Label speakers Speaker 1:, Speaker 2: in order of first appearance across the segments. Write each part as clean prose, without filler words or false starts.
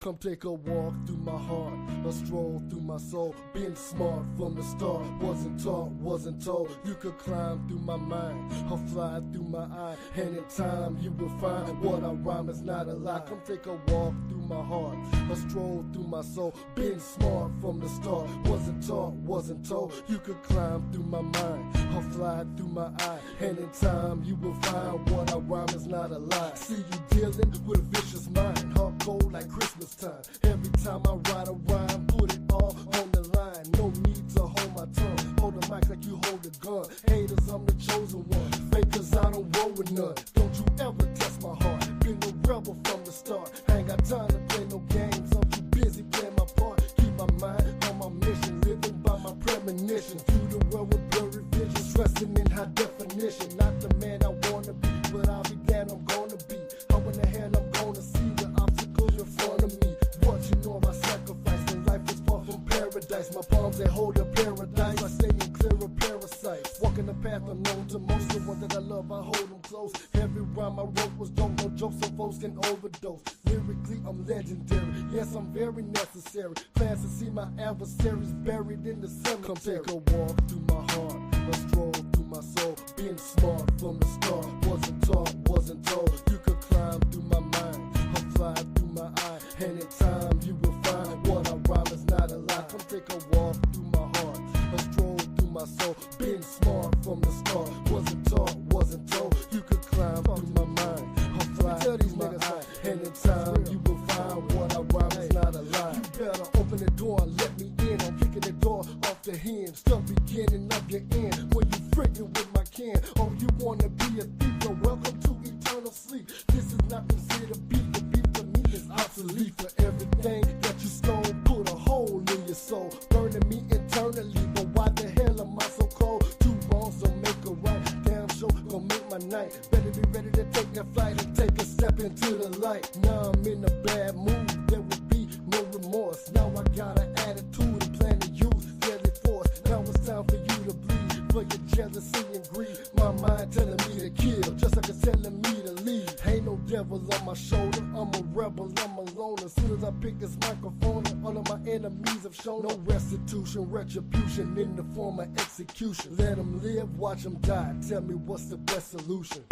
Speaker 1: Come take a walk through my heart, a stroll through my soul. Being smart from the start, wasn't taught, wasn't told. You could climb through my mind, or fly through my eye. And in time you will find what I rhyme is not a lie. Come take a walk through my heart, a stroll through my soul. Being smart from the start, wasn't taught, wasn't told. You could climb through my mind, or fly through my eye. And in time you will find what I rhyme is not a lie. See you dealing with a vicious mind, heart cold like Christmas time. Every time I write a rhyme, put it all on the line. No need to hold my tongue, hold the mic like you hold a gun. Haters, I'm the chosen one. Fakers, I don't roll with none. Don't you ever test my heart. Been a rebel from the start. I ain't got time to play no games. I'm too busy playing my part. Keep my mind on my mission, living by my premonition. View the world with blurry vision, stressing in high definition. Not the man I wanna be, but I'll be damned I'm gonna be. How in the hand I'm gonna see the obstacles in front of me. What you know about sacrifice, and life is far from paradise. My palms that hold a paradise, I stay in clear of parasites. Walking the path unknown to most, the one that I love, I hold them close. Every rhyme I wrote was dope, no jokes, so folks can overdose. Lyrically, I'm legendary, yes, I'm very necessary. Plans to see my adversaries buried in the cemetery. Come take a walk through my heart, a stroll through my soul. Being smart from the start, wasn't taught, wasn't told. You could climb through my mind, or fly through my eye. And in time you will find what I rhyme is not a lie. Come take a walk through my heart, a stroll through my soul. Being smart from the start, wasn't taught, wasn't told. You could climb through my mind, or fly through my eye. And in time you will find what I rhyme is not a lie. You better open the door and let me in. I'm kicking the door off the hinge, the beginning of your end. When you friggin' with my can, oh you wanna be a thief, you're welcome to eternal sleep. This is not considered beef, the beef to me is obsolete. For everything that you stole, put a hole in your soul, burning me internally. But why the hell am I so cold? Two wrongs don't make a right, damn sure gon' make my night. Better be ready to take that flight and take a step into the light. Now I'm in a bad mood, there will be no remorse. Now I got an attitude and plan to use deadly force. Now it's time for you to bleed, for your jealousy and greed. My mind telling me to kill, just like it's telling me to leave. Ain't no devil on my shoulder, I'm a rebel, I'm alone. As soon as I pick this microphone, all of my enemies have shown no restitution, retribution in the form of execution. Let them live, watch them die, tell me what's the best solution.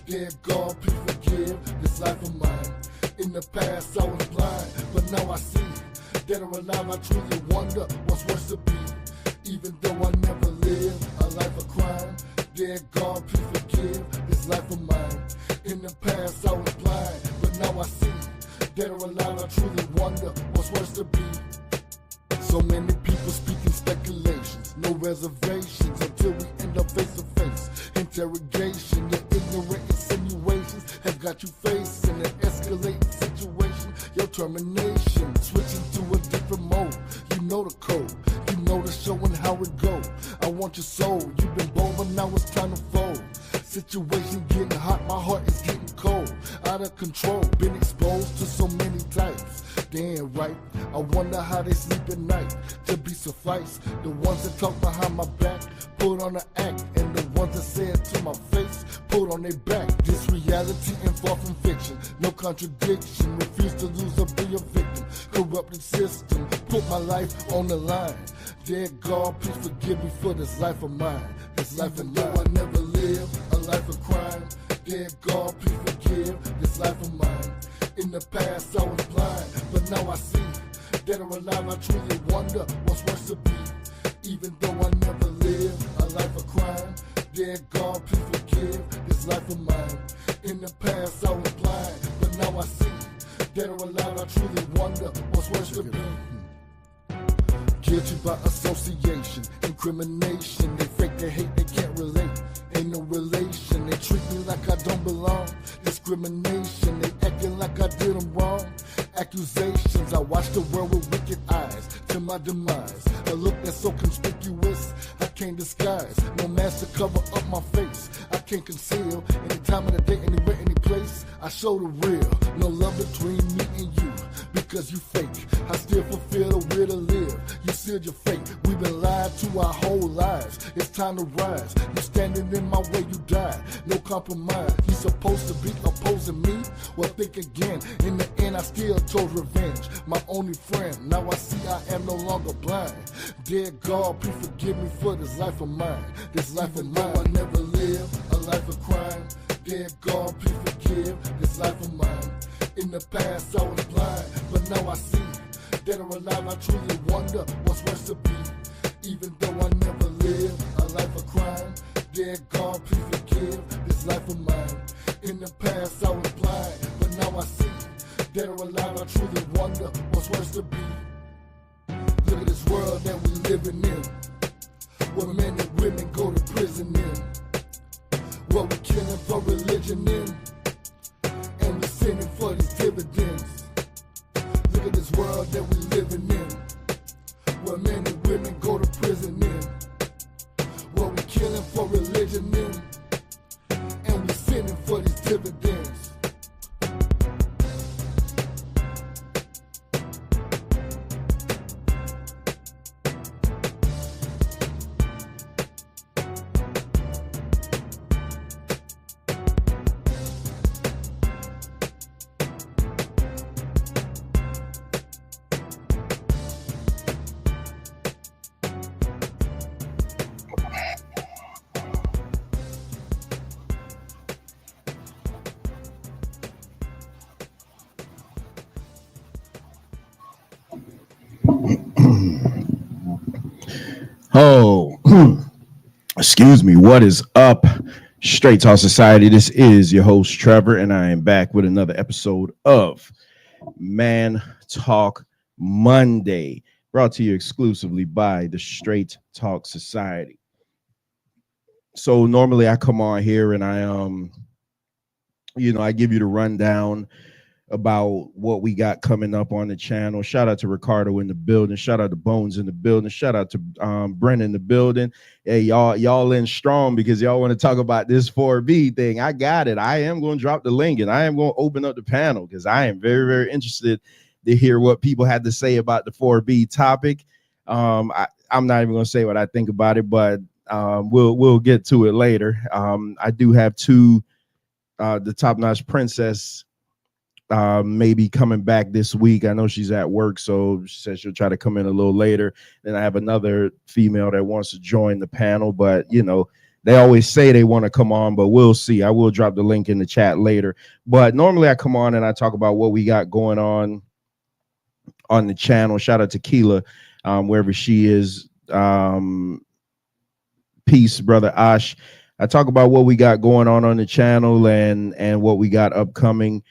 Speaker 1: Dear God, please forgive this life of mine. In the past I was blind, but now I see. Dead or alive, I truly wonder what's worse to be. Even though I never lived a life of crime, dear God, please forgive this life of mine. In the past I was blind, but now I see. Dead or alive, I truly wonder what's worse to be. So many people speaking speculations, no reservations until we end up face to face. Interrogation, your ignorant insinuations have got you facing an escalating situation. Your termination vision getting hot, my heart is getting cold. Out of control, been exposed to so many types. Damn right, I wonder how they sleep at night. To be suffice, the ones that talk behind my back, put on the act, and the ones that say it to my face, put on their back. This reality and far from fiction, no contradiction. Refuse to lose or be a victim. Corrupted system, put my life on the line. Dear God, please forgive me for this life of mine. This life of mine, I never live a life of crime. Dear God, please forgive this life of mine. In the past I was blind, but now I see. Dead or alive, I truly wonder what's worse to be. Even though I never lived a life of crime, dear God, please forgive this life of mine. In the past I was blind, but now I see. Dead or alive, I truly wonder what's worse to be. Guilty by association, incrimination. They fake, they hate, they can't relate. Ain't no relation. They treat me like I don't belong. Discrimination, they acting like I did them wrong. Accusations, I watch the world with wicked eyes to my demise. A look that's so conspicuous, I can't disguise. No mask to cover up my face, I can't conceal. Any time of the day, anywhere, any place, I show the real. No love between me and you, because you fake. I still fulfill the will to live. You sealed your fate. We've been lied to our whole lives. It's time to rise. You standing in my way, you die. No compromise. You supposed to be opposing me? Well, think again. In the end, I still chose revenge. My only friend. Now I see I am no longer blind. Dear God, please forgive me for this life of mine. This life of mine. I never lived a life of crime. Dear God, please forgive this life of mine. In the past I was blind, but now I see. Dead or alive, I truly wonder what's worse to be. Even though I never lived a life of crime, dear God, please forgive this life of mine. In the past I was blind, but now I see. Dead or alive, I truly wonder what's worse to be. Look at this world that we living in, where men and women go to prison in, where we killing for religion in, and we sinning for these dividends. Look at this world that we living in, where men and women go to prison in, where we killing for religion in, and we sinning for these dividends.
Speaker 2: Oh, excuse me. What is up, Straight Talk Society? This is your host, Trevor, and I am back with another episode of Man Talk Monday, brought to you exclusively by the Straight Talk Society. So normally I come on here and I give you the rundown about what we got coming up on the channel. Shout out to Ricardo in the building. Shout out to Bones in the building. Shout out to Brennan in the building. Hey, y'all in strong because y'all want to talk about this 4B thing. I got it. I am going to drop the link and I am going to open up the panel because I am very, very interested to hear what people had to say about the 4B topic. I'm not even going to say what I think about it, but we'll get to it later. I do have the Top Notch Princess maybe coming back this week. I know she's at work, so she said she'll try to come in a little later. Then I have another female that wants to join the panel, but they always say they want to come on, but we'll see. I will drop the link in the chat later. But normally I come on and I talk about what we got going on the channel. Shout out to Keela, wherever she is. Peace, brother Ash. I talk about what we got going on the channel and what we got upcoming.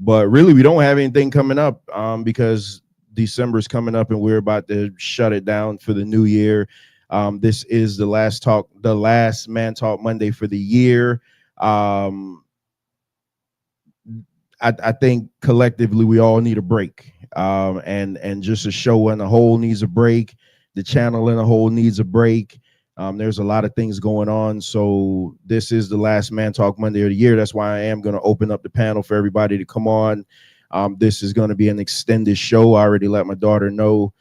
Speaker 2: But really, we don't have anything coming up because December is coming up and we're about to shut it down for the new year. This is the last Man Talk Monday for the year. I think collectively we all need a break, and just a show in the whole needs a break. The channel in the whole needs a break. There's a lot of things going on. So this is the last Man Talk Monday of the year. That's why I am going to open up the panel for everybody to come on. This is going to be an extended show. I already let my daughter know.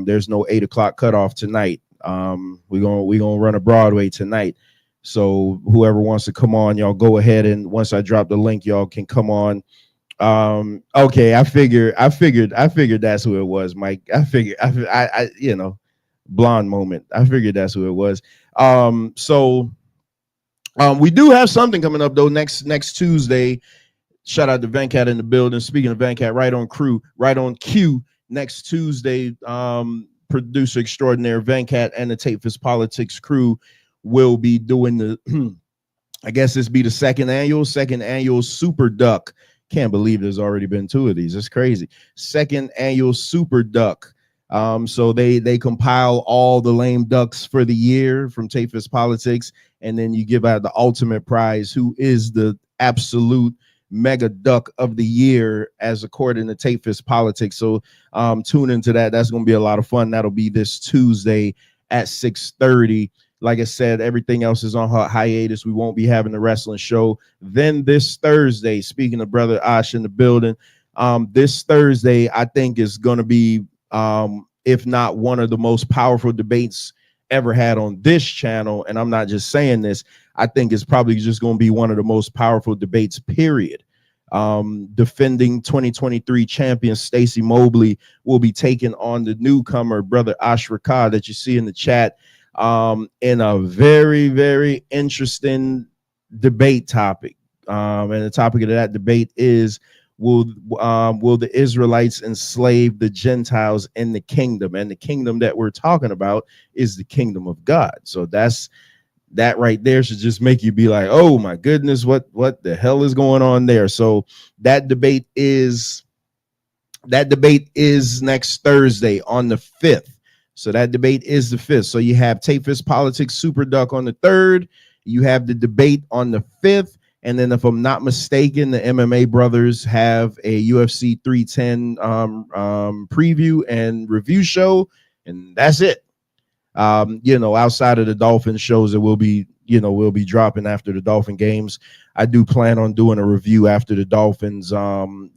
Speaker 2: There's no 8 o'clock cutoff tonight. We're gonna run a Broadway tonight. So whoever wants to come on, y'all go ahead, and once I drop the link, y'all can come on. Okay, I figured that's who it was, Mike. I blonde moment. I figured that's who it was. We do have something coming up though next Tuesday. Shout out to Venkat in the building. Speaking of Venkat, right on cue. Next Tuesday, producer extraordinaire Venkat and the Tape Fist Politics crew will be doing the I guess this be the second annual Super Duck. Can't believe there's already been two of these. It's crazy. Second annual Super Duck. So they compile all the lame ducks for the year from Tape Fist Politics, and then you give out the ultimate prize, who is the absolute mega duck of the year as according to Tape Fist Politics. So tune into that. That's going to be a lot of fun. That'll be this Tuesday at 6:30. Like I said, everything else is on hiatus. We won't be having the wrestling show. Then this Thursday, speaking of Brother Ash in the building, this Thursday, I think is going to be, if not one of the most powerful debates ever had on this channel. And I'm not just saying this. I think it's probably just going to be one of the most powerful debates, period. Defending 2023 champion Stacey Mobley will be taking on the newcomer, Brother Ash Rakad, that you see in the chat. In a very, very interesting debate topic. And the topic of that debate is, will the Israelites enslave the Gentiles in the kingdom? And the kingdom that we're talking about is the kingdom of God. So that right there should just make you be like, oh my goodness, what the hell is going on there? So that debate is next Thursday on the 5th. So that debate is the 5th. So you have Tape Fist Politics Super Duck on the 3rd. You have the debate on the 5th. And then if I'm not mistaken, the MMA brothers have a UFC 310 preview and review show. And that's it. Outside of the Dolphin shows that we'll be dropping after the Dolphin games. I do plan on doing a review after the Dolphins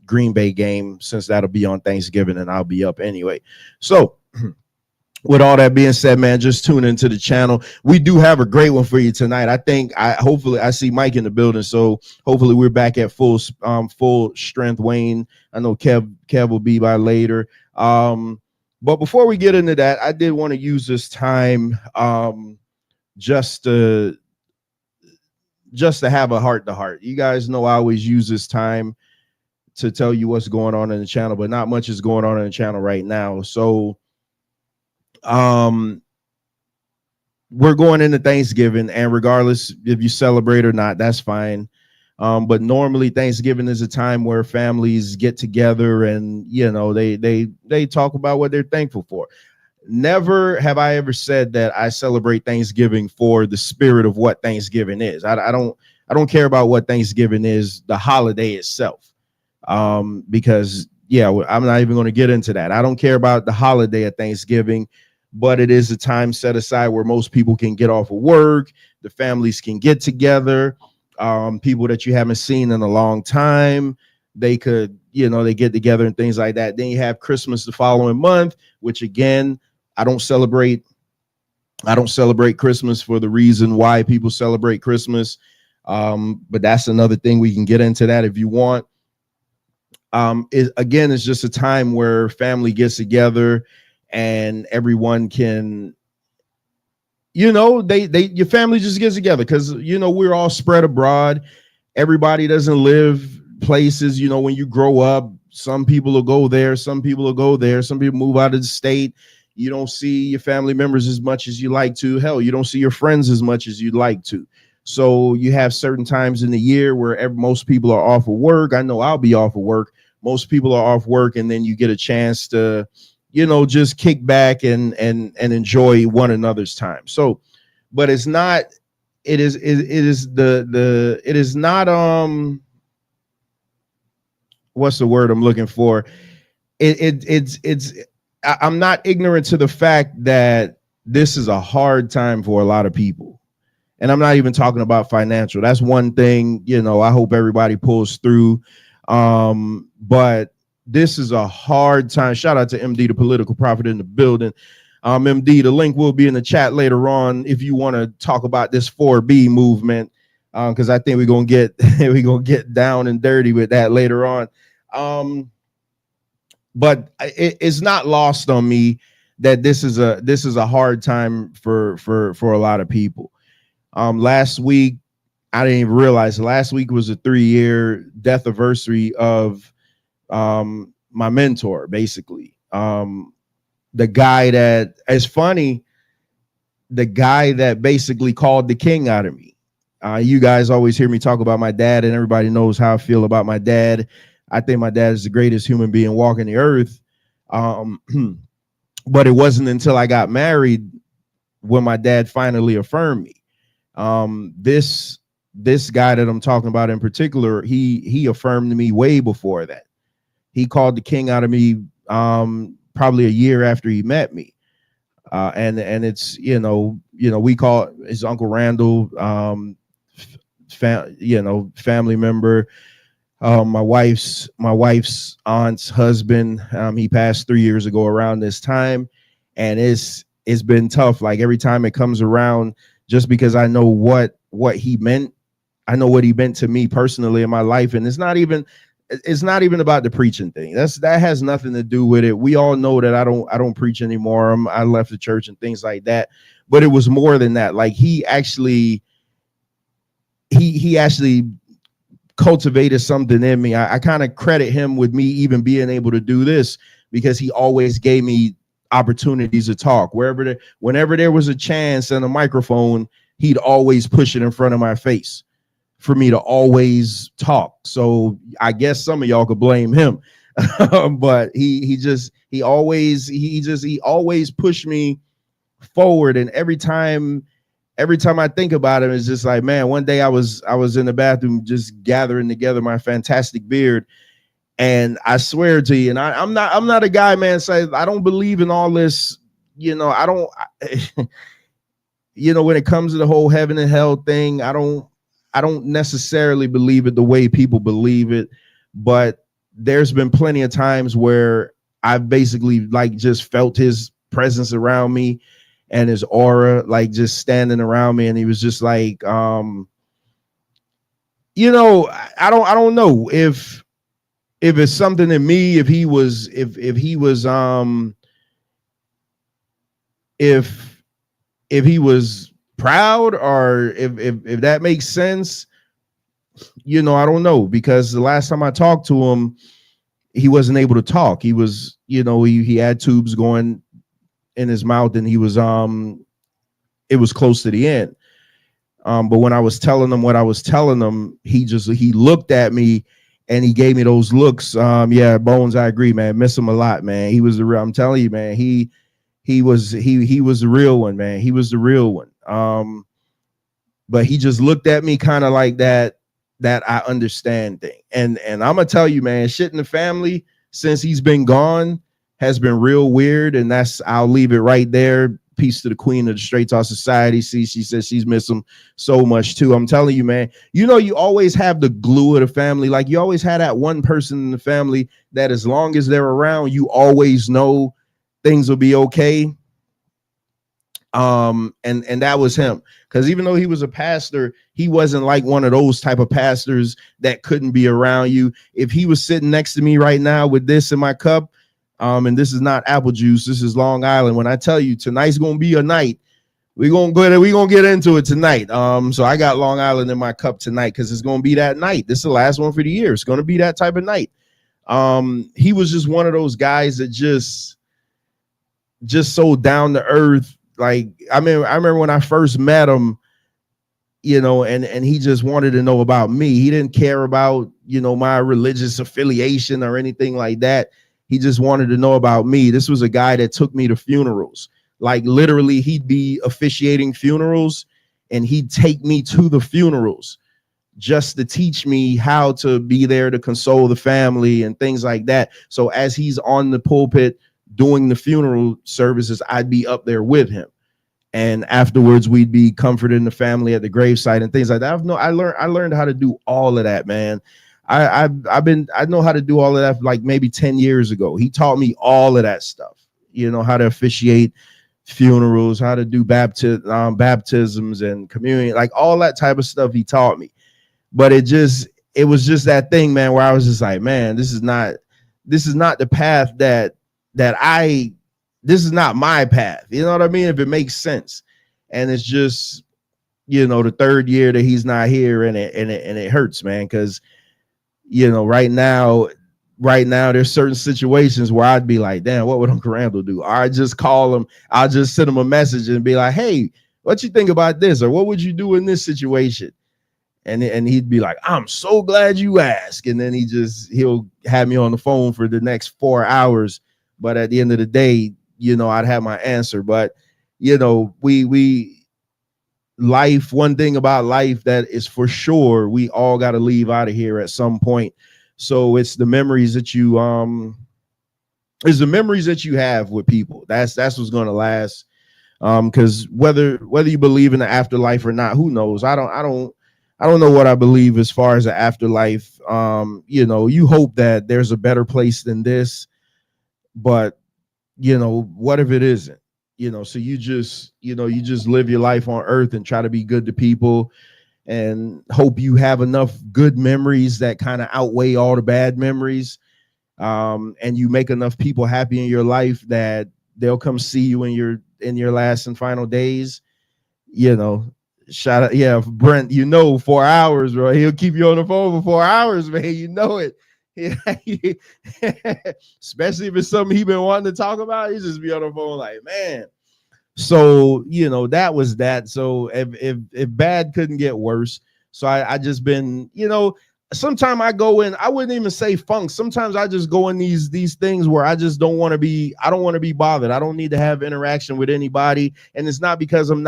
Speaker 2: Green Bay game, since that'll be on Thanksgiving and I'll be up anyway. So with all that being said, man, just tune into the channel. We do have a great one for you tonight. Hopefully I see Mike in the building, so hopefully we're back at full strength. Wayne, I know Kev will be by later. But before we get into that, I did want to use this time just to have a heart-to-heart. You guys know I always use this time to tell you what's going on in the channel, but not much is going on in the channel right now. So we're going into Thanksgiving, and regardless if you celebrate or not, that's fine. But normally Thanksgiving is a time where families get together and, they talk about what they're thankful for. Never have I ever said that I celebrate Thanksgiving for the spirit of what Thanksgiving is. I don't care about what Thanksgiving is, the holiday itself. Because I'm not even going to get into that. I don't care about the holiday of Thanksgiving, but it is a time set aside where most people can get off of work. The families can get together. People that you haven't seen in a long time, they could, they get together and things like that. Then you have Christmas the following month, which again, I don't celebrate Christmas for the reason why people celebrate Christmas. But that's another thing. We can get into that if you want. It's just a time where family gets together and everyone can, your family just gets together because, we're all spread abroad. Everybody doesn't live places, when you grow up, some people will go there, some people will go there, some people move out of the state. You don't see your family members as much as you like to. Hell, you don't see your friends as much as you'd like to. So you have certain times in the year where most people are off of work. I know I'll be off of work. Most people are off work, and then you get a chance to, just kick back and enjoy one another's time. So, but it's not, it is not, what's the word I'm looking for? I'm not ignorant to the fact that this is a hard time for a lot of people. And I'm not even talking about financial. That's one thing, you know, I hope everybody pulls through. But this is a hard time. Shout out to MD, the political prophet in the building. MD, the link will be in the chat later on if you want to talk about this 4B movement, because I think we're gonna get down and dirty with that later on. But it's not lost on me that this is a hard time for a lot of people. Last week, I didn't even realize last week was a 3-year death anniversary of my mentor, basically. The guy that, it's funny, the guy that basically called the king out of me. You guys always hear me talk about my dad, and everybody knows how I feel about my dad. I think my dad is the greatest human being walking the earth. But it wasn't until I got married when my dad finally affirmed me. This guy that I'm talking about in particular, he affirmed me way before that. He called the king out of me probably a year after he met me. And it's, you know, we call his Uncle Randall, family member. My wife's aunt's husband, he passed 3 years ago around this time, and it's been tough. Like every time it comes around, just because I know what he meant, I know what he meant to me personally in my life, and it's not even about the preaching thing. That has nothing to do with it. We all know that I don't preach anymore. I left the church and things like that. But it was more than that. Like he actually cultivated something in me. I kind of credit him with me even being able to do this, because he always gave me opportunities to talk. Whenever there was a chance and a microphone, he'd always push it in front of my face for me to always talk. So I guess some of y'all could blame him. But he always pushed me forward. And every time I think about him, it's just like, man, one day I was in the bathroom just gathering together my fantastic beard, and I swear to you, and I'm not a guy, man, say I don't believe in all this, you know, you know, when it comes to the whole heaven and hell thing, I don't necessarily believe it the way people believe it, but there's been plenty of times where I've basically like just felt his presence around me and his aura, like just standing around me. And he was just like, you know, I don't know if it's something in me, if he was proud, or if that makes sense. You know, I don't know, because the last time I talked to him, he wasn't able to talk. He was, you know, he had tubes going in his mouth, and he was it was close to the end. But when I was telling him what I was telling him, he looked at me and he gave me those looks. Yeah, Bones, I agree, man. Miss him a lot, man. He was the real, I'm telling you, man, he was the real one, man. He was the real one. But he just looked at me kind of like that I understand thing. And I'm gonna tell you, man, shit in the family since he's been gone has been real weird. And I'll leave it right there. Peace to the queen of the Straight Talk Society. See, she says she's missed him so much too. I'm telling you, man, you know, you always have the glue of the family. Like you always had that one person in the family that as long as they're around, you always know things will be okay. And that was him. Because even though he was a pastor, he wasn't like one of those type of pastors that couldn't be around you. If he was sitting next to me right now with this in my cup, and this is not apple juice, this is Long Island. When I tell you tonight's gonna be a night, we're gonna get into it tonight. So I got Long Island in my cup tonight because it's gonna be that night. This is the last one for the year. It's gonna be that type of night. He was just one of those guys that just so down to earth. Like I remember when I first met him, you know, and he just wanted to know about me. He didn't care about, you know, my religious affiliation or anything like that. He just wanted to know about me. This was a guy that took me to funerals. Like literally, he'd be officiating funerals and he'd take me to the funerals just to teach me how to be there to console the family and things like that. So as he's on the pulpit doing the funeral services, I'd be up there with him. and afterwards we'd be comforting the family at the gravesite and things like that. I learned how to do all of that, man. I know how to do all of that like maybe 10 years ago. He taught me all of that stuff, how to officiate funerals, how to do baptisms and communion, like all that type of stuff he taught me. But it was just that thing, man, where I was just like, man, this is not the path this is not my path. You know what I mean? If it makes sense. And it's just, the third year that he's not here, and it hurts, man, because right now there's certain situations where I'd be like, damn, what would Uncle Randall do? Or I just call him, I'll just send him a message and be like, hey, what you think about this? Or what would you do in this situation? And he'd be like, I'm so glad you asked. And then he'll have me on the phone for the next 4 hours. But at the end of the day, I'd have my answer. But, one thing about life that is for sure, we all got to leave out of here at some point. So it's the memories that you have with people. That's what's going to last. Because whether you believe in the afterlife or not, who knows? I don't know what I believe as far as the afterlife. You hope that there's a better place than this, but what if it isn't? So you just live your life on earth and try to be good to people and hope you have enough good memories that kind of outweigh all the bad memories. And you make enough people happy in your life that they'll come see you in your last and final days. Shout out, yeah, Brent, 4 hours, bro. He'll keep you on the phone for 4 hours, man. You know it. Especially if it's something he's been wanting to talk about, he just be on the phone like, man. So that was that. So if bad couldn't get worse, so I just been, sometimes I go in, I wouldn't even say funk. Sometimes I just go in these things where I just don't want to be bothered. I don't need to have interaction with anybody. And it's not because I'm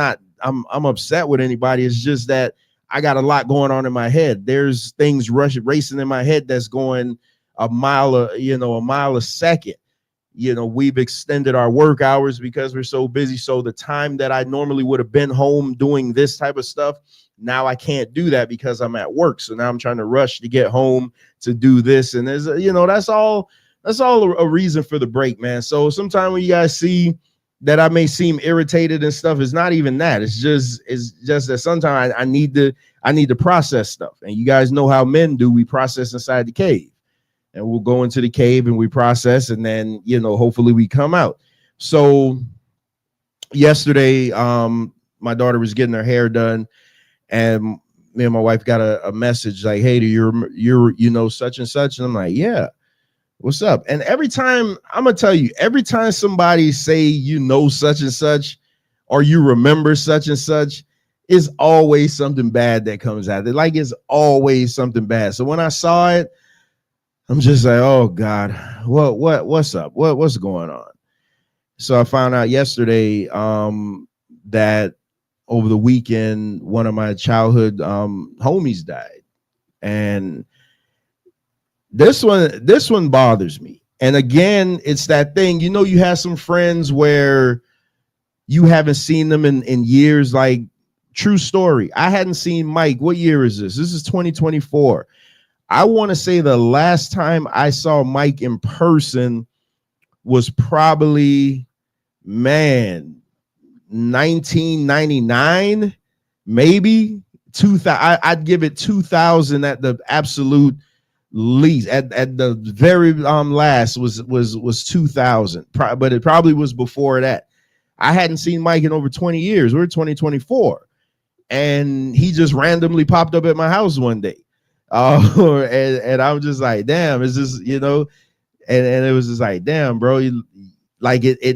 Speaker 2: upset with anybody. It's just that I got a lot going on in my head. There's things racing in my head that's going a mile a second. We've extended our work hours because we're so busy. So the time that I normally would have been home doing this type of stuff, now I can't do that because I'm at work. So now I'm trying to rush to get home to do this. And there's, that's all a reason for the break, man. So sometimes when you guys see that I may seem irritated and stuff, it's not even that. It's just that sometimes I need to process stuff. And you guys know how men do. We process inside the cave, and we'll go into the cave and we process, and then, hopefully we come out. So yesterday, my daughter was getting her hair done, and me and my wife got a message like, hey, do you're such and such? And I'm like, yeah, what's up? And every time, I'm gonna tell you, every time somebody say such and such, or you remember such and such, is always something bad that comes out. Like, it's always something bad. So when I saw it, I'm just like, oh God, what's up? What's going on? So I found out yesterday that over the weekend, one of my childhood homies died. And this one bothers me. And again, it's that thing, you have some friends where you haven't seen them in years. Like, true story, I hadn't seen Mike. What year is this? This is 2024. I want to say the last time I saw Mike in person was probably, 1999, maybe 2000. I'd give it 2000 at the absolute least. At the very last was 2000, but it probably was before that. I hadn't seen Mike in over 20 years. We're 2024, and he just randomly popped up at my house one day. And I'm just like, damn, is this, and it was just like, damn, bro, it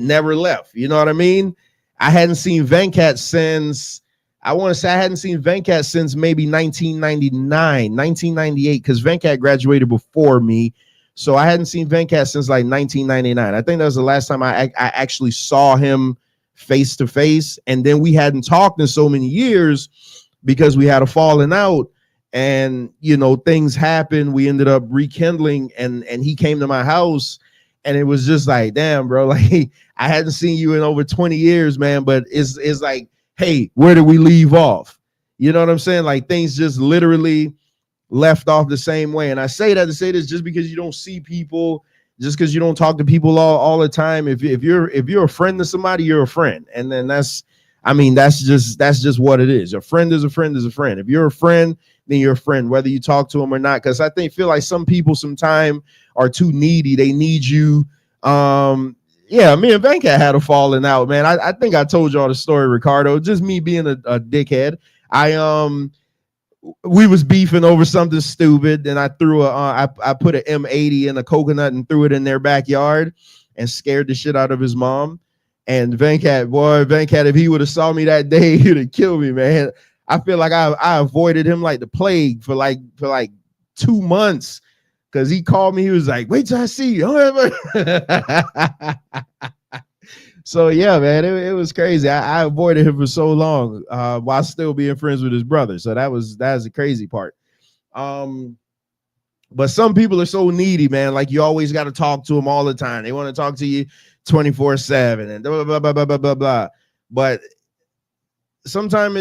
Speaker 2: never left. You know what I mean? I hadn't seen Venkat since, I want to say I hadn't seen Venkat since maybe 1999, 1998, because Venkat graduated before me. So I hadn't seen Venkat since like 1999. I think that was the last time I actually saw him face to face. And then we hadn't talked in so many years because we had a falling out. And, things happened. We ended up rekindling, and he came to my house, And it was just like, damn, bro, like I hadn't seen you in over 20 years, man. But it's like, hey, where do we leave off? You know what I'm saying? Like things just literally left off the same way. And I say that to say this just because you don't see people, just because you don't talk to people all the time. If you're a friend to somebody, you're a friend. And then that's just what it is. A friend is a friend is a friend. If you're a friend, then you're a friend, whether you talk to them or not. Because I feel like some people sometimes are too needy. They need you. Yeah, me and Venkat had a falling out, man. I think I told y'all the story, Ricardo. Just me being a dickhead. We was beefing over something stupid, and I threw I put an M80 in a coconut and threw it in their backyard and scared the shit out of his mom. And Venkat, if he would have saw me that day, he'd have killed me, man. I feel like I avoided him like the plague for like 2 months, because he called me. He was like, wait till I see you. So yeah, man, it was crazy. I avoided him for so long while still being friends with his brother. So that's the crazy part. But some people are so needy, man. Like you always got to talk to them all the time. They want to talk to you 24/7 and blah blah blah blah blah blah blah. But sometimes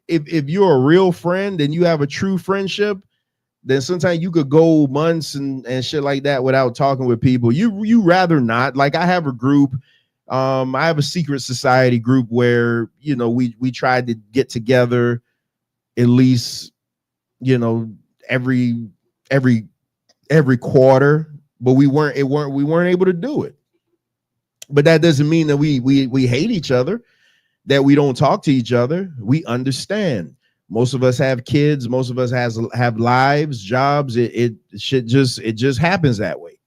Speaker 2: if you're a real friend and you have a true friendship, then sometimes you could go months and shit like that without talking with people. You rather not. Like I have a group. I have a secret society group where, you know, we tried to get together at least, you know, every quarter, but we weren't able to do it. But that doesn't mean that we hate each other, that we don't talk to each other. We understand. Most of us have kids. Most of us have lives, jobs. It just happens that way.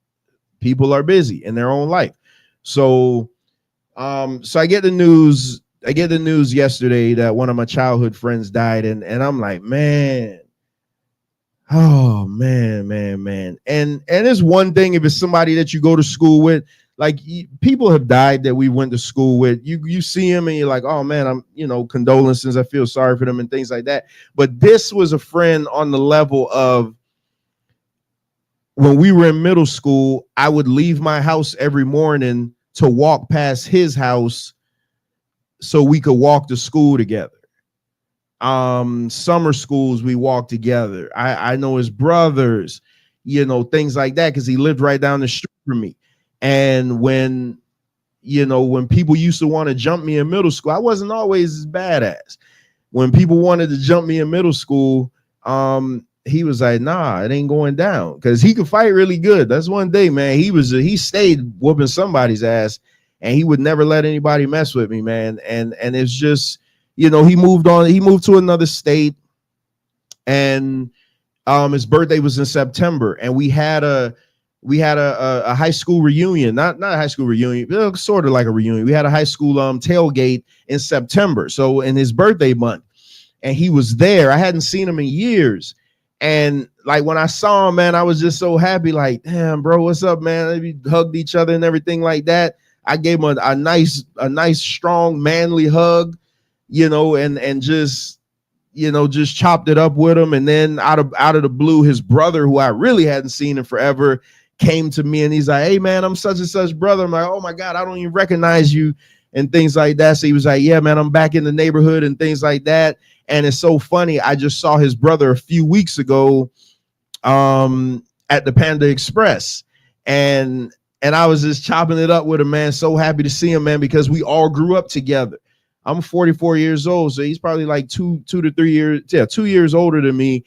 Speaker 2: People are busy in their own life. So I get the news yesterday that one of my childhood friends died, and I'm like, man, oh man. And it's one thing if it's somebody that you go to school with. Like people have died that we went to school with. You see them and you're like, oh man, I'm, you know, condolences. I feel sorry for them and things like that. But this was a friend on the level of when we were in middle school, I would leave my house every morning to walk past his house so we could walk to school together. Summer schools, we walked together. I know his brothers, you know, things like that, because he lived right down the street from me. And when people used to want to jump me in middle school, I wasn't always as badass. When people wanted to jump me in middle school, he was like, nah, it ain't going down, because he could fight really good. That's one day, man. He stayed whooping somebody's ass, and he would never let anybody mess with me, man. And it's just, you know, he moved on. He moved to another state, and his birthday was in September, and we had a high school reunion, not a high school reunion, sort of like a reunion. We had a high school tailgate in September, so in his birthday month, and he was there. I hadn't seen him in years. And like when I saw him, man, I was just so happy. Like, damn, bro, what's up, man? We hugged each other and everything like that. I gave him a nice, strong, manly hug, you know, and just, you know, just chopped it up with him. And then out of the blue, his brother, who I really hadn't seen in forever, came to me and he's like, hey, man, I'm such and such brother. I'm like, oh my God, I don't even recognize you and things like that. So he was like, yeah, man, I'm back in the neighborhood and things like that. And it's so funny. I just saw his brother a few weeks ago at the Panda Express. And I was just chopping it up with him, man. So happy to see him, man, because we all grew up together. I'm 44 years old, so he's probably like 2 to 3 years, 2 years older than me.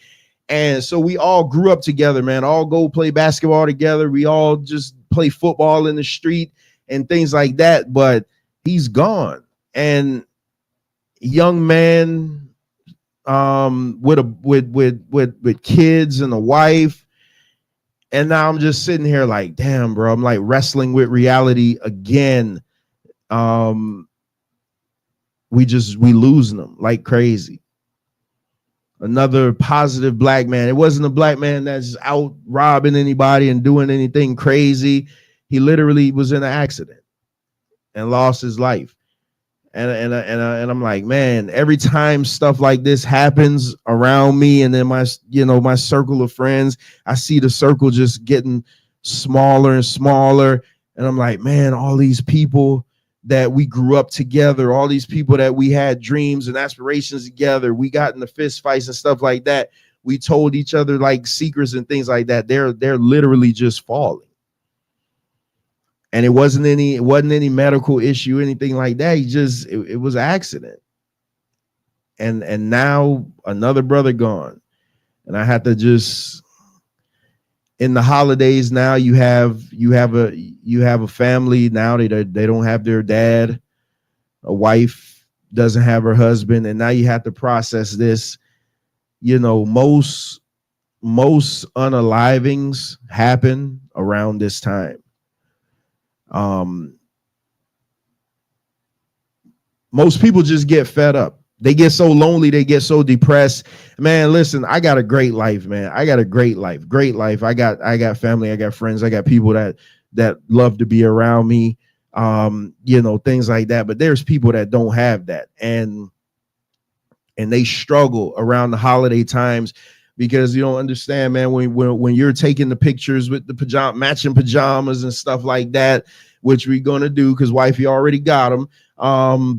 Speaker 2: And so we all grew up together, man. All go play basketball together. We all just play football in the street and things like that. But he's gone. And young man, with kids and a wife. And now I'm just sitting here like, damn, bro, I'm like wrestling with reality again. We losing them like crazy. Another positive black man. It wasn't a black man that's out robbing anybody and doing anything crazy. He literally was in an accident and lost his life. And I'm like, man, every time stuff like this happens around me, and then my circle of friends, I see the circle just getting smaller and smaller. And I'm like, man, all these people that we grew up together, all these people that we had dreams and aspirations together, we got in the fist fights and stuff like that. We told each other like secrets and things like that. They're literally just falling. And it wasn't any medical issue, anything like that. It was an accident. And now another brother gone. And I had to just, in the holidays now, you have a family now. They don't have their dad. A wife doesn't have her husband, and now you have to process this. You know, most unalivings happen around this time. Most people just get fed up. They get so lonely. They get so depressed. Man, listen, I got a great life, man. I got a great life. I got family. I got friends. I got people that love to be around me. You know, things like that. But there's people that don't have that. And they struggle around the holiday times because you don't understand, man, when you're taking the pictures with the matching pajamas and stuff like that, which we're going to do because wifey already got them.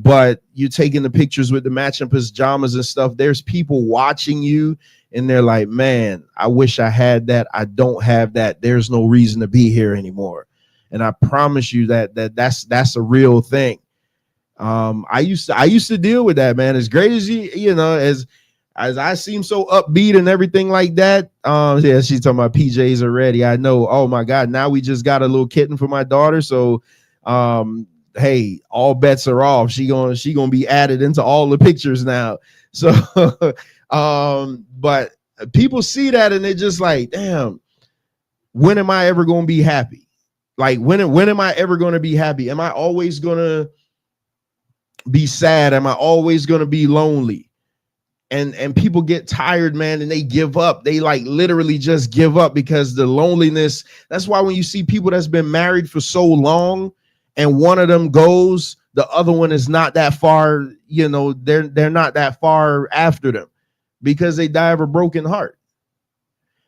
Speaker 2: But you're taking the pictures with the matching pajamas and stuff. There's people watching you and they're like, man, I wish I had that. I don't have that. There's no reason to be here anymore. And I promise you that's a real thing. I used to deal with that, man. As great as you know, as I seem so upbeat and everything like that. Yeah, she's talking about PJs already. I know. Oh my God. Now we just got a little kitten for my daughter. So, hey, all bets are off. She gonna be added into all the pictures now. So, but people see that and they're just like, damn, when am I ever gonna be happy? Like, when am I ever gonna be happy? Am I always gonna be sad? Am I always gonna be lonely? And people get tired, man, and they give up. They like literally just give up because the loneliness. That's why when you see people that's been married for so long and one of them goes, the other one is not that far, you know, they're not that far after them because they die of a broken heart.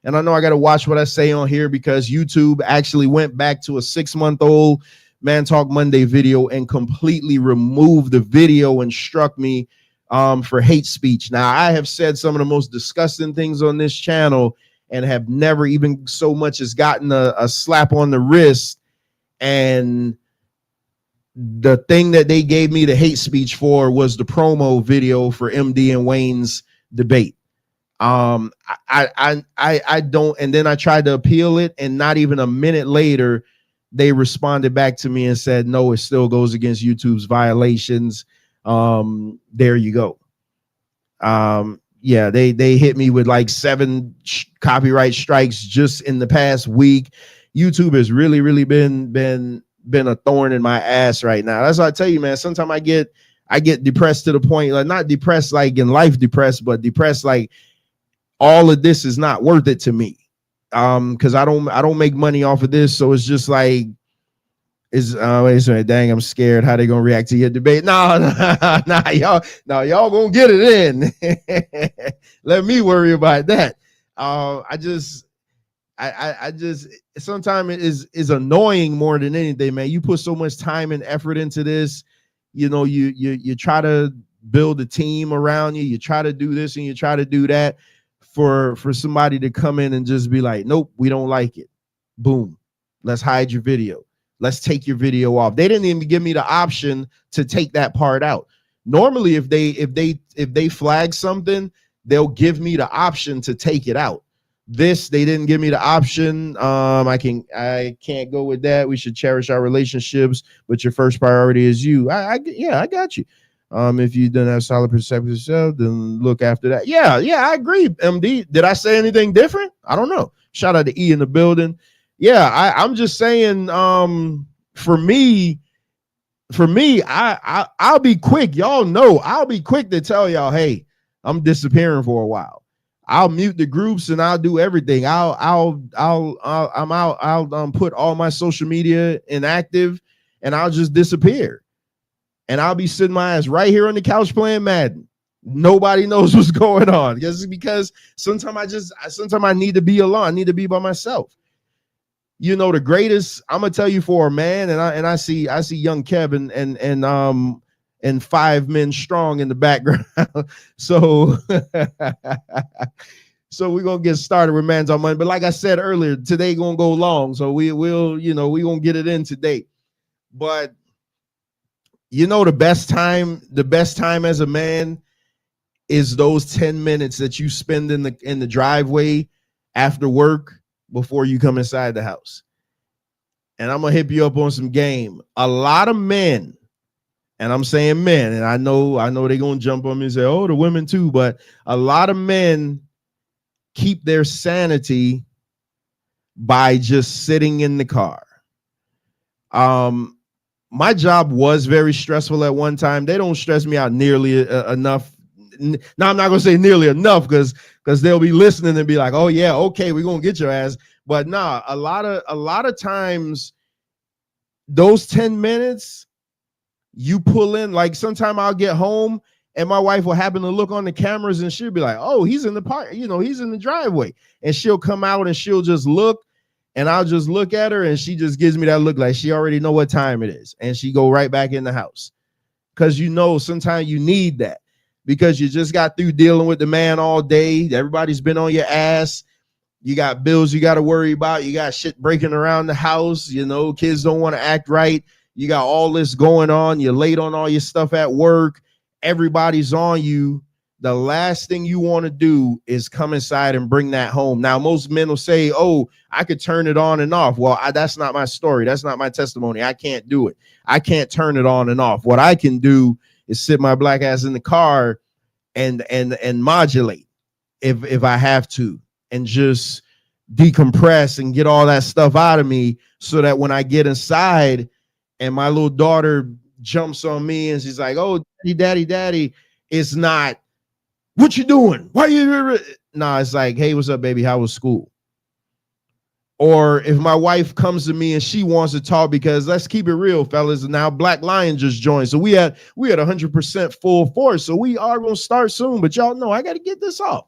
Speaker 2: And I know I got to watch what I say on here because YouTube actually went back to a 6-month-old Man Talk Monday video and completely removed the video and struck me for hate speech. Now, I have said some of the most disgusting things on this channel and have never even so much as gotten a slap on the wrist. And the thing that they gave me the hate speech for was the promo video for MD and Wayne's debate. I don't, and then I tried to appeal it, and not even a minute later, they responded back to me and said, no, it still goes against YouTube's violations. There you go. Yeah, they hit me with like 7 copyright strikes just in the past week. YouTube has really been a thorn in my ass right now. That's what I tell you, man. Sometimes I get depressed to the point, like not depressed like in life depressed, but depressed like all of this is not worth it to me. Because I don't make money off of this, so it's just like wait a minute, dang, I'm scared how they gonna react to your debate. No, y'all gonna get it in. Let me worry about that. I just sometimes it is annoying more than anything, man. You put so much time and effort into this, you know, you try to build a team around you, you try to do this and you try to do that for somebody to come in and just be like, nope, we don't like it. Boom, let's hide your video. Let's take your video off. They didn't even give me the option to take that part out. Normally, if they flag something, they'll give me the option to take it out. This, they didn't give me the option. I can't go with that. We should cherish our relationships, but your first priority is you. I got you. If you don't have solid perception of yourself, then look after that. Yeah, I agree, MD. Did I say anything different? I don't know. Shout out to E in the building. Yeah, I'm just saying, for me, I'll be quick. Y'all know I'll be quick to tell y'all, hey, I'm disappearing for a while. I'll mute the groups and I'll do everything. I'll put all my social media inactive and I'll just disappear. And I'll be sitting my ass right here on the couch playing Madden. Nobody knows what's going on. Because sometimes I need to be alone. I need to be by myself. You know, the greatest, I'm gonna tell you, for a man, and I see young Kevin and 5 men strong in the background. So so we're gonna get started with Man's on Money. But like I said earlier, today gonna go long. So we will, you know, we gonna get it in today. But you know, the best time as a man is those 10 minutes that you spend in the driveway after work before you come inside the house. And I'm gonna hit you up on some game. A lot of men, and I'm saying men, and I know they're gonna jump on me and say, oh, the women too, but a lot of men keep their sanity by just sitting in the car. My job was very stressful at one time. They don't stress me out nearly enough. Now, I'm not gonna say nearly enough because they'll be listening and be like, oh yeah, okay, we're gonna get your ass. But nah, a lot of times those 10 minutes you pull in, like sometime I'll get home and my wife will happen to look on the cameras and she'll be like, oh, he's in the park, you know, he's in the driveway. And she'll come out and she'll just look, and I'll just look at her and she just gives me that look like she already know what time it is. And she go right back in the house. Because you know, sometimes you need that because you just got through dealing with the man all day. Everybody's been on your ass. You got bills you got to worry about. You got shit breaking around the house. You know, kids don't want to act right. You got all this going on. You're late on all your stuff at work. Everybody's on you. The last thing you want to do is come inside and bring that home. Now, most men will say, oh, I could turn it on and off. Well, that's not my story. That's not my testimony. I can't do it. I can't turn it on and off. What I can do is sit my black ass in the car and modulate if I have to, and just decompress and get all that stuff out of me so that when I get inside and my little daughter jumps on me and she's like, oh, daddy, it's not, what you doing? Why you? Nah, it's like, hey, what's up, baby? How was school? Or if my wife comes to me and she wants to talk, because let's keep it real, fellas. Now Black Lion just joined. So we had 100% full force. So we are going to start soon, but y'all know I got to get this off.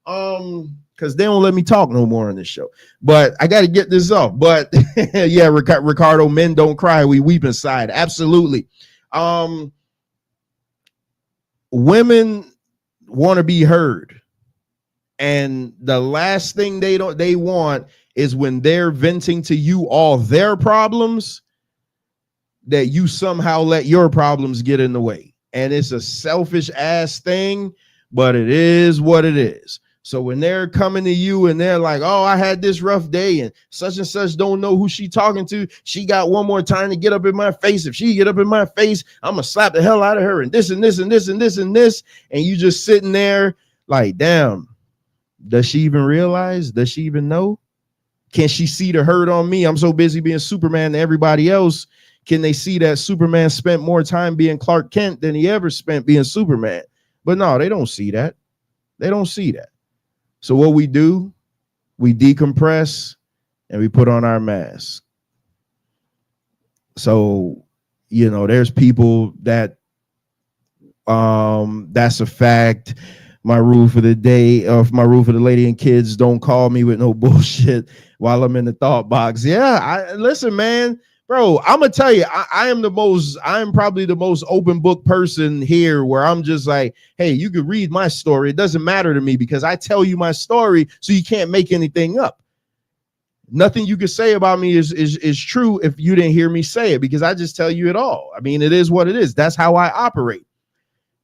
Speaker 2: Because they don't let me talk no more on this show. But I got to get this off. But yeah, Ricardo, men don't cry. We weep inside. Absolutely. Women want to be heard. And the last thing they want is when they're venting to you all their problems, that you somehow let your problems get in the way. And it's a selfish ass thing, but it is what it is. So when they're coming to you and they're like, oh, I had this rough day and such don't know who she talking to. She got one more time to get up in my face. If she get up in my face, I'm going to slap the hell out of her and this and this and this and this and this. And you just sitting there like, damn, does she even realize? Does she even know? Can she see the hurt on me? I'm so busy being Superman to everybody else. Can they see that Superman spent more time being Clark Kent than he ever spent being Superman? But no, they don't see that. They don't see that. So what we do, we decompress and we put on our mask. So, you know, there's people that that's a fact. My rule for the day, my rule for the lady and kids, don't call me with no bullshit while I'm in the thought box. Yeah, listen, man, bro, I'm gonna tell you, I'm probably the most open book person here, where I'm just like, hey, you could read my story. It doesn't matter to me because I tell you my story, so you can't make anything up. Nothing you could say about me is true if you didn't hear me say it, because I just tell you it all. I mean, it is what it is. That's how I operate.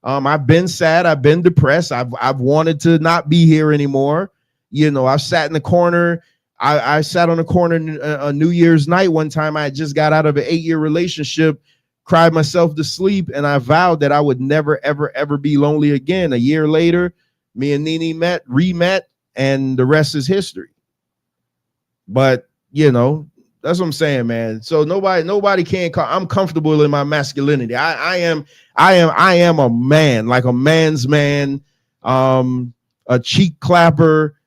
Speaker 2: I've been sad. I've been depressed. I've wanted to not be here anymore. You know, I've sat in the corner. I sat on the corner a New Year's night one time. I had just got out of an 8-year relationship, cried myself to sleep, and I vowed that I would never, ever, ever be lonely again. A year later, me and Nene re-met, and the rest is history. But, you know, that's what I'm saying, man. So nobody can call. I'm comfortable in my masculinity. I am a man, like a man's man, a cheek clapper,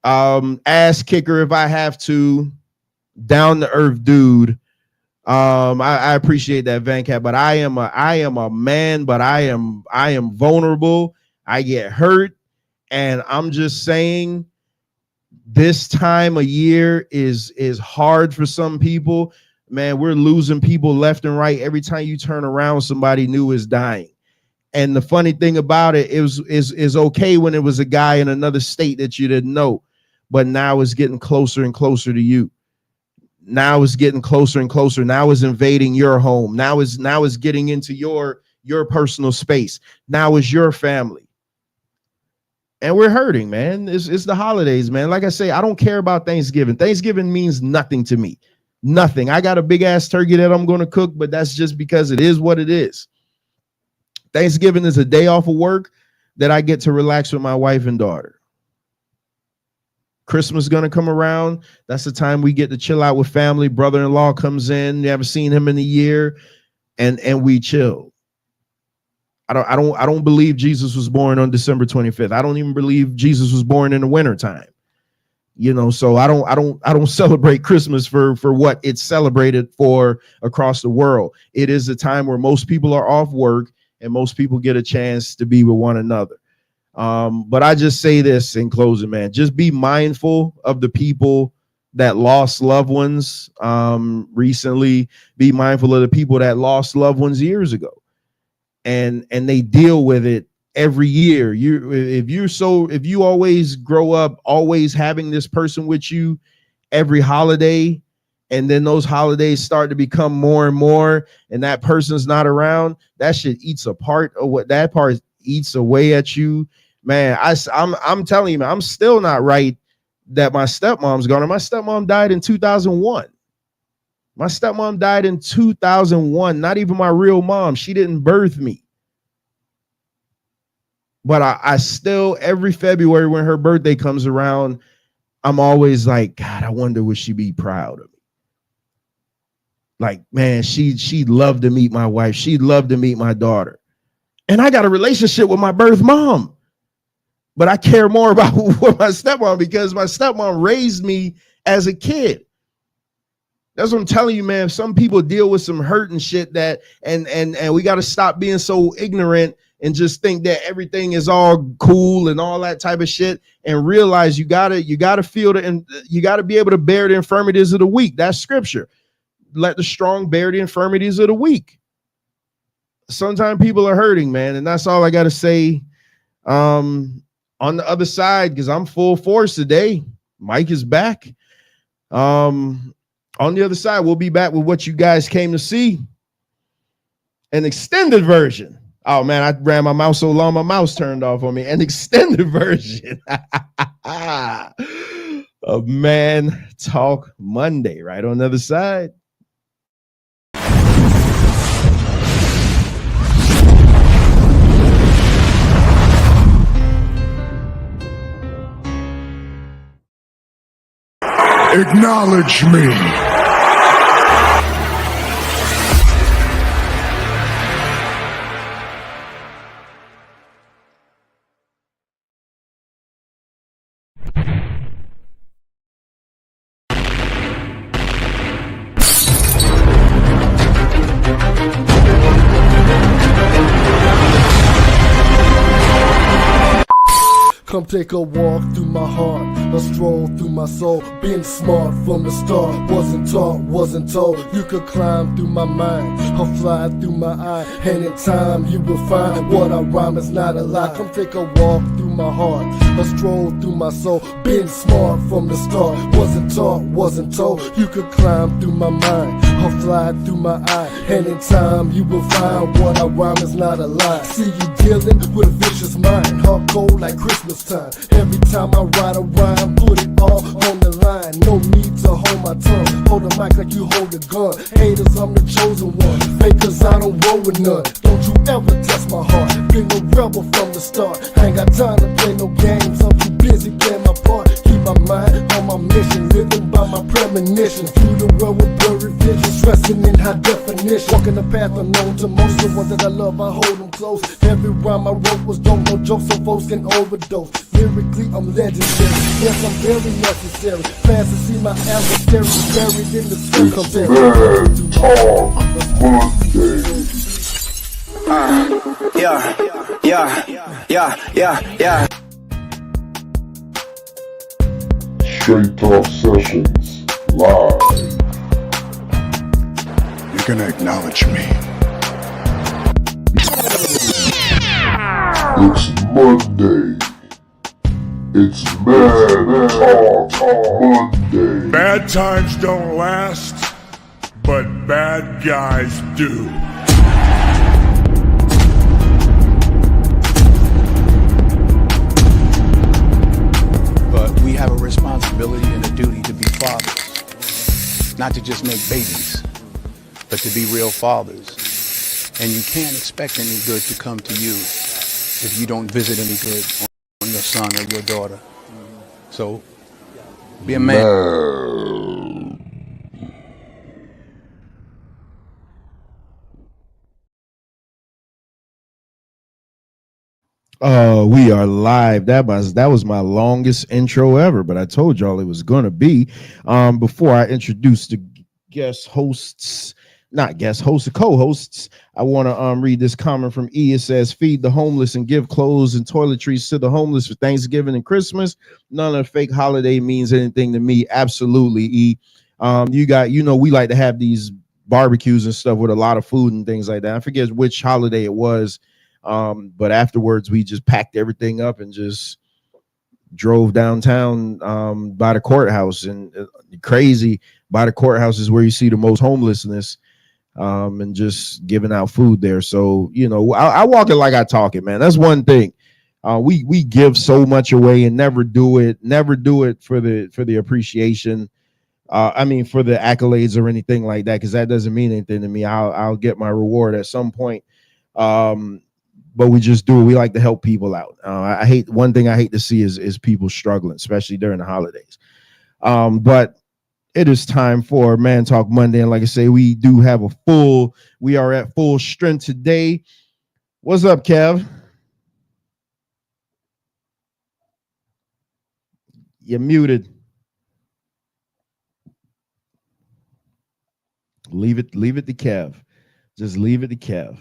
Speaker 2: ass kicker if I have to, down to earth dude. I appreciate that, Van Cat, but I am a man, but I am vulnerable. I get hurt, and I'm just saying, This time of year is hard for some people. Man, we're losing people left and right. Every time you turn around, somebody new is dying. And the funny thing about it is okay when it was a guy in another state that you didn't know, but now it's getting closer and closer to you. Now it's getting closer and closer. Now it's invading your home. Now it's getting into your personal space. Now it's your family. And we're hurting, man. It's the holidays, man. Like I say, I don't care about Thanksgiving. Thanksgiving means nothing to me. Nothing. I got a big ass turkey that I'm going to cook, but that's just because it is what it is. Thanksgiving is a day off of work that I get to relax with my wife and daughter. Christmas is going to come around. That's the time we get to chill out with family. Brother-in-law comes in. You haven't seen him in a year, and we chill. I don't believe Jesus was born on December 25th. I don't even believe Jesus was born in the wintertime. You know, so I don't celebrate Christmas for what it's celebrated for across the world. It is a time where most people are off work and most people get a chance to be with one another. But I just say this in closing, man, just be mindful of the people that lost loved ones recently. Be mindful of the people that lost loved ones years ago. And they deal with it every year. If you always grow up always having this person with you every holiday, and then those holidays start to become more and more, and that person's not around, that shit eats a part of what that part eats away at you, man. I'm telling you, man, I'm still not right that my stepmom's gone. My stepmom died in 2001. My stepmom died in 2001. Not even my real mom. She didn't birth me. But I still, every February when her birthday comes around, I'm always like, God, I wonder would she be proud of me? Like, man, she'd love to meet my wife. She'd love to meet my daughter. And I got a relationship with my birth mom. But I care more about my stepmom because my stepmom raised me as a kid. That's what I'm telling you, man. Some people deal with some hurt and shit that, and we got to stop being so ignorant and just think that everything is all cool and all that type of shit, and realize you gotta feel it, and you gotta be able to bear the infirmities of the weak. That's scripture. Let the strong bear the infirmities of the weak. Sometimes people are hurting, man, and that's all I gotta say. On the other side, because I'm full force today. Mike is back. On the other side, we'll be back with what you guys came to see. An extended version. Oh, man, I ran my mouse so long, my mouse turned off on me. An extended version of Man Talk Monday, right on the other side.
Speaker 1: Acknowledge me. Come take a walk through my heart, a stroll through my soul. Being smart from the start, wasn't taught, wasn't told. You could climb through my mind, or fly through my eye, and in time you will find what I rhyme is not a lie. Come take a walk through my heart, a stroll through my soul. Being smart from the start, wasn't taught, wasn't told. You could climb through my mind, or fly through my eye, and in time you will find what I rhyme is not a lie. See you dealing with a vicious mind, heart cold like Christmas time. Every time I write a rhyme, put it all on the line. No need to hold my tongue, hold the mic like you hold a gun. Haters, I'm the chosen one, fakers, I don't roll with none. Don't you ever test my heart, been a rebel from the start. I ain't got time to play no games, I'm too busy playing my part. Keep my mind on my mission, living by my premonition. Through the world with blurry vision, stressing in high definition. Walking the path unknown to most, the ones that I love, I hold them close. Every rhyme I wrote was dope, no jokes, so folks can overdose. Lyrically, I'm legendary, yes, I'm very necessary. Fast to see my adversary buried in the cemetery. Man Talk Monday. Yeah. Straight Talk Sessions live.
Speaker 3: You're gonna acknowledge me.
Speaker 1: It's Monday. It's Man Talk Monday.
Speaker 3: Bad times don't last, but bad guys do. But we have a responsibility and a duty to be fathers. Not to just make babies, but to be real fathers. And you can't expect any good to come to you if you don't visit any good on your son or your daughter. So, be a man.
Speaker 2: We are live. That was my longest intro ever, but I told y'all it was gonna be. Before I introduce the guest hosts, not guest hosts, the co-hosts, I want to read this comment from E. It says, "Feed the homeless and give clothes and toiletries to the homeless for Thanksgiving and Christmas. None of the fake holiday means anything to me." Absolutely, E. We like to have these barbecues and stuff with a lot of food and things like that. I forget which holiday it was. But afterwards, we just packed everything up and just drove downtown by the courthouse. And crazy, by the courthouse is where you see the most homelessness, and just giving out food there. So, I walk it like I talk it, man. That's one thing. We give so much away and never do it for the appreciation. For the accolades or anything like that, because that doesn't mean anything to me. I'll get my reward at some point. But we just do it. We like to help people out. One thing I hate to see is people struggling, especially during the holidays. But it is time for Man Talk Monday. And like I say, we are at full strength today. What's up, Kev? You're muted. Leave it to Kev. Just leave it to Kev.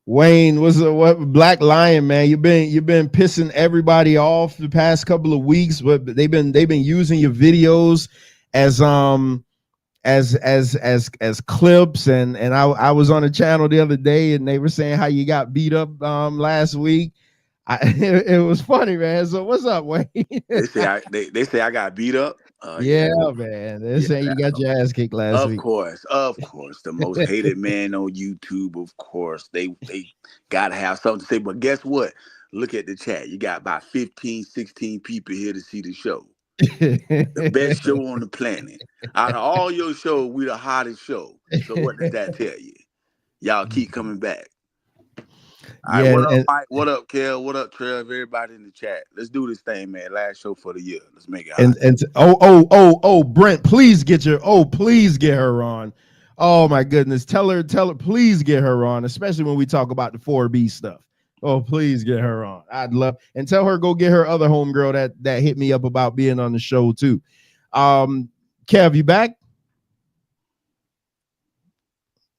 Speaker 2: Wayne, what Black Lion, man? You've been pissing everybody off the past couple of weeks, but they've been using your videos as clips, and I was on a channel the other day and they were saying how you got beat up last week. It was funny, man. So what's up, Wayne?
Speaker 4: they say I got beat up.
Speaker 2: Yeah, man. They're saying you got your ass kicked last week.
Speaker 4: Of course, the most hated man on YouTube. Of course, they gotta have something to say. But guess what? Look at the chat. You got about 15, 16 people here to see the show. The best show on the planet. Out of all your shows, we the hottest show. So what does that tell you? Y'all keep coming back. All right, what up, Mike? What up, Kel? What up, Trev? Everybody in the chat. Let's do this thing, man. Last show for the year. Let's make it hot.
Speaker 2: Brent, please get her on. Oh my goodness. Tell her, please get her on, especially when we talk about the 4B stuff. Oh, please get her on. I'd love, and tell her go get her other homegirl that hit me up about being on the show too. Kev, you back?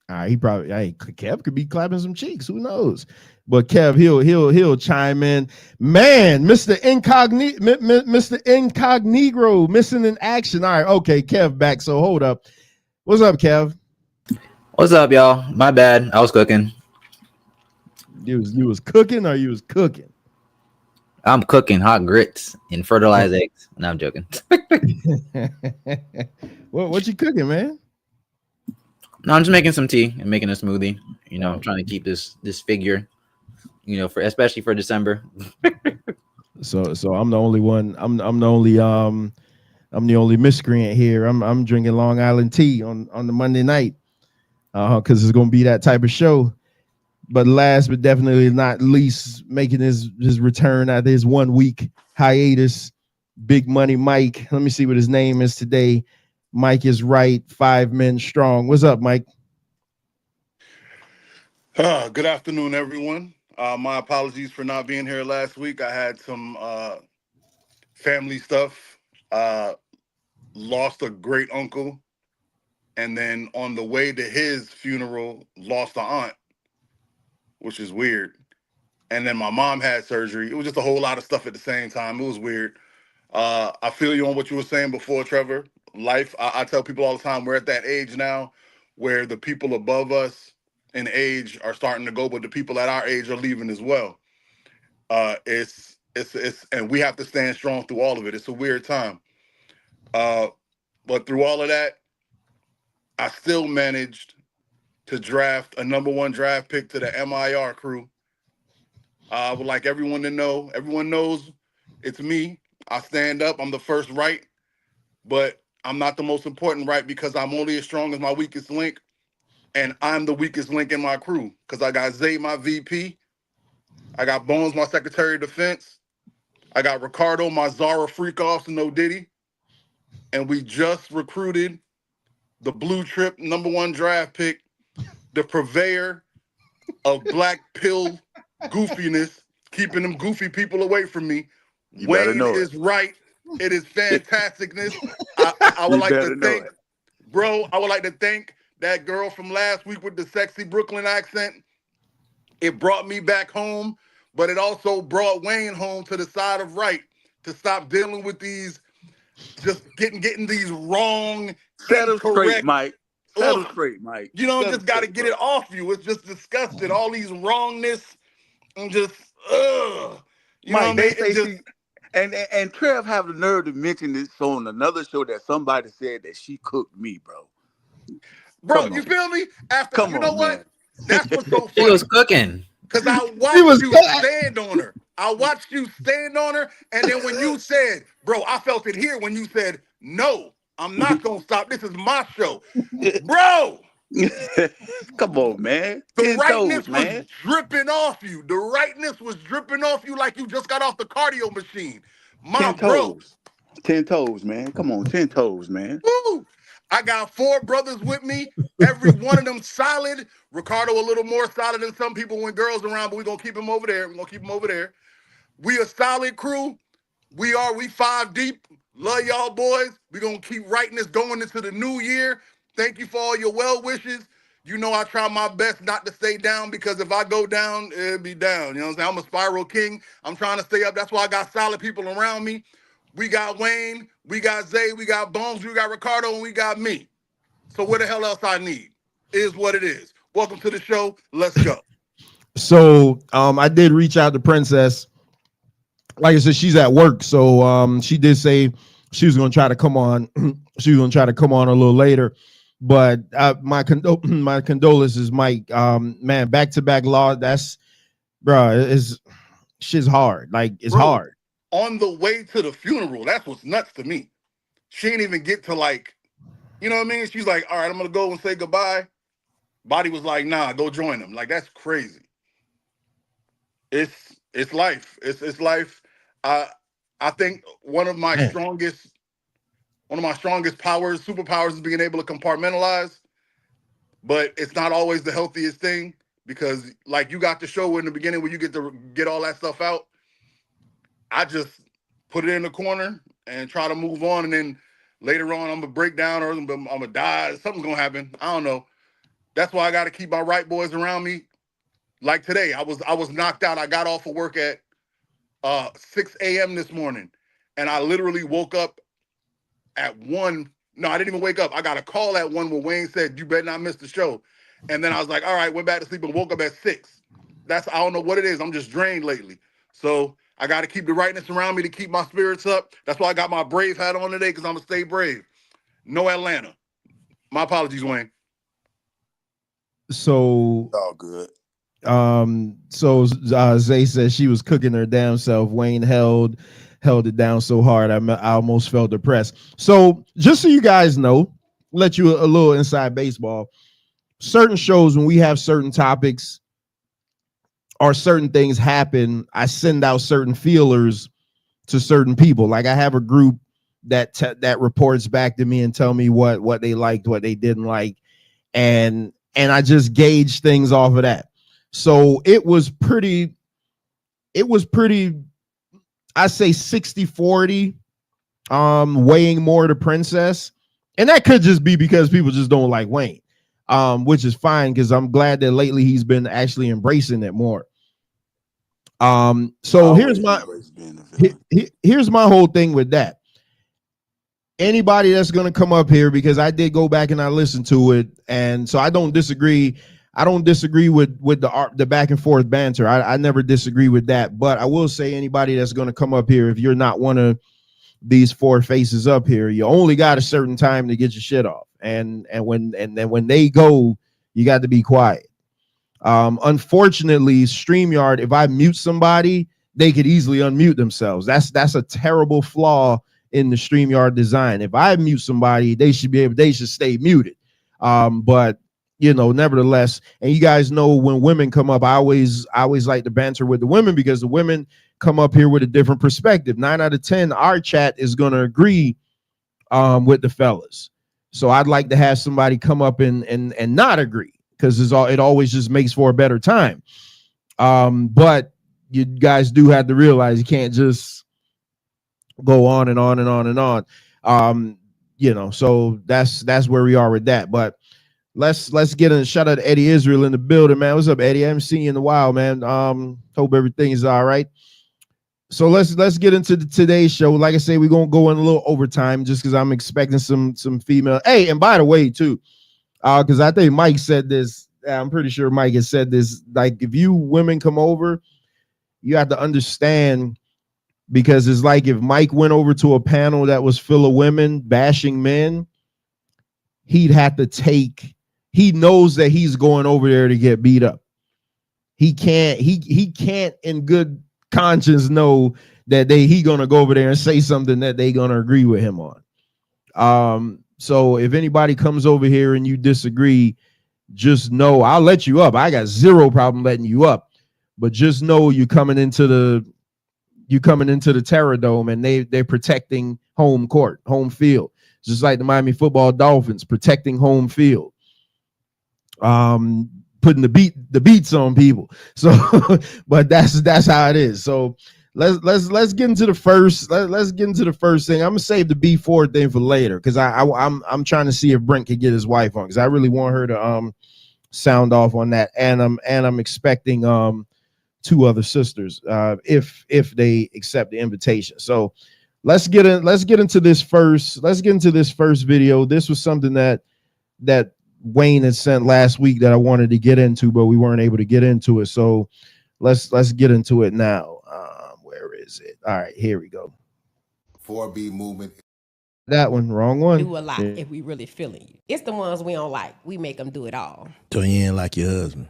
Speaker 2: Kev could be clapping some cheeks. Who knows? But Kev, he'll chime in. Man, Mr. Incognito missing in action. All right, okay, Kev back. So hold up. What's up, Kev?
Speaker 5: What's up, y'all? My bad. I was cooking.
Speaker 2: You was cooking, or you was cooking?
Speaker 5: I'm cooking hot grits and fertilized eggs. No, I'm joking.
Speaker 2: What you cooking, man?
Speaker 5: No, I'm just making some tea and making a smoothie. I'm trying to keep this figure, especially for December.
Speaker 2: So I'm the only one. I'm the only miscreant here. I'm drinking Long Island tea on the Monday night, because it's gonna be that type of show. But last but definitely not least, making his return after his 1 week hiatus, Big Money Mike. Let me see what his name is today. Mike is right. 5 men strong. What's up, Mike?
Speaker 3: Good afternoon, everyone. My apologies for not being here last week. I had some family stuff. Lost a great uncle, and then on the way to his funeral, lost an aunt, which is weird. And then my mom had surgery. It was just a whole lot of stuff at the same time. It was weird.
Speaker 6: I feel you on what you were saying before, Trevor. Life, I tell people all the time, we're at that age now where the people above us in age are starting to go, but the people at our age are leaving as well. And we have to stand strong through all of it. It's a weird time. But through all of that, I still managed to draft a #1 draft pick to the MIR crew. I would like everyone to know, everyone knows it's me. I stand up. I'm the first right, but I'm not the most important right because I'm only as strong as my weakest link, and I'm the weakest link in my crew because I got Zay, my VP. I got Bones, my Secretary of Defense. I got Ricardo, my Zara freak-offs, no Diddy. And we just recruited the blue chip #1 draft pick, the purveyor of black pill goofiness, keeping them goofy people away from me.
Speaker 4: You better
Speaker 6: Wayne
Speaker 4: know it.
Speaker 6: is right. It is fantasticness. I would
Speaker 4: You
Speaker 6: like
Speaker 4: better
Speaker 6: to
Speaker 4: know
Speaker 6: thank,
Speaker 4: it.
Speaker 6: bro, I would like to thank that girl from last week with the sexy Brooklyn accent. It brought me back home, but it also brought Wayne home to the side of right to stop dealing with these, just getting these wrong,
Speaker 4: Set him straight,
Speaker 6: incorrect.
Speaker 4: Mike. Set him
Speaker 6: Ugh,
Speaker 4: straight, Mike.
Speaker 6: you don't
Speaker 4: Set him
Speaker 6: just got to
Speaker 4: straight,
Speaker 6: get
Speaker 4: bro.
Speaker 6: it off you. It's just disgusting. All these wrongness and just, ugh. You know what I
Speaker 4: Mike,
Speaker 6: mean?
Speaker 4: they
Speaker 6: It
Speaker 4: say
Speaker 6: just,
Speaker 4: she and Trev have the nerve to mention this on another show that somebody said that she cooked me, bro.
Speaker 6: bro,
Speaker 4: Come
Speaker 6: you
Speaker 4: on.
Speaker 6: feel me? After,
Speaker 4: Come
Speaker 6: you know
Speaker 4: on,
Speaker 6: what?
Speaker 4: man.
Speaker 6: That's what's so
Speaker 5: She was
Speaker 6: funny.
Speaker 5: cooking.
Speaker 6: Because I
Speaker 2: He
Speaker 6: watched
Speaker 2: was
Speaker 6: you stand on her. I watched you stand on her. And then when you said, bro, I felt it here when you said, no, I'm not going to stop. This is my show. Bro,
Speaker 4: Come on, man.
Speaker 6: the
Speaker 4: 10 toes,
Speaker 6: rightness was
Speaker 4: man.
Speaker 6: dripping off you. The rightness was dripping off you like you just got off the cardio machine. My
Speaker 4: 10
Speaker 6: bro.
Speaker 4: toes. 10 toes, man. Come on, 10 toes, man.
Speaker 6: Woo! I got 4 brothers with me. Every one of them solid. Ricardo a little more solid than some people when girls around, but we're going to keep him over there. We're going to keep him over there. We a solid crew. We 5 deep. Love y'all boys. We're going to keep writing this going into the new year. Thank you for all your well wishes. You know I try my best not to stay down because if I go down, it'll be down. You know what I'm saying? I'm a spiral king. I'm trying to stay up. That's why I got solid people around me. We got Wayne, we got Zay, we got Bones, we got Ricardo, and we got me. So what the hell else I need? Is what it is. Welcome to the show. Let's go.
Speaker 2: So I did reach out to Princess. Like I said, she's at work, so she did say she was going to try to come on. She was going to try to come on a little later, but my condolences, Mike. Man, back-to-back law. That's, bro. Is shit's hard. Like it's
Speaker 6: Bro,
Speaker 2: hard.
Speaker 6: on the way to the funeral, that's what's nuts to me. She didn't even get to like, you know what I mean? She's like, all right, I'm gonna go and say goodbye. Body was like, nah, go join them. Like that's crazy. It's life. It's life. I think one of my
Speaker 2: Man.
Speaker 6: strongest superpowers is being able to compartmentalize, but it's not always the healthiest thing because like you got the show in the beginning where you get to get all that stuff out. I just put it in the corner and try to move on, and then later on I'm gonna break down or I'm gonna die. Something's gonna happen. I don't know. That's why I got to keep my right boys around me. Like today, I was knocked out. I got off of work at 6 a.m. this morning, and I literally woke up at 1. No, I didn't even wake up. I got a call at 1 where Wayne said, "You better not miss the show," and then I was like, "All right," went back to sleep and woke up at 6. I don't know what it is. I'm just drained lately, so I got to keep the rightness around me to keep my spirits up. That's why I got my Brave hat on today because I'm gonna stay brave. No Atlanta. My apologies, Wayne.
Speaker 2: So
Speaker 4: All good.
Speaker 2: Zay said she was cooking her damn self. Wayne held it down so hard I almost felt depressed. So just so you guys know, let you a little inside baseball. Certain shows, when we have certain topics or certain things happen, I send out certain feelers to certain people. Like I have a group that reports back to me and tell me what they liked, what they didn't like, and I just gauge things off of that. So it was pretty, I say 60-40, weighing more to Princess. And that could just be because people just don't like Wayne, which is fine because I'm glad that lately he's been actually embracing it more. So here's my here's my whole thing with that. Anybody that's going to come up here, because I did go back and I listened to it, and so I don't disagree. I don't disagree with the back and forth banter. I never disagree with that. But I will say, anybody that's going to come up here, if you're not one of these four faces up here, you only got a certain time to get your shit off, and then when they go, you got to be quiet. Unfortunately, StreamYard, if I mute somebody, they could easily unmute themselves. That's a terrible flaw in the StreamYard design. If I mute somebody, they should stay muted. But you know, nevertheless, and you guys know when women come up, I always like to banter with the women, because the women come up here with a different perspective. 9 out of 10, our chat is gonna agree with the fellas. So I'd like to have somebody come up and not agree, because it always just makes for a better time. But you guys do have to realize you can't just go on and on and on and on. You know, so that's where we are with that. But let's get in. Shout out to Eddie Israel in the building, man. What's up, Eddie? I haven't seen you in a while, man. Hope everything is all right. So let's get into today's show. Like I say, we're gonna go in a little overtime just because I'm expecting some female. Hey, and by the way, too, because I think Mike said this. I'm pretty sure Mike has said this. Like, if you women come over, you have to understand, because it's like if Mike went over to a panel that was full of women bashing men, he'd have to take. He knows that he's going over there to get beat up. He can't in good conscience know that he gonna go over there and say something that they gonna agree with him on. So if anybody comes over here and you disagree, just know I'll let you up. I got zero problem letting you up, but just know you coming into the Terror Dome, and they're protecting home court, home field, just like the Miami football Dolphins protecting home field. Putting the beats on people. So, but that's how it is. So let's get into the first. Let's get into the first thing. I'm gonna save the B4 thing for later, because I'm trying to see if Brent can get his wife on, because I really want her to sound off on that, and I'm expecting 2 other sisters if they accept the invitation. So let's get into this first. Let's get into this first video. This was something that Wayne had sent last week that I wanted to get into, but we weren't able to get into it. So let's get into it now. Where is it? All right, here we go.
Speaker 7: 4B movement.
Speaker 2: That one, wrong one.
Speaker 8: Do a lot if we really feeling you. It's the ones we don't like. We make them do it all.
Speaker 9: So you ain't like your husband.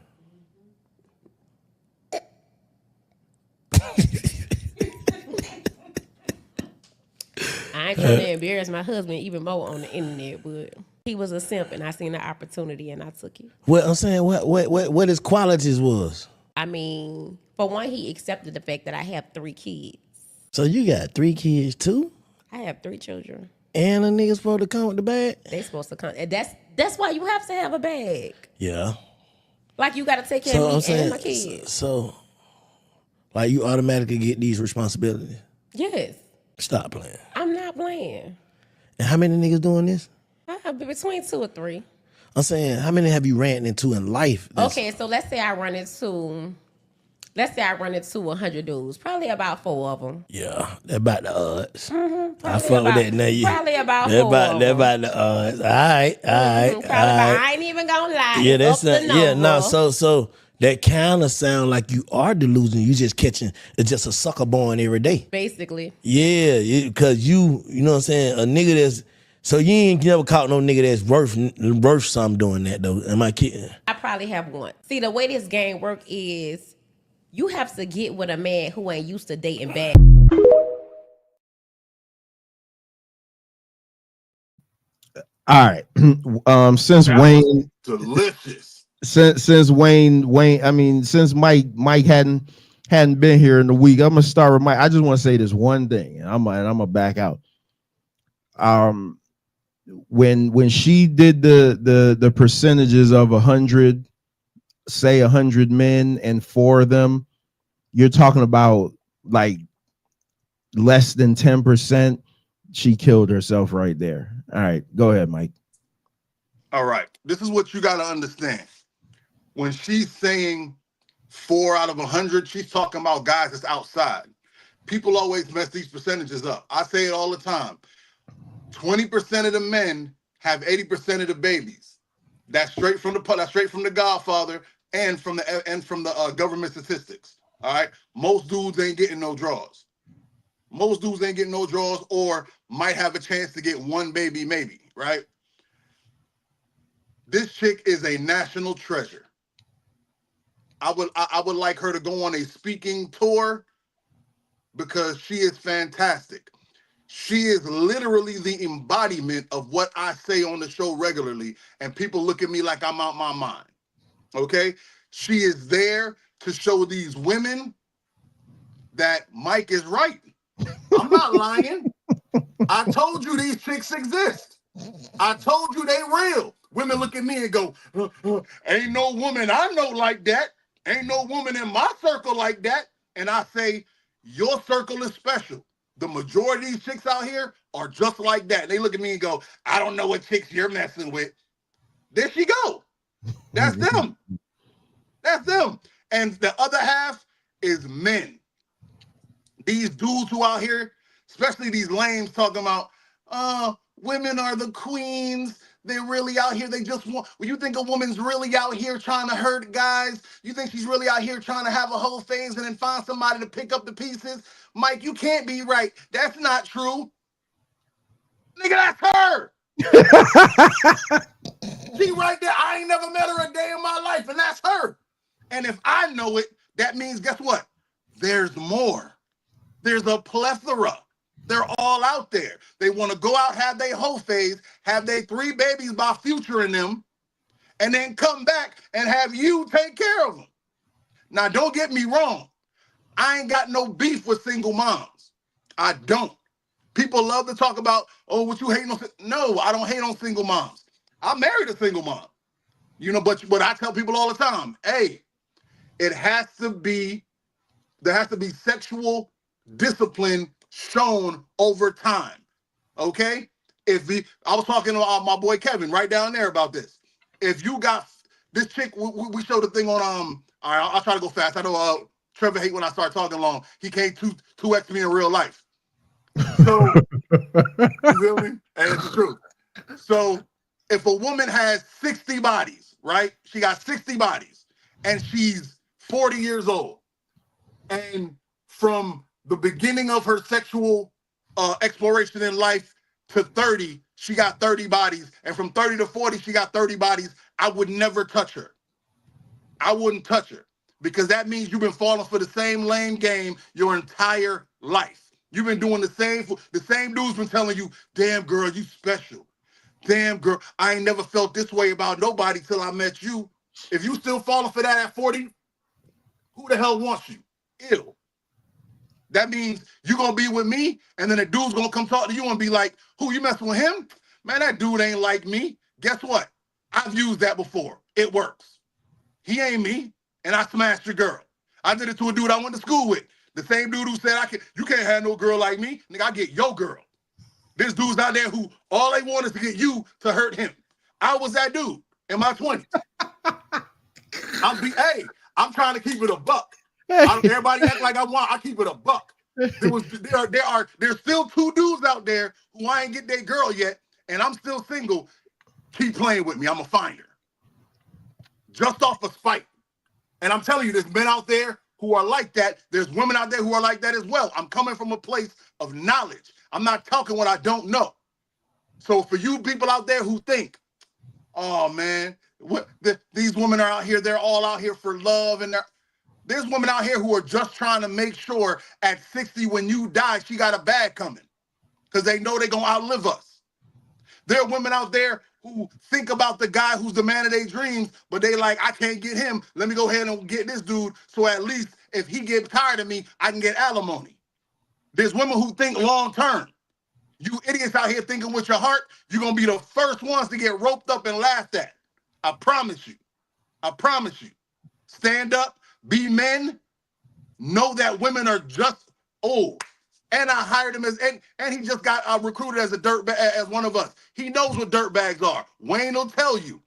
Speaker 8: I ain't trying to embarrass my husband even more on the internet, but he was a simp, and I seen the opportunity and I took it.
Speaker 9: Well, I'm saying what his qualities was.
Speaker 8: I mean, for one, he accepted the fact that I have 3 kids.
Speaker 9: So you got 3 kids too?
Speaker 8: I have 3 children.
Speaker 9: And a nigga supposed to come with the bag?
Speaker 8: They supposed to come. And that's why you have to have a bag.
Speaker 9: Yeah.
Speaker 8: Like, you got to take care of me and my kids.
Speaker 9: So, like, you automatically get these responsibilities?
Speaker 8: Yes.
Speaker 9: Stop playing.
Speaker 8: I'm not playing.
Speaker 9: And how many niggas doing this?
Speaker 8: I have between 2 or 3.
Speaker 9: I'm saying, how many have you ran into in life?
Speaker 8: Okay, so let's say I run into 100 dudes. Probably about 4 of them.
Speaker 9: Yeah, they're about the odds.
Speaker 8: Mm-hmm.
Speaker 9: I fuck with that now.
Speaker 8: Probably about 4 of them.
Speaker 9: They're about the odds. All right.
Speaker 8: I ain't even gonna lie.
Speaker 9: Yeah, that's not. Yeah, no. So that kind of sound like you are delusional. You just catching. It's just a sucker born every day.
Speaker 8: Basically.
Speaker 9: Yeah, because you know what I'm saying. A nigga that's. So you ain't never caught no nigga that's worth something doing that though. Am I kidding?
Speaker 8: I probably have one. See, the way this game work is, you have to get with a man who ain't used to dating bad.
Speaker 2: All right. Since
Speaker 6: That
Speaker 2: Wayne,
Speaker 6: delicious.
Speaker 2: Since Mike hadn't been here in a week, I'm gonna start with Mike. I just want to say this one thing, and I'm gonna back out. When she did the percentages of 100, say 100 men and 4 of them, you're talking about like less than 10%. She killed herself right there. All right, go ahead, Mike.
Speaker 6: All right. This is what you got to understand. When she's saying 4 out of 100, she's talking about guys that's outside. People always mess these percentages up. I say it all the time. 20% of the men have 80% of the babies. That's straight from the Godfather and from the government statistics. All right. Most dudes ain't getting no draws. Most dudes ain't getting no draws, or might have a chance to get one baby, maybe. Right. This chick is a national treasure. I would like her to go on a speaking tour because she is fantastic. She is literally the embodiment of what I say on the show regularly, and people look at me like I'm out my mind. Okay? She is there to show these women that Mike is right. I'm not lying. I told you these chicks exist. I told you they real. Women look at me and go, ain't no woman I know like that. Ain't no woman in my circle like that. And I say, your circle is special. The majority of these chicks out here are just like that. They look at me and go, I don't know what chicks you're messing with. There she go. That's them. That's them. And the other half is men. These dudes who out here, especially these lames talking about, women are the queens. They're really out here. They just want, well, you think a woman's really out here trying to hurt guys? You think she's really out here trying to have a whole phase and then find somebody to pick up the pieces? Mike, you can't be right. That's not true. Nigga, that's her. She right there. I ain't never met her a day in my life, and that's her. And if I know it, that means, guess what? There's more. There's a plethora. They're all out there. They want to go out, have their whole phase, have their 3 babies by Future in them, and then come back and have you take care of them. Now, don't get me wrong. I ain't got no beef with single moms. I don't. People love to talk about, oh, what you hating on? No, I don't hate on single moms. I married a single mom. You know, but I tell people all the time, hey, there has to be sexual discipline shown over time. Okay? I was talking to my boy Kevin right down there about this. If you got this chick, we showed the thing on all right, I'll try to go fast. I know Trevor hate when I start talking long. He can't 2x me in real life. So you feel me? And it's the truth. So if a woman has 60 bodies, right? She got 60 bodies and she's 40 years old. And from the beginning of her sexual exploration in life to 30, she got 30 bodies. And from 30 to 40, she got 30 bodies. I would never touch her. I wouldn't touch her because that means you've been falling for the same lame game your entire life. You've been doing the same dude's been telling you, damn girl, you special. Damn girl, I ain't never felt this way about nobody till I met you. If you still falling for that at 40, who the hell wants you? Ew. That means you're going to be with me, and then a dude's going to come talk to you and be like, who, you messing with him? Man, that dude ain't like me. Guess what? I've used that before. It works. He ain't me, and I smashed your girl. I did it to a dude I went to school with. The same dude who said, you can't have no girl like me. Nigga, I get your girl. There's dudes out there who all they want is to get you to hurt him. I was that dude in my 20s. I'm trying to keep it a buck. Everybody act like I keep it a buck. There's still 2 dudes out there who I ain't get their girl yet, and I'm still single. Keep playing with me. I'm going to find her. Just off of spite. And I'm telling you, there's men out there who are like that. There's women out there who are like that as well. I'm coming from a place of knowledge. I'm not talking what I don't know. So for you people out there who think, oh man, these women are out here, they're all out here for love, and there's women out here who are just trying to make sure at 60 when you die, she got a bag coming because they know they're going to outlive us. There are women out there who think about the guy who's the man of their dreams, but they like, I can't get him. Let me go ahead and get this dude. So at least if he gets tired of me, I can get alimony. There's women who think long term. You idiots out here thinking with your heart, you're going to be the first ones to get roped up and laughed at. I promise you. I promise you. Stand up, be men, know that women are just old. And I hired him and he just got recruited as as one of us. He knows what dirt bags are. Wayne will tell you,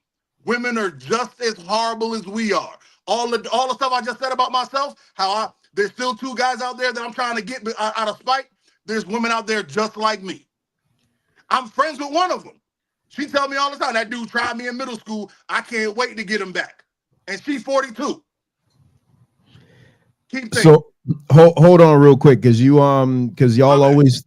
Speaker 6: women are just as horrible as we are. all the stuff I just said about myself, there's still 2 guys out there that I'm trying to get out of spite. There's women out there just like me. I'm friends with one of them. She tell me all the time, that dude tried me in middle school. I can't wait to get him back. And she's 42. Keep thinking.
Speaker 2: So hold on real quick, because y'all always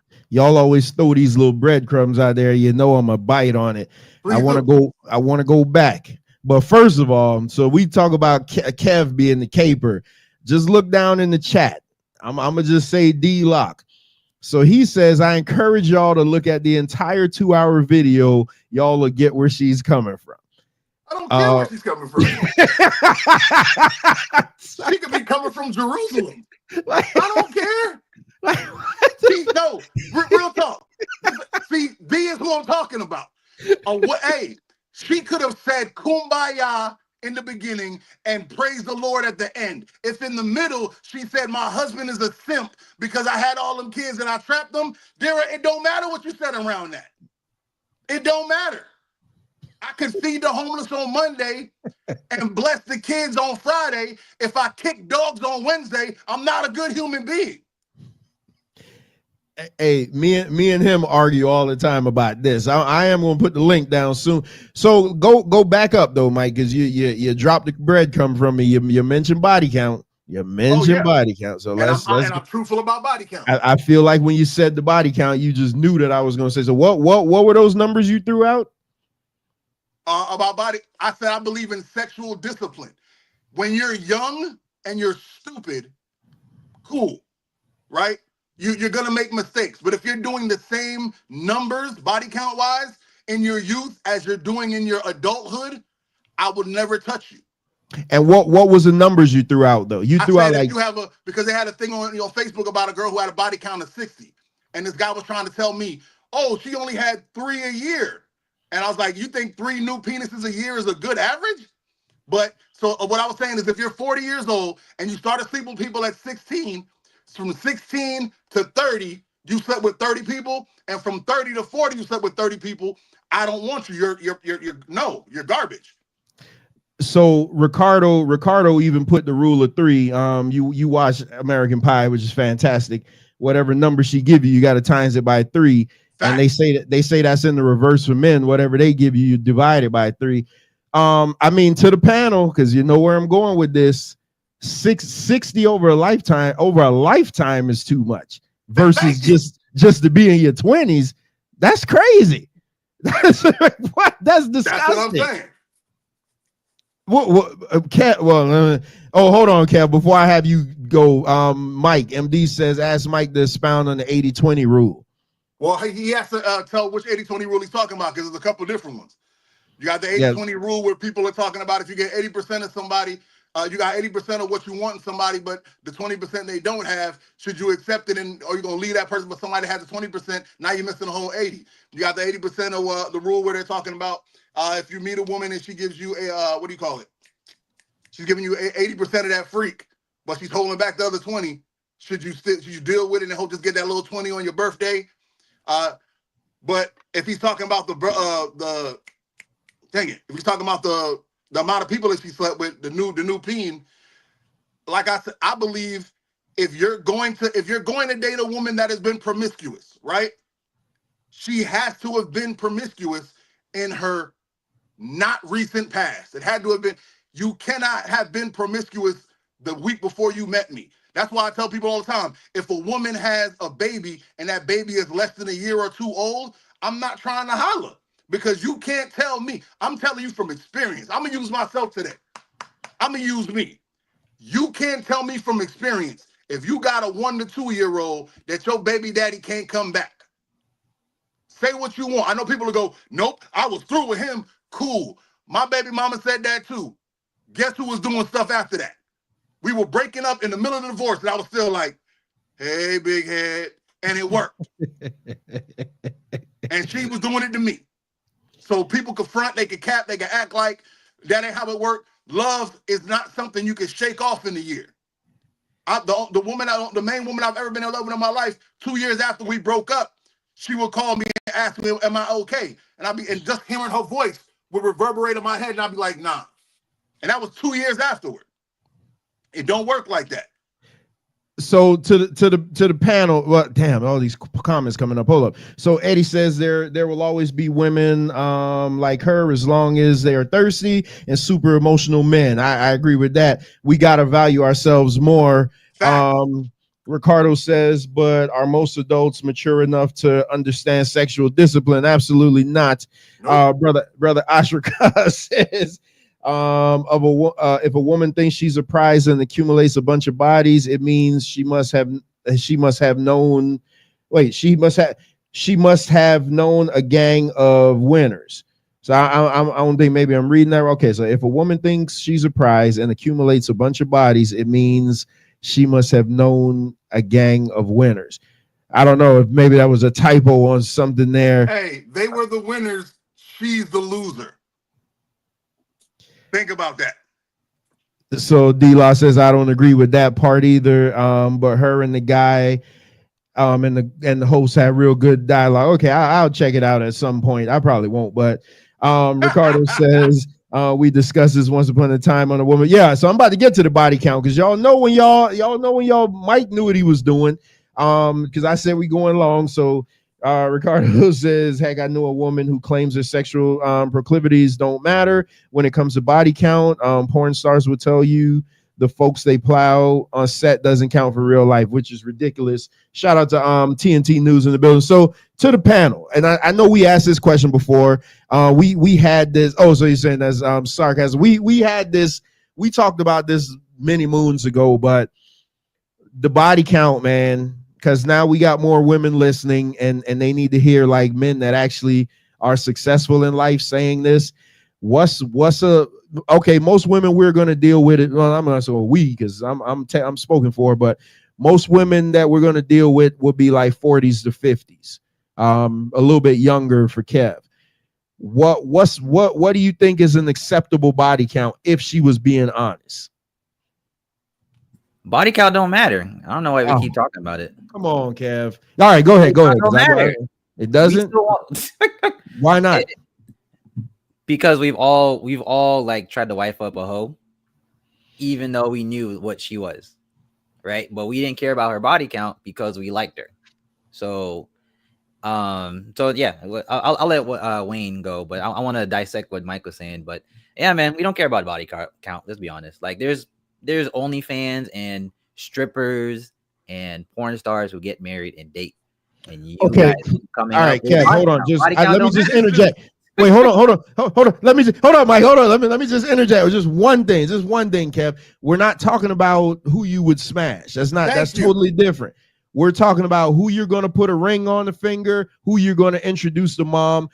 Speaker 2: throw these little breadcrumbs out there. You know I'm a bite on it. I want to go back. But first of all, so we talk about Kev being the caper. Just look down in the chat. I'm gonna just say D-Lock. So he says, I encourage y'all to look at the entire 2-hour video. Y'all will get where she's coming from.
Speaker 6: I don't care where she's coming from. She could be coming from Jerusalem. I don't care. See, no, real talk. See, D is who I'm talking about. Hey, she could have said kumbaya in the beginning and praise the Lord at the end. If in the middle she said my husband is a simp because I had all them kids and I trapped them, it don't matter what you said around that. It don't matter. I could feed the homeless on Monday and bless the kids on Friday. If I kick dogs on Wednesday, I'm not a good human being.
Speaker 2: Hey, me and him argue all the time about this. I am going to put the link down soon. So go back up though, Mike, because you dropped the breadcrumb from me. You mentioned body count. Body count. So I'm
Speaker 6: truthful about body count.
Speaker 2: I feel like when you said the body count, you just knew that I was going to say. So what were those numbers you threw out?
Speaker 6: About body, I said I believe in sexual discipline. When you're young and you're stupid, cool, right? You're gonna make mistakes. But if you're doing the same numbers, body count wise, in your youth as you're doing in your adulthood, I would never touch you.
Speaker 2: And what was the numbers you threw out though? You threw out like
Speaker 6: because they had a thing on Facebook about a girl who had a body count of 60, and this guy was trying to tell me, oh, she only had 3 a year. And I was like, you think 3 new penises a year is a good average? But so what I was saying is if you're 40 years old and you started sleeping with people at 16, from 16 to 30, you slept with 30 people. And from 30 to 40, you slept with 30 people. I don't want you. You're garbage.
Speaker 2: So Ricardo even put the rule of 3. You watch American Pie, which is fantastic. Whatever number she give you, you got to times it by 3. Fact. And they say that's in the reverse for men. Whatever they give you, you divide it by 3. I mean, to the panel, because you know where I'm going with this. 60 over a lifetime is too much versus just to be in your 20s. That's crazy. That's what? That's disgusting.
Speaker 6: That's what I'm saying.
Speaker 2: Hold on, Kev. Before I have you go, Mike, MD says, ask Mike to expound on the 80-20 rule.
Speaker 6: Well, he has to tell which 80-20 rule he's talking about, because there's a couple different ones. You got the 80-20 rule where people are talking about if you get 80% of somebody, you got 80% of what you want in somebody, but the 20% they don't have, should you accept it, or you're going to leave that person, but somebody has the 20%, now you're missing the whole 80. You got the 80% of the rule where they're talking about if you meet a woman and she gives you a, what do you call it? She's giving you 80% of that freak, but she's holding back the other 20. Should you deal with it and hope just get that little 20 on your birthday? But if he's talking about if he's talking about the amount of people that she slept with, the new peen, like I said, I believe if you're going to date a woman that has been promiscuous, right? She has to have been promiscuous in her not recent past. It had to have been. You cannot have been promiscuous the week before you met me. That's why I tell people all the time, if a woman has a baby and that baby is less than a year or 2 old, I'm not trying to holler, because you can't tell me. I'm telling you from experience. I'm going to use myself today. I'm going to use me. You can't tell me from experience if you got a 1 to 2 year old that your baby daddy can't come back. Say what you want. I know people will go, nope, I was through with him. Cool. My baby mama said that too. Guess who was doing stuff after that? We were breaking up in the middle of the divorce, and I was still like, hey, big head. And it worked. And she was doing it to me. So people could front, they could cap, they could act like that ain't how it worked. Love is not something you can shake off in a year. The main woman I've ever been in love with in my life, 2 years after we broke up, she would call me and ask me, am I okay? And just hearing her voice would reverberate in my head, and I'd be like, nah. And that was 2 years afterward. It don't work like that.
Speaker 2: So to the panel, well, damn, all these comments coming up. Hold up. So Eddie says there will always be women like her as long as they are thirsty and super emotional men. I agree with that. We gotta value ourselves more. Ricardo says, but are most adults mature enough to understand sexual discipline? Absolutely not. Nope. Brother Ashraka says, if a woman thinks she's a prize and accumulates a bunch of bodies, it means she must have known a gang of winners. So I don't think, maybe I'm reading that. Okay, so if a woman thinks she's a prize and accumulates a bunch of bodies, it means she must have known a gang of winners. I don't know if maybe that was a typo on something there.
Speaker 6: Hey, they were the winners. She's the loser. Think about that.
Speaker 2: So D-Law says, I don't agree with that part either. But her and the guy and the host had real good dialogue. Okay, I'll check it out at some point. I probably won't, but Ricardo says, we discussed this once upon a time on a woman. Yeah, so I'm about to get to the body count because y'all know when Mike knew what he was doing. Because I said we going long. So Ricardo says, heck, I knew a woman who claims her sexual proclivities don't matter when it comes to body count. Porn stars will tell you the folks they plow on set doesn't count for real life, which is ridiculous. Shout out to TNT News in the building. So to the panel, and I know we asked this question before. We had this. Oh, so you're saying that's sarcasm. We had this. We talked about this many moons ago, but the body count, man. Because now we got more women listening, and they need to hear like men that actually are successful in life saying this. Okay? Most women we're gonna deal with it. Well, I'm not saying we because I'm spoken for, but most women that we're gonna deal with would be like 40s to 50s, a little bit younger for Kev. What do you think is an acceptable body count if she was being honest?
Speaker 5: Body count don't matter. I don't know why we keep talking about it.
Speaker 2: Come on, Kev. All right, go ahead. It doesn't. Why not?
Speaker 5: Because we've all like tried to wife up a hoe, even though we knew what she was, right? But we didn't care about her body count because we liked her. So yeah, I'll let Wayne go, but I want to dissect what Mike was saying. But yeah, man, we don't care about body count. Let's be honest. Like there's OnlyFans and strippers and porn stars who get married and date. And you guys coming
Speaker 2: all right,
Speaker 5: up
Speaker 2: Kev, hold on. Let me just interject. Wait, hold on. Let me just interject. Just one thing, Kev. We're not talking about who you would smash. That's totally different. We're talking about who you're going to put a ring on the finger, who you're going to introduce to mom,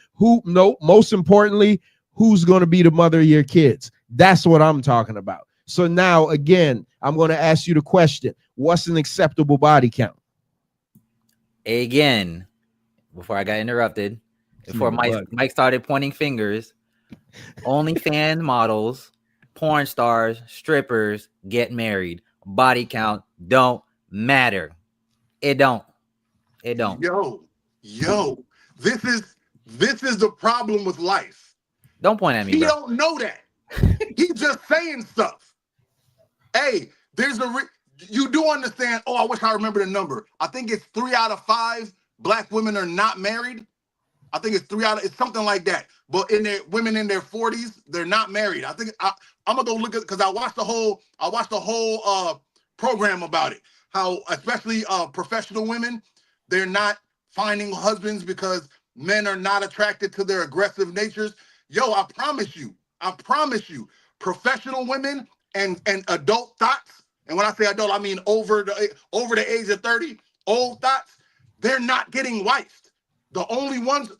Speaker 2: most importantly, who's going to be the mother of your kids. That's what I'm talking about. So now, again, I'm going to ask you the question. What's an acceptable body count?
Speaker 5: Again, before I got interrupted, before Mike started pointing fingers, OnlyFans models, porn stars, strippers get married. Body count don't matter. It don't.
Speaker 6: Yo, this is the problem with life.
Speaker 5: Don't point at me.
Speaker 6: He don't know that. He's just saying stuff. Hey, you do understand. Oh, I wish I remember the number. I think it's 3 out of 5 black women are not married. I think it's it's something like that. But women in their 40s, they're not married. I think I'm gonna go look at, because I watched the whole program about it. How especially professional women, they're not finding husbands because men are not attracted to their aggressive natures. Yo, I promise you, professional women and adult thoughts, and when I say adult, I mean over the age of 30, old thoughts, they're not getting wifed. The only ones,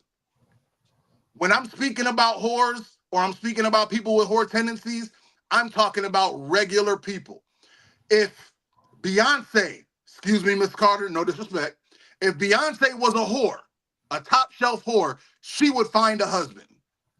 Speaker 6: when I'm speaking about whores or I'm speaking about people with whore tendencies, I'm talking about regular people. If Beyonce, excuse me, Miss Carter, no disrespect, if Beyonce was a whore, a top shelf whore, she would find a husband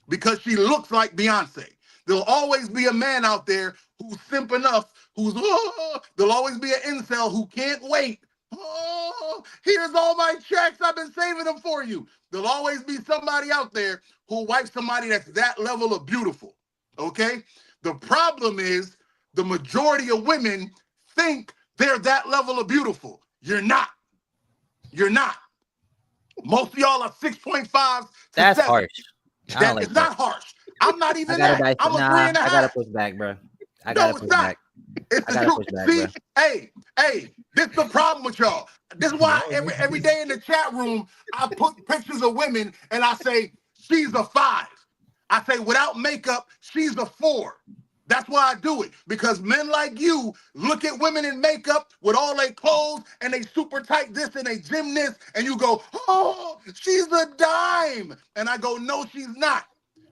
Speaker 6: because she looks like Beyonce. There'll always be a man out there who's simp enough, there'll always be an incel who can't wait. Oh, here's all my checks. I've been saving them for you. There'll always be somebody out there who'll wife somebody that's that level of beautiful. Okay? The problem is the majority of women think they're that level of beautiful. You're not. You're not. Most of y'all are 6.5 to
Speaker 5: That's
Speaker 6: 7.
Speaker 5: harsh. I don't
Speaker 6: That
Speaker 5: like
Speaker 6: is
Speaker 5: that.
Speaker 6: not harsh. I'm not even
Speaker 5: I
Speaker 6: that. I'm a 3.5.
Speaker 5: I gotta push back, bro. I
Speaker 6: No,
Speaker 5: gotta
Speaker 6: it's
Speaker 5: push
Speaker 6: not.
Speaker 5: back.
Speaker 6: It's
Speaker 5: I
Speaker 6: the
Speaker 5: gotta
Speaker 6: truth.
Speaker 5: push back,
Speaker 6: See,
Speaker 5: bro.
Speaker 6: hey, this is the problem with y'all. This is why every day in the chat room, I put pictures of women and I say, she's a 5. I say, without makeup, she's a 4. That's why I do it. Because men like you look at women in makeup with all their clothes and they super tight this and they gym this, and you go, oh, she's a dime. And I go, no, she's not.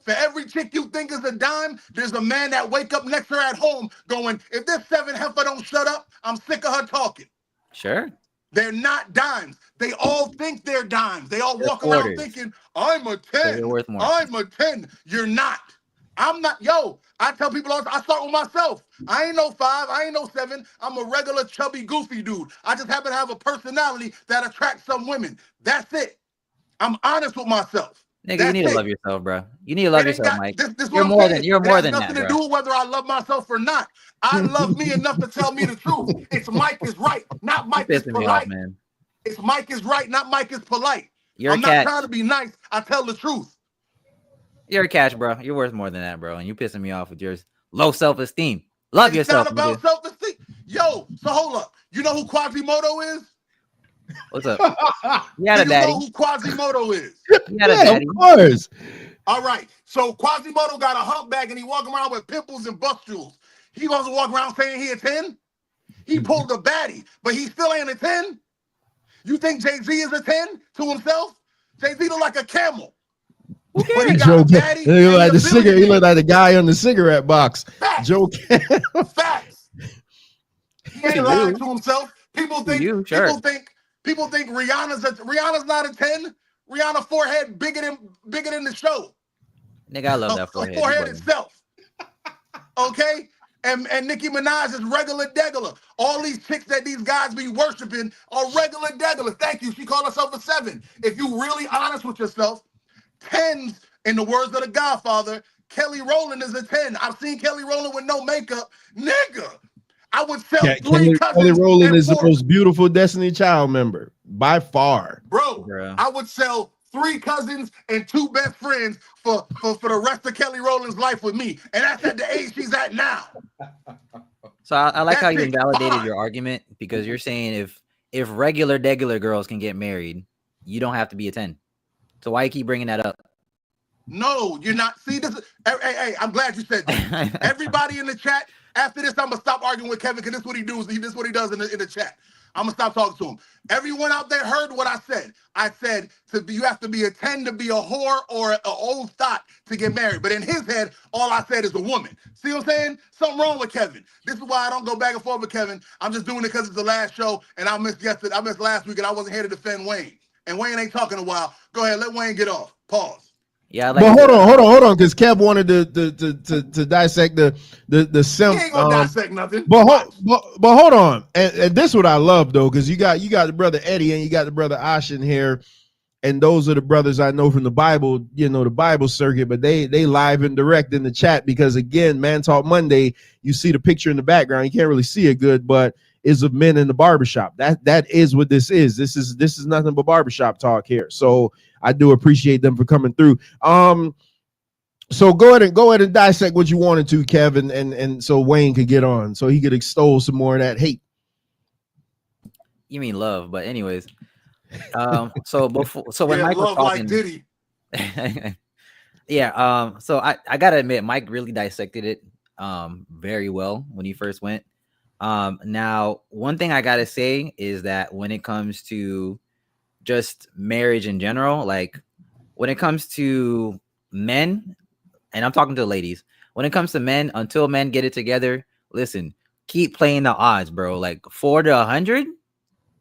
Speaker 6: For every chick you think is a dime, there's a man that wake up next to her at home going, if this 7 heifer don't shut up, I'm sick of her talking.
Speaker 5: Sure.
Speaker 6: They're not dimes. They all think they're dimes. They all
Speaker 5: They're
Speaker 6: walk
Speaker 5: quarters.
Speaker 6: around thinking, I'm a 10.
Speaker 5: They're worth more.
Speaker 6: I'm a 10. You're not. I'm not. Yo, I tell people all the time, I start with myself. I ain't no 5. I ain't no 7. I'm a regular chubby goofy dude. I just happen to have a personality that attracts some women. That's it. I'm honest with myself.
Speaker 5: Nigga, you
Speaker 6: That's
Speaker 5: need to
Speaker 6: it.
Speaker 5: love yourself, bro. You need to love
Speaker 6: It ain't
Speaker 5: yourself,
Speaker 6: got
Speaker 5: Mike.
Speaker 6: this
Speaker 5: You're
Speaker 6: what I'm
Speaker 5: more
Speaker 6: saying.
Speaker 5: than you're
Speaker 6: It
Speaker 5: more
Speaker 6: has
Speaker 5: than
Speaker 6: nothing
Speaker 5: that,
Speaker 6: to
Speaker 5: bro.
Speaker 6: do with whether I love myself or not. I love me enough to tell me the truth. It's Mike is right, not
Speaker 5: You
Speaker 6: Mike is
Speaker 5: pissing me off,
Speaker 6: polite.
Speaker 5: man.
Speaker 6: It's Mike is right, not Mike is polite.
Speaker 5: You're
Speaker 6: I'm
Speaker 5: a
Speaker 6: not
Speaker 5: catch.
Speaker 6: trying to be nice. I tell the truth.
Speaker 5: You're a catch, bro. You're worth more than that, bro. And you pissing me off with your low self-esteem. Love
Speaker 6: It's
Speaker 5: yourself,
Speaker 6: not about
Speaker 5: nigga.
Speaker 6: self-esteem. Yo, so hold up. You know who Quasimodo is?
Speaker 5: What's up? You had
Speaker 6: Do
Speaker 5: a
Speaker 6: you
Speaker 5: daddy.
Speaker 6: know who Quasimodo is?
Speaker 5: You had a
Speaker 2: Yeah,
Speaker 5: daddy.
Speaker 2: of course.
Speaker 6: All right. So Quasimodo got a humpback and he walking around with pimples and pustules. He wants to walk around saying he a 10? He pulled a baddie, but he still ain't a 10? You think Jay-Z is a 10 to himself? Jay-Z look like a camel.
Speaker 5: Who
Speaker 6: But he
Speaker 5: cares?
Speaker 6: got
Speaker 2: Joe,
Speaker 6: a baddie
Speaker 2: he
Speaker 6: and
Speaker 2: look
Speaker 6: he
Speaker 2: like
Speaker 6: a
Speaker 2: the cigarette. He look
Speaker 6: billionaire.
Speaker 2: like the guy on the cigarette box.
Speaker 6: Facts.
Speaker 2: Joe.
Speaker 6: Facts. He ain't
Speaker 5: To
Speaker 6: lying
Speaker 5: you.
Speaker 6: to himself. People
Speaker 5: To
Speaker 6: think
Speaker 5: you, sure.
Speaker 6: Rihanna's not a 10. Rihanna's forehead bigger than the show.
Speaker 5: Nigga, I love that
Speaker 6: Her
Speaker 5: forehead. You
Speaker 6: forehead
Speaker 5: bugging.
Speaker 6: itself. Okay? And Nicki Minaj is regular degular. All these chicks that these guys be worshiping are regular degular. Thank you. She called herself a 7. If you really honest with yourself, 10s, in the words of the Godfather, Kelly Rowland is a 10. I've seen Kelly Rowland with no makeup. Nigga, I would sell 3
Speaker 2: Kelly
Speaker 6: cousins
Speaker 2: Rowland
Speaker 6: and
Speaker 2: is the
Speaker 6: 4.
Speaker 2: most beautiful Destiny Child member by far.
Speaker 6: Bro,
Speaker 5: Bro.
Speaker 6: I would sell 3 cousins and 2 best friends for the rest of Kelly Rowland's life with me. And that's at the age she's at now.
Speaker 5: So I like
Speaker 6: That
Speaker 5: how you
Speaker 6: chick's
Speaker 5: invalidated
Speaker 6: fine.
Speaker 5: your argument because you're saying if regular degular girls can get married, you don't have to be a 10. So why you keep bringing that up?
Speaker 6: No, you're not. See, this is, hey, I'm glad you said that. Everybody in the chat, after this, I'm going to stop arguing with Kevin because this is what he does. This is what he does in the chat. I'm going to stop talking to him. Everyone out there heard what I said. I said you have to be a 10 to be a whore or an old thought to get married. But in his head, all I said is a woman. See what I'm saying? Something wrong with Kevin. This is why I don't go back and forth with Kevin. I'm just doing it because it's the last show, and I missed last week, and I wasn't here to defend Wayne. And Wayne ain't talking a while. Go ahead, let Wayne get off. Pause.
Speaker 5: Yeah, I like
Speaker 2: But hold on, because Kev wanted to dissect the simp.
Speaker 6: He ain't gonna dissect nothing.
Speaker 2: But hold on, and this is what I love though, because you got the brother Eddie and you got the brother Ash in here, and those are the brothers I know from the Bible, the Bible circuit. But they live and direct in the chat because again, Man Talk Monday, you see the picture in the background, you can't really see it good, but is of men in the barbershop. That is what this is. This is nothing but barbershop talk here. So I do appreciate them for coming through. So go ahead and dissect what you wanted to, Kevin, and so Wayne could get on, so he could extol some more of that hate.
Speaker 5: You mean love, but anyways. So when Mike was
Speaker 6: love
Speaker 5: talking,
Speaker 6: like Diddy.
Speaker 5: yeah. So I gotta admit, Mike really dissected it very well when he first went. Now one thing I gotta say is that when it comes to just marriage in general, like when it comes to men, and I'm talking to the ladies, when it comes to men, until men get it together, listen, keep playing the odds, bro. Like 4 to 100,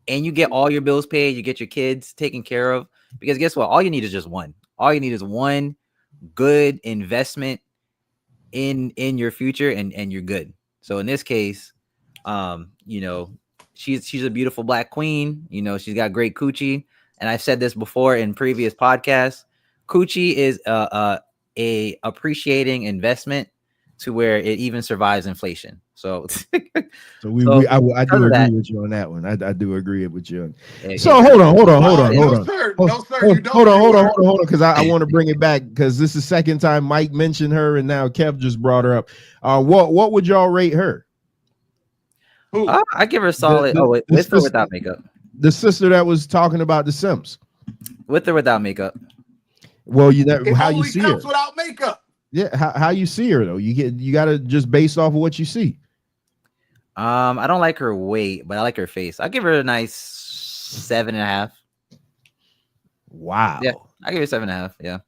Speaker 5: and you get all your bills paid, you get your kids taken care of. Because guess what? All you need is just one. All you need is one good investment in your future, and you're good. So in this case, she's a beautiful black queen. She's got great coochie, and I've said this before in previous podcasts. Coochie is a appreciating investment to where it even survives inflation. So,
Speaker 2: So I
Speaker 5: because
Speaker 2: do
Speaker 5: of
Speaker 2: agree
Speaker 5: that,
Speaker 2: with you on that one. I do agree with you. So
Speaker 5: exactly.
Speaker 2: hold on.
Speaker 6: No, sir. No, sir. You don't.
Speaker 2: Hold on, because I want to bring it back because this is the second time Mike mentioned her, and now Kev just brought her up. What would y'all rate her?
Speaker 6: Who?
Speaker 5: I give her a solid. With or without makeup?
Speaker 2: The sister that was talking about the Simps.
Speaker 5: With or without makeup?
Speaker 2: Well,
Speaker 6: It
Speaker 2: how you
Speaker 6: only
Speaker 2: see her?
Speaker 6: counts without makeup.
Speaker 2: Yeah, how you see her though? You gotta just based off of what you see.
Speaker 5: I don't like her weight, but I like her face. I give her a nice 7.5.
Speaker 2: Wow.
Speaker 5: Yeah, I give her 7.5. Yeah,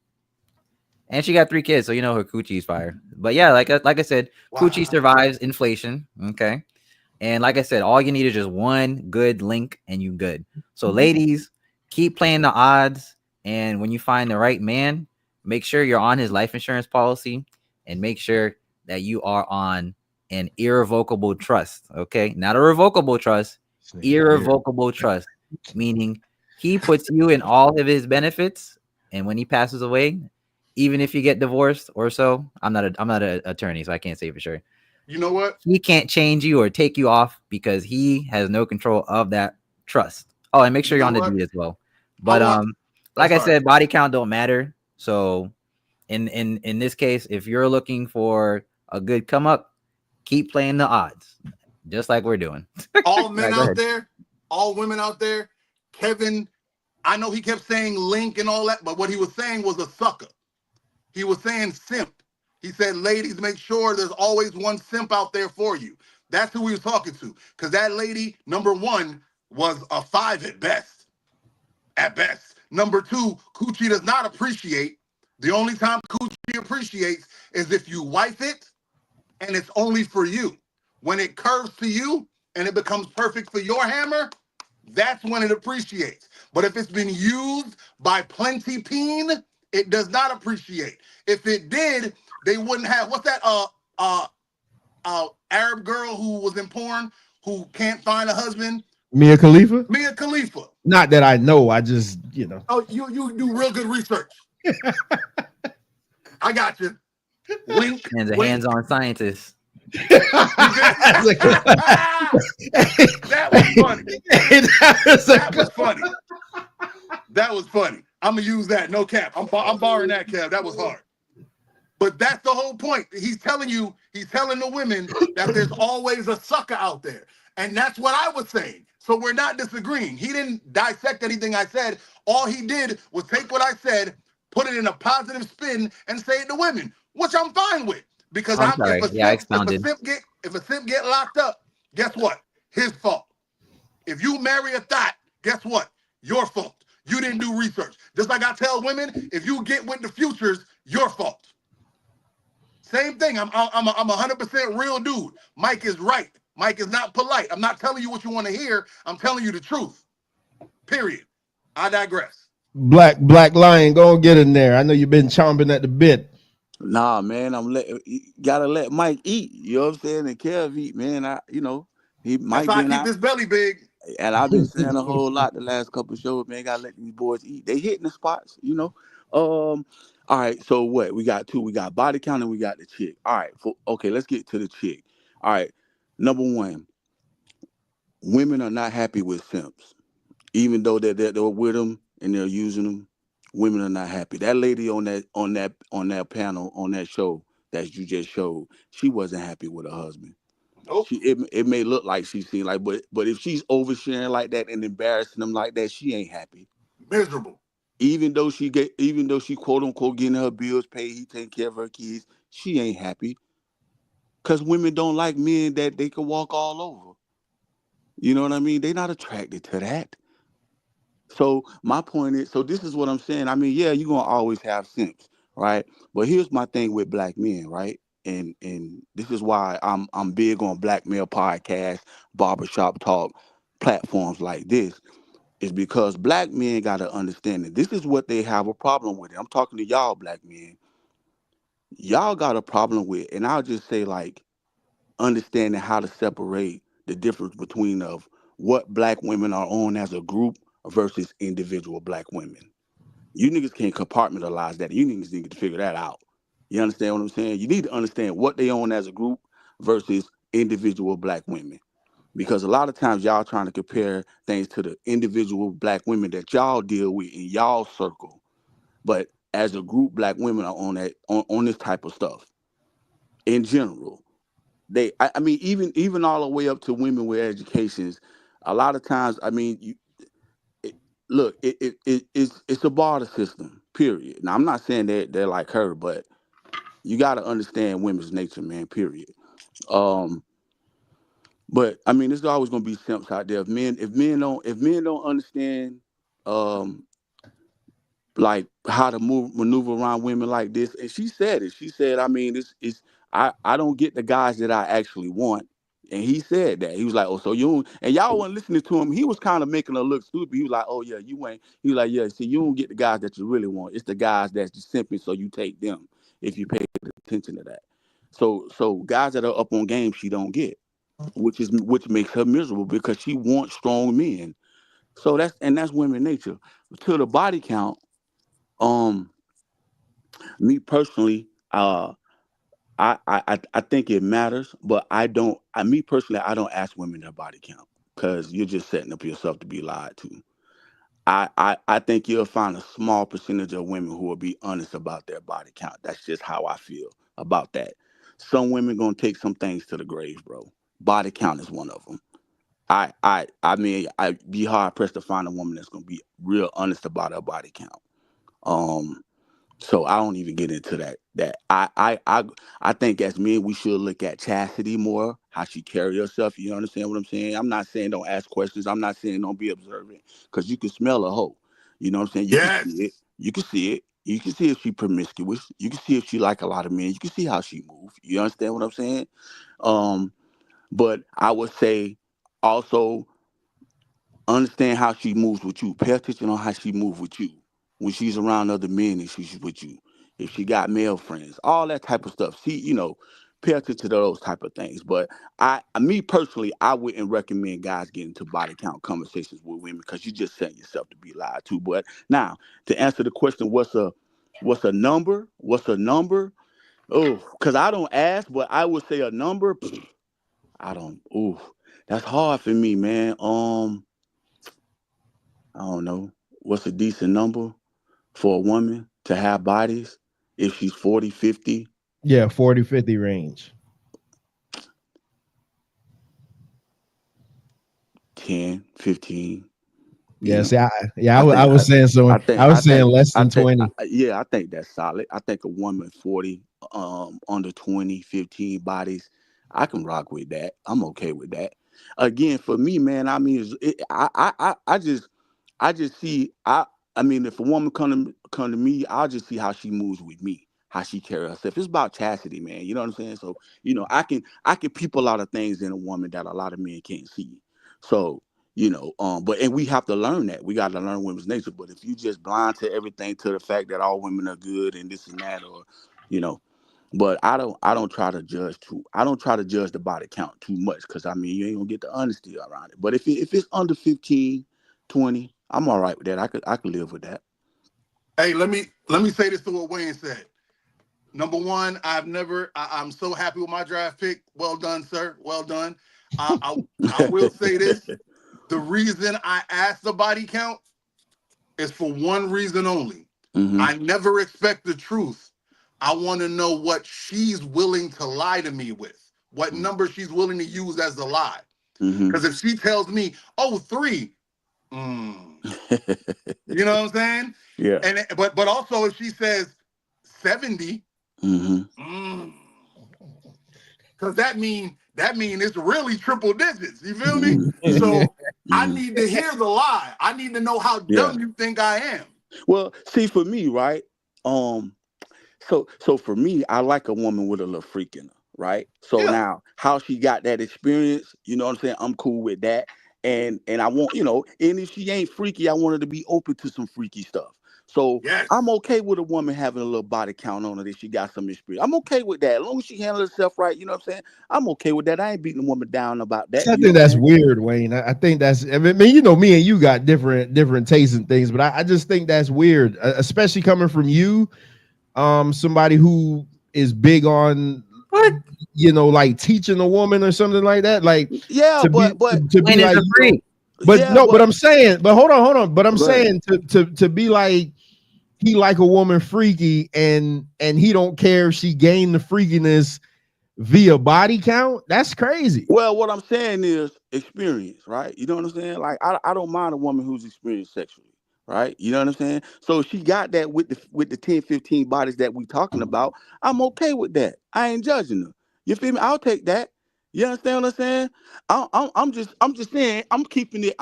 Speaker 5: and she got 3 kids, so her coochie's fire. But yeah, like I said, coochie survives inflation. Okay, and like I said, all you need is just one good link, and you good. So ladies, keep playing the odds, and when you find the right man, make sure you're on his life insurance policy, and make sure that you are on an irrevocable trust. Okay, not a revocable trust, irrevocable trust, meaning he puts you in all of his benefits, and when he passes away, even if you get divorced or so, I'm not an attorney, so I can't say for sure.
Speaker 6: You know what?
Speaker 5: He can't change you or take you off because he has no control of that trust. Oh, and make sure you're on the deed as well. But like I said, body count don't matter. So in this case, if you're looking for a good come up, keep playing the odds, just like we're doing.
Speaker 6: All men out there, all women out there, Kevin, I know he kept saying link and all that, but what he was saying was a sucker. He was saying simp. He said, ladies, make sure there's always one simp out there for you. That's who he was talking to. Because that lady, number one, was a 5 at best. At best. Number 2, coochie does not appreciate. The only time coochie appreciates is if you wife it and it's only for you. When it curves to you and it becomes perfect for your hammer, that's when it appreciates. But if it's been used by plenty peen, it does not appreciate. If it did, they wouldn't have, what's that Arab girl who was in porn who can't find a husband?
Speaker 2: Mia Khalifa?
Speaker 6: Mia Khalifa.
Speaker 2: Not that I know, I just,
Speaker 6: Oh, you do real good research. I got you. Link.
Speaker 5: And the hands-on scientist.
Speaker 6: That was funny. That was funny. That was funny. I'm gonna use that. No cap. I'm borrowing that, Kev. That was hard. But that's the whole point. He's telling the women that there's always a sucker out there. And that's what I was saying. So we're not disagreeing. He didn't dissect anything I said. All he did was take what I said, put it in a positive spin, and say it to women, which I'm fine with. Because if a simp get locked up, guess what? His fault. If you marry a thought, guess what? Your fault. You didn't do research. Just like I tell women, if you get with the futures, your fault. Same thing. I'm 100% real dude. Mike is right. Mike is not polite. I'm not telling you what you want to hear. I'm telling you the truth. Period. I digress.
Speaker 2: Black Lion, go and get in there. I know you've been chomping at the bit.
Speaker 4: Nah, man, gotta let Mike eat. You know what I'm saying? And Kev eat, man. He might
Speaker 6: keep his belly big.
Speaker 4: And I've been saying a whole lot the last couple of shows, man. Gotta let these boys eat. They hitting the spots, All right, so what? We got 2. We got body count and we got the chick. All right, okay, let's get to the chick. All right, number 1, women are not happy with simps. Even though they're with them and they're using them, women are not happy. That lady on that panel, on that show that you just showed, she wasn't happy with her husband. Nope. It may look like she's seen like, but if she's oversharing like that and embarrassing them like that, she ain't happy.
Speaker 6: Miserable.
Speaker 4: Even though she quote unquote getting her bills paid, he taking care of her kids, she ain't happy. Cause women don't like men that they can walk all over. You know what I mean? They're not attracted to that. So my point is, this is what I'm saying. I mean, yeah, you're gonna always have simps, right? But here's my thing with black men, right? And this is why I'm big on black male podcast, barbershop talk, platforms like this, is because black men gotta understand that this is what they have a problem with. I'm talking to y'all black men. Y'all got a problem with, and I'll just say like understanding how to separate the difference between of what black women are on as a group versus individual black women. You niggas can't compartmentalize that. You niggas need to figure that out. You understand what I'm saying? You need to understand what they own as a group versus individual black women. Because a lot of times y'all trying to compare things to the individual black women that y'all deal with in y'all circle. But as a group, black women are on that on this type of stuff in general. I mean, even all the way up to women with educations, a lot of times, I mean, it, look, it's a barter system, period. Now, I'm not saying that they're like her, but you got to understand women's nature, man, period. Um, but I mean, there's always gonna be simps out there. If men don't understand, um, like how to maneuver around women like this, and she said it. She said, I mean, it's I don't get the guys that I actually want. And he said that. He was like, oh, so you don't, and y'all weren't listening to him. He was kind of making her look stupid. He was like, oh yeah, you ain't. He was like, yeah, see, you don't get the guys that you really want. It's the guys that's just simping, so you take them if you pay attention to that. So guys that are up on game, she don't get, which makes her miserable because she wants strong men. So that's women nature. To the body count, um, me personally, I think it matters, but I don't. Me personally, I don't ask women their body count because you're just setting up yourself to be lied to. I think you'll find a small percentage of women who will be honest about their body count. That's just how I feel about that. Some women gonna take some things to the grave, bro. Body count is one of them. I mean, I'd be hard pressed to find a woman that's gonna be real honest about her body count. Um, so I don't even get into that. I think as men we should look at chastity more, how she carry herself. You understand what I'm saying? I'm not saying don't ask questions. I'm not saying don't be observant, because you can smell a hoe. You know what I'm saying? You can
Speaker 6: Yes.
Speaker 4: see it. You can see it. You can see if she promiscuous. You can see if she like a lot of men. You can see how she move. You understand what I'm saying? Um, but I would say also understand how she moves with you. Pay attention on how she moves with you when she's around other men and she's with you. If she got male friends, all that type of stuff. See, pay attention to those type of things. But me personally, I wouldn't recommend guys getting into body count conversations with women because you just setting yourself to be lied to. But now, to answer the question, what's a number? What's a number? Oh, because I don't ask, but I would say a number. I don't. Oh, that's hard for me, man. I don't know. What's a decent number for a woman to have bodies if she's 40, 50,
Speaker 2: Yeah, 40-50 range.
Speaker 4: 10, 15?
Speaker 2: Yeah,
Speaker 4: You know,
Speaker 2: see,
Speaker 4: I
Speaker 2: I
Speaker 4: think
Speaker 2: was saying so.
Speaker 4: I think
Speaker 2: I
Speaker 4: I
Speaker 2: was saying
Speaker 4: think
Speaker 2: less
Speaker 4: I
Speaker 2: than
Speaker 4: think
Speaker 2: 20.
Speaker 4: yeah, I think that's solid. I think a woman 40, under 20, 15 bodies, I can rock with that. I'm okay with that. Again, for me, man, I mean, I just see I mean, if a woman come to me, I'll just see how she moves with me, how she carry herself. It's about chastity, man. You know what I'm saying? So, I can peep a lot of things in a woman that a lot of men can't see. So, and we have to learn that. We got to learn women's nature. But if you just blind to everything, to the fact that all women are good and this and that, or you know, but I don't try to judge the body count too much, because I mean you ain't gonna get the honesty around it. But if it's under 15, 20, I'm all right with that. I could live with that.
Speaker 6: Hey, let me say this to what Wayne said. Number one, I'm so happy with my draft pick. Well done, sir. Well done. I will say this. The reason I asked the body count is for one reason only.
Speaker 4: Mm-hmm.
Speaker 6: I never expect the truth. I want to know what she's willing to lie to me with, what number she's willing to use as a lie.
Speaker 4: Mm-hmm.
Speaker 6: Because if she tells me, oh, 3, you know what I'm saying?
Speaker 4: Yeah.
Speaker 6: And but also if she says 70,
Speaker 4: Mm-hmm.
Speaker 6: because that mean it's really triple digits. You feel me?
Speaker 4: Mm-hmm.
Speaker 6: So I
Speaker 4: Mm-hmm.
Speaker 6: need to hear the lie. I need to know how
Speaker 4: Yeah.
Speaker 6: dumb you think I am.
Speaker 4: Well, see, for me, right? So for me, I like a woman with a little freak in her, right? So
Speaker 6: Yeah.
Speaker 4: now, how she got that experience, you know what I'm saying? I'm cool with that. And I want, and if she ain't freaky, I want her to be open to some freaky stuff. So
Speaker 6: Yes.
Speaker 4: I'm okay with a woman having a little body count on her that she got some experience. I'm okay with that. As long as she handles herself right, you know what I'm saying? I'm okay with that. I ain't beating a woman down about that.
Speaker 2: I
Speaker 4: You know
Speaker 2: think
Speaker 4: what I'm
Speaker 2: that's
Speaker 4: saying?
Speaker 2: weird, Wayne. I think that's. I mean, me and you got different tastes and things, but I just think that's weird, especially coming from you, somebody who is big on
Speaker 5: What?
Speaker 2: like teaching a woman or something like that. Like
Speaker 4: Yeah,
Speaker 2: to
Speaker 4: but
Speaker 2: be
Speaker 5: Wayne is
Speaker 2: like,
Speaker 5: a freak.
Speaker 2: but
Speaker 4: yeah,
Speaker 2: no, but I'm saying, but hold on. But I'm
Speaker 4: Go ahead.
Speaker 2: saying to be like he like a woman freaky and he don't care if she gained the freakiness via body count. That's crazy.
Speaker 4: Well, what I'm saying is experience, right? You know what I'm saying? Like I don't mind a woman who's experienced sexually, right? You know what I'm saying? So if she got that with the 10, 15 bodies that we talking about, I'm okay with that. I ain't judging her. You feel me? I'll take that. You understand what I'm saying? I'm just saying I'm keeping it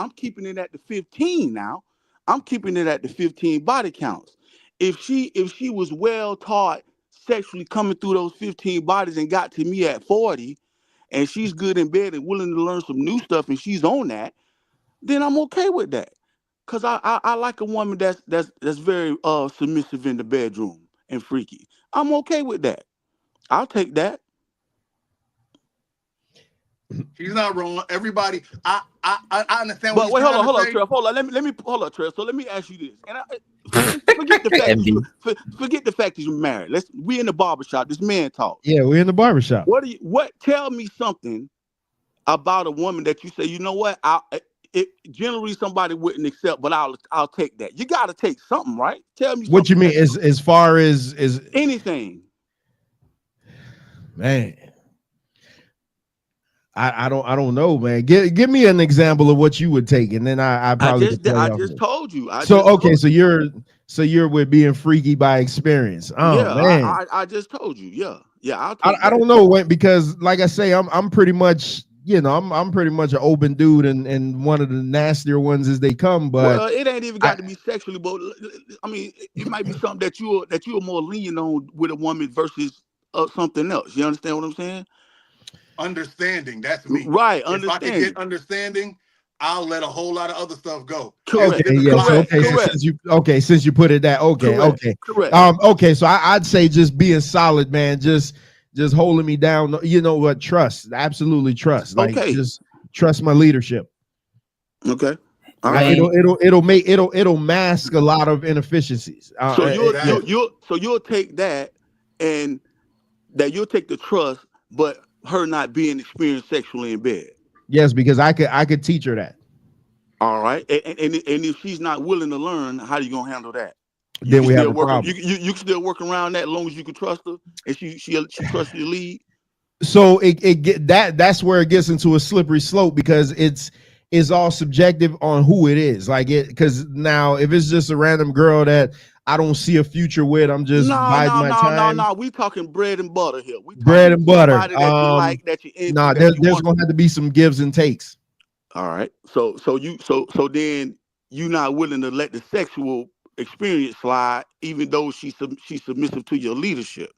Speaker 4: at the 15 now. I'm keeping it at the 15 body counts. If she was well taught sexually coming through those 15 bodies and got to me at 40, and she's good in bed and willing to learn some new stuff and she's on that, then I'm okay with that. Cause I like a woman that's very submissive in the bedroom and freaky. I'm okay with that. I'll take that.
Speaker 6: He's not wrong. Everybody, I understand what
Speaker 4: But
Speaker 6: he's
Speaker 4: wait,
Speaker 6: trying to
Speaker 4: hold on,
Speaker 6: say.
Speaker 4: Trev. Hold on. Let me hold on, Trev. So let me ask you this. And forget the fact that
Speaker 5: MD.
Speaker 4: forget the fact that you're married. We in the barbershop. This man talk.
Speaker 2: Yeah, we're in the barbershop.
Speaker 4: Tell me something about a woman that you say, you know what? Generally somebody wouldn't accept, but I'll take that. You got to take something, right? Tell me
Speaker 2: What you
Speaker 4: something.
Speaker 2: mean as far as
Speaker 4: Anything.
Speaker 2: Man, I don't know, man. Give me an example of what you would take, and then I probably could tell
Speaker 4: I
Speaker 2: you.
Speaker 4: just told you.
Speaker 2: So you're with being freaky by experience. Oh
Speaker 4: Yeah,
Speaker 2: man,
Speaker 4: I just told you. Yeah, I'll take
Speaker 2: I
Speaker 4: that.
Speaker 2: don't know when, because like I say, I'm pretty much I'm pretty much an open dude, and one of the nastier ones as they come. But
Speaker 4: Well, it ain't even got to be sexually, but I mean, it might be something that you're more lenient on with a woman versus something else. You understand what I'm saying?
Speaker 6: Understanding, that's me.
Speaker 4: Right,
Speaker 6: If I could get
Speaker 4: understanding.
Speaker 6: understanding, I'll let a whole lot of other stuff go.
Speaker 4: Correct.
Speaker 2: Okay, yeah. So
Speaker 4: Correct.
Speaker 2: since you put it that
Speaker 4: Correct.
Speaker 2: okay. So I'd say just being solid, man. Just holding me down. You know what? Trust, absolutely trust. Like just trust my leadership.
Speaker 4: Okay. All right.
Speaker 2: It'll mask a lot of inefficiencies.
Speaker 4: So you'll take that, and that you'll take the trust, but her not being experienced sexually in bed.
Speaker 2: Yes, because I could teach her that.
Speaker 4: All right. And if she's not willing to learn, how are you gonna handle that?
Speaker 2: Then we have a problem.
Speaker 4: You can still work around that as long as you can trust her and she trusts your lead.
Speaker 2: So that's where it gets into a slippery slope, because it's all subjective on who it is. Like because now if it's just a random girl that I don't see a future with, I'm just biding my time.
Speaker 4: No. We talking bread and butter here. We
Speaker 2: bread and butter.
Speaker 4: That you like, that you into.
Speaker 2: Nah, there's gonna have to be some gives and takes.
Speaker 4: All right. So then you're not willing to let the sexual experience slide, even though she's submissive to your leadership.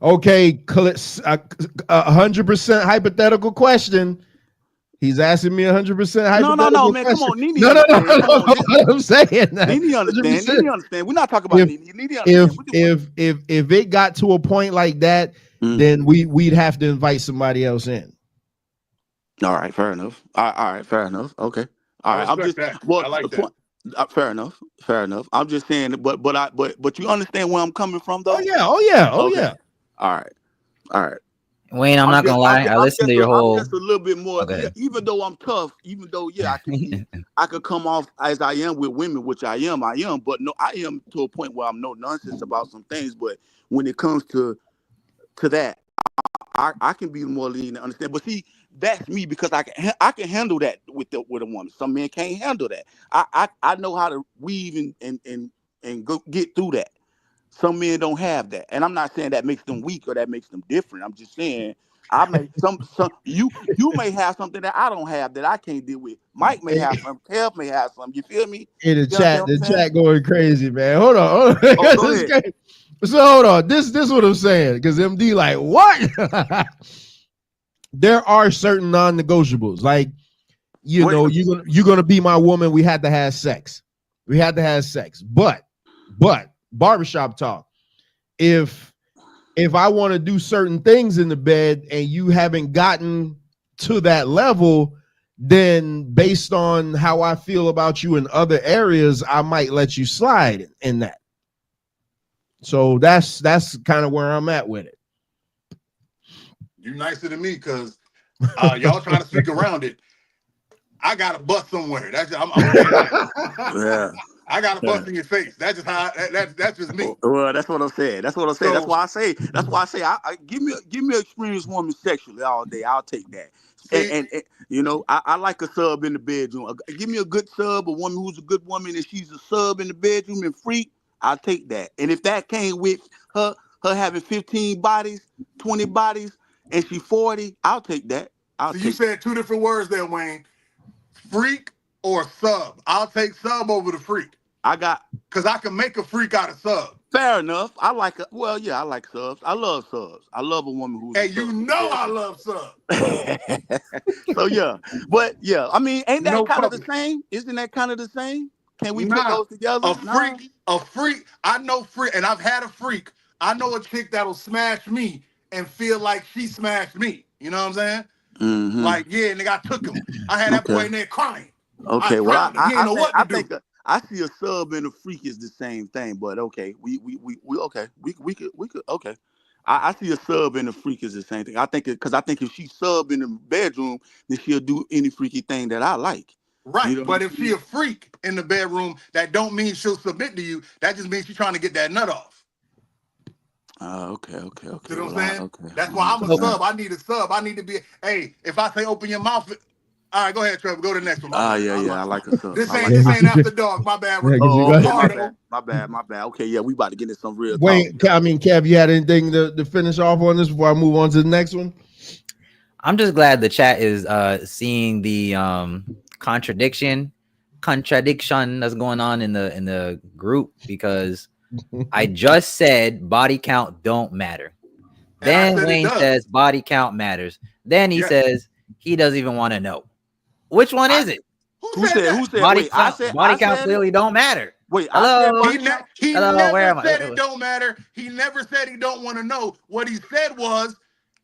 Speaker 2: Okay, 100% hypothetical question. He's asking me 100% hypothetical
Speaker 4: No, man,
Speaker 2: question.
Speaker 4: Come on, Nene.
Speaker 2: No. I'm saying that.
Speaker 4: Nene understand. We're not talking about Nene. Nene understand.
Speaker 2: If it got to a point like that, then we'd have to invite somebody else in.
Speaker 4: All right, fair enough. All right, fair enough. Okay. All right. I'm just
Speaker 6: I like that.
Speaker 4: Fair enough. I'm just saying, but you understand where I'm coming from, though.
Speaker 2: Oh yeah.
Speaker 4: All right.
Speaker 5: Wayne, I'm not gonna lie. I listened to your whole.
Speaker 4: I'm just a little bit more.
Speaker 5: Okay.
Speaker 4: Even though I'm tough, I could come off as I am with women, which I am. But no, I am to a point where I'm no nonsense about some things. But when it comes to that, I can be more lenient and understand. But see, that's me, because I can handle that with a woman. Some men can't handle that. I know how to weave and go get through that. Some men don't have that, and I'm not saying that makes them weak or that makes them different. I'm just saying you may have something that I don't have, that I can't deal with. Mike may have some. Kev may have some. You feel me?
Speaker 2: In the chat going crazy, man. Hold on.
Speaker 4: Oh, go ahead.
Speaker 2: So hold on. This is what I'm saying, because MD like what? There are certain non-negotiables. Like you're gonna be my woman. We had to have sex. But barbershop talk. If I want to do certain things in the bed and you haven't gotten to that level, then based on how I feel about you in other areas, I might let you slide in that. So that's kind of where I'm at with it.
Speaker 6: You nicer than me because y'all trying to speak around it. I got a bust somewhere. That's just, I'm saying that.
Speaker 4: Yeah.
Speaker 6: I got a bust in your face. That's just how. That's just me.
Speaker 4: Well, that's what I'm saying. That's what I'm saying.
Speaker 6: So-
Speaker 4: That's why I say. That's why I say. I give me an experienced woman sexually all day. I'll take that. And you know, I like a sub in the bedroom. Give me a good sub, a woman who's a good woman, and she's a sub in the bedroom and freak. I'll take that. And if that came with her having 15 bodies, 20 bodies, and she 40, I'll take that.
Speaker 6: So you said two different words there, Wayne. Freak or sub. I'll take sub over the freak. Because I can make a freak out of sub.
Speaker 4: Fair enough. I like it. Well, yeah, I like subs. I love subs. I love a woman who's.
Speaker 6: Hey, you know I love subs.
Speaker 4: So yeah, but yeah, I mean, ain't that kind of the same? Isn't that kind of the same? Can we put those together?
Speaker 6: A freak. I know freak, and I've had a freak. I know a chick that'll smash me and feel like she smashed me. You know what I'm saying?
Speaker 4: Mm-hmm.
Speaker 6: Like, yeah, nigga, I took him. I had that boy in there crying.
Speaker 4: Okay, well,
Speaker 6: I
Speaker 4: think I see a sub and a freak is the same thing, but okay, we could okay. I see a sub and a freak is the same thing. I think because I think if she sub in the bedroom, then she'll do any freaky thing that I like.
Speaker 6: Right, you know, but if she a freak in the bedroom, that don't mean she'll submit to you. That just means she's trying to get that nut off.
Speaker 4: Okay.
Speaker 6: You know what I'm saying? Okay. That's why I'm a sub. I need a sub. I need to be. Hey, if I say open your mouth. All right, go ahead, Trevor. Go to the next one.
Speaker 4: I like a sub.
Speaker 6: This ain't after dark. My bad.
Speaker 4: My bad. Okay, yeah, we about to get into some real
Speaker 2: Wait, talk. I mean, Kev, you had anything to finish off on this before I move on to the next one?
Speaker 5: I'm just glad the chat is seeing the contradiction that's going on in the group, because I just said body count don't matter. Then Wayne says body count matters. Then he says he doesn't even want to know. Which one is it?
Speaker 6: Who said
Speaker 5: body count? Body count clearly don't matter.
Speaker 4: Wait,
Speaker 5: hello.
Speaker 6: He never said it don't matter. He never said he don't want to know. What he said was,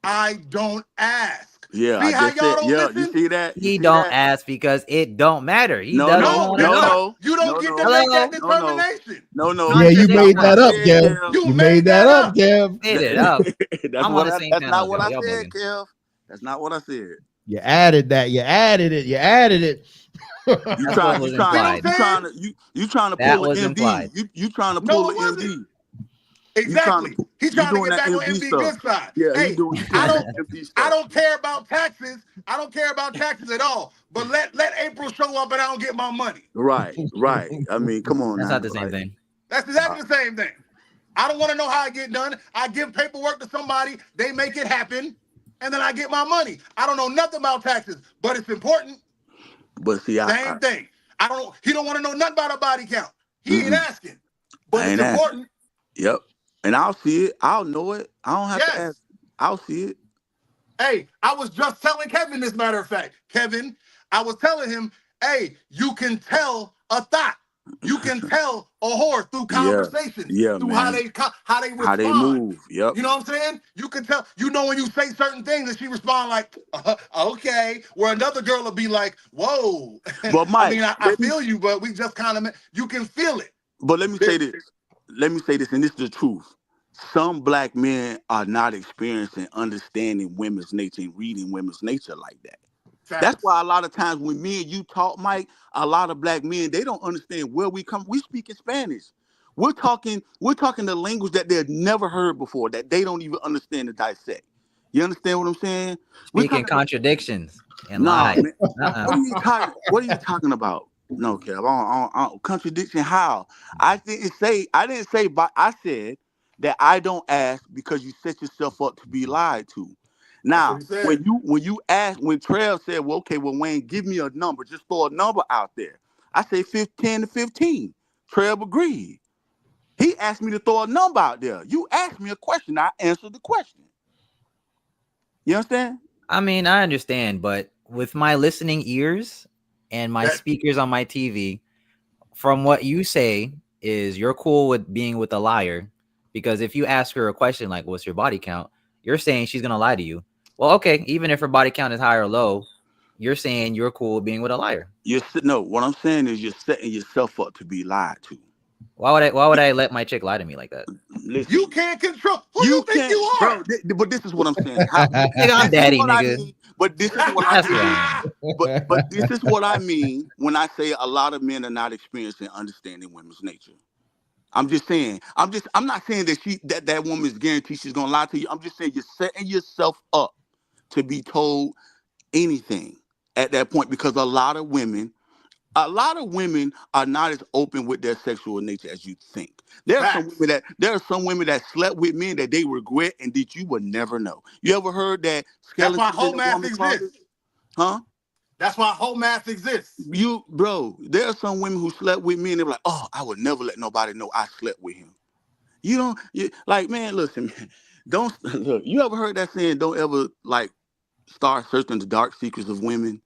Speaker 6: I don't ask.
Speaker 4: Yeah,
Speaker 6: see how y'all don't listen?
Speaker 4: You see that?
Speaker 5: He don't ask because it don't matter. He doesn't want to know.
Speaker 6: You don't get to make that determination.
Speaker 4: No.
Speaker 2: Yeah, you made that up, Kev. You made that up, Kev.
Speaker 5: Made it up.
Speaker 4: That's not what I said, Kev. That's not what I said.
Speaker 2: You added that. You added it.
Speaker 4: You trying to pull an MD. You trying to pull an MD.
Speaker 6: Exactly. He's trying to get back on MD good side.
Speaker 4: Yeah,
Speaker 6: hey, I don't care about taxes. I don't care about taxes at all. But let April show up and I don't get my money.
Speaker 4: Right. I mean, come on.
Speaker 5: That's not the same thing.
Speaker 6: That's exactly the same thing. I don't want to know how I get done. I give paperwork to somebody. They make it happen. And then I get my money. I don't know nothing about taxes, but it's important.
Speaker 4: But see,
Speaker 6: same thing. He don't want to know nothing about a body count. He ain't asking. But it's important.
Speaker 4: Yep. And I'll see it. I'll know it. I don't have to ask. I'll see it.
Speaker 6: Hey, I was just telling Kevin this, matter of fact. Kevin, I was telling him, hey, you can tell a thought. You can tell a whore through conversation, through how they respond,
Speaker 4: how they move. Yep.
Speaker 6: You know what I'm saying? You can tell. You know when you say certain things and she respond like, okay. Where another girl will be like, whoa.
Speaker 4: But Mike,
Speaker 6: I mean, I feel you, but we just kind of you can feel it.
Speaker 4: But let me say this. And this is the truth. Some black men are not experiencing understanding women's nature and reading women's nature like that. That's why a lot of times when me and you talk, Mike, a lot of black men, they don't understand where we come. We speak in Spanish. We're talking the language that they've never heard before, that they don't even understand to dissect. You understand what I'm saying?
Speaker 5: Speaking contradictions and lies.
Speaker 4: What are you talking about? No, Kev. Contradiction how? I said that I don't ask because you set yourself up to be lied to. Now, when Trev said, well, Wayne, give me a number, just throw a number out there. I say 10 to 15. Trev agreed. He asked me to throw a number out there. You asked me a question, I answered the question. You understand?
Speaker 5: I mean, I understand, but with my listening ears and my speakers on my TV, from what you say is you're cool with being with a liar, because if you ask her a question like, what's your body count? You're saying she's going to lie to you. Well, okay, even if her body count is high or low, you're saying you're cool with being with a liar.
Speaker 4: What I'm saying is you're setting yourself up to be lied to.
Speaker 5: Why would I let my chick lie to me like that?
Speaker 4: Listen,
Speaker 6: You can't control who you think
Speaker 4: can't,
Speaker 6: you are.
Speaker 4: bro. But this is what I'm saying. How,
Speaker 5: Nigga, I'm
Speaker 4: this is
Speaker 5: daddy,
Speaker 4: what I
Speaker 5: nigga.
Speaker 4: mean. But this is what I
Speaker 5: That's
Speaker 4: mean.
Speaker 5: wrong.
Speaker 4: But this is what I mean when I say a lot of men are not experiencing understanding women's nature. I'm just saying. I'm not saying that that woman is guaranteed she's gonna lie to you. I'm just saying you're setting yourself up to be told anything at that point, because a lot of women are not as open with their sexual nature as you think. There are some women that slept with men that they regret and that you would never know. You ever heard that
Speaker 6: That's why
Speaker 4: skeleton
Speaker 6: whole
Speaker 4: in a
Speaker 6: math
Speaker 4: woman's closet?
Speaker 6: exists.
Speaker 4: Huh?
Speaker 6: That's why whole math exists.
Speaker 4: Bro, there are some women who slept with me and they're like, oh, I would never let nobody know I slept with him. Like, man, listen, man, don't look. You ever heard that saying? Don't ever like start searching the dark secrets of women,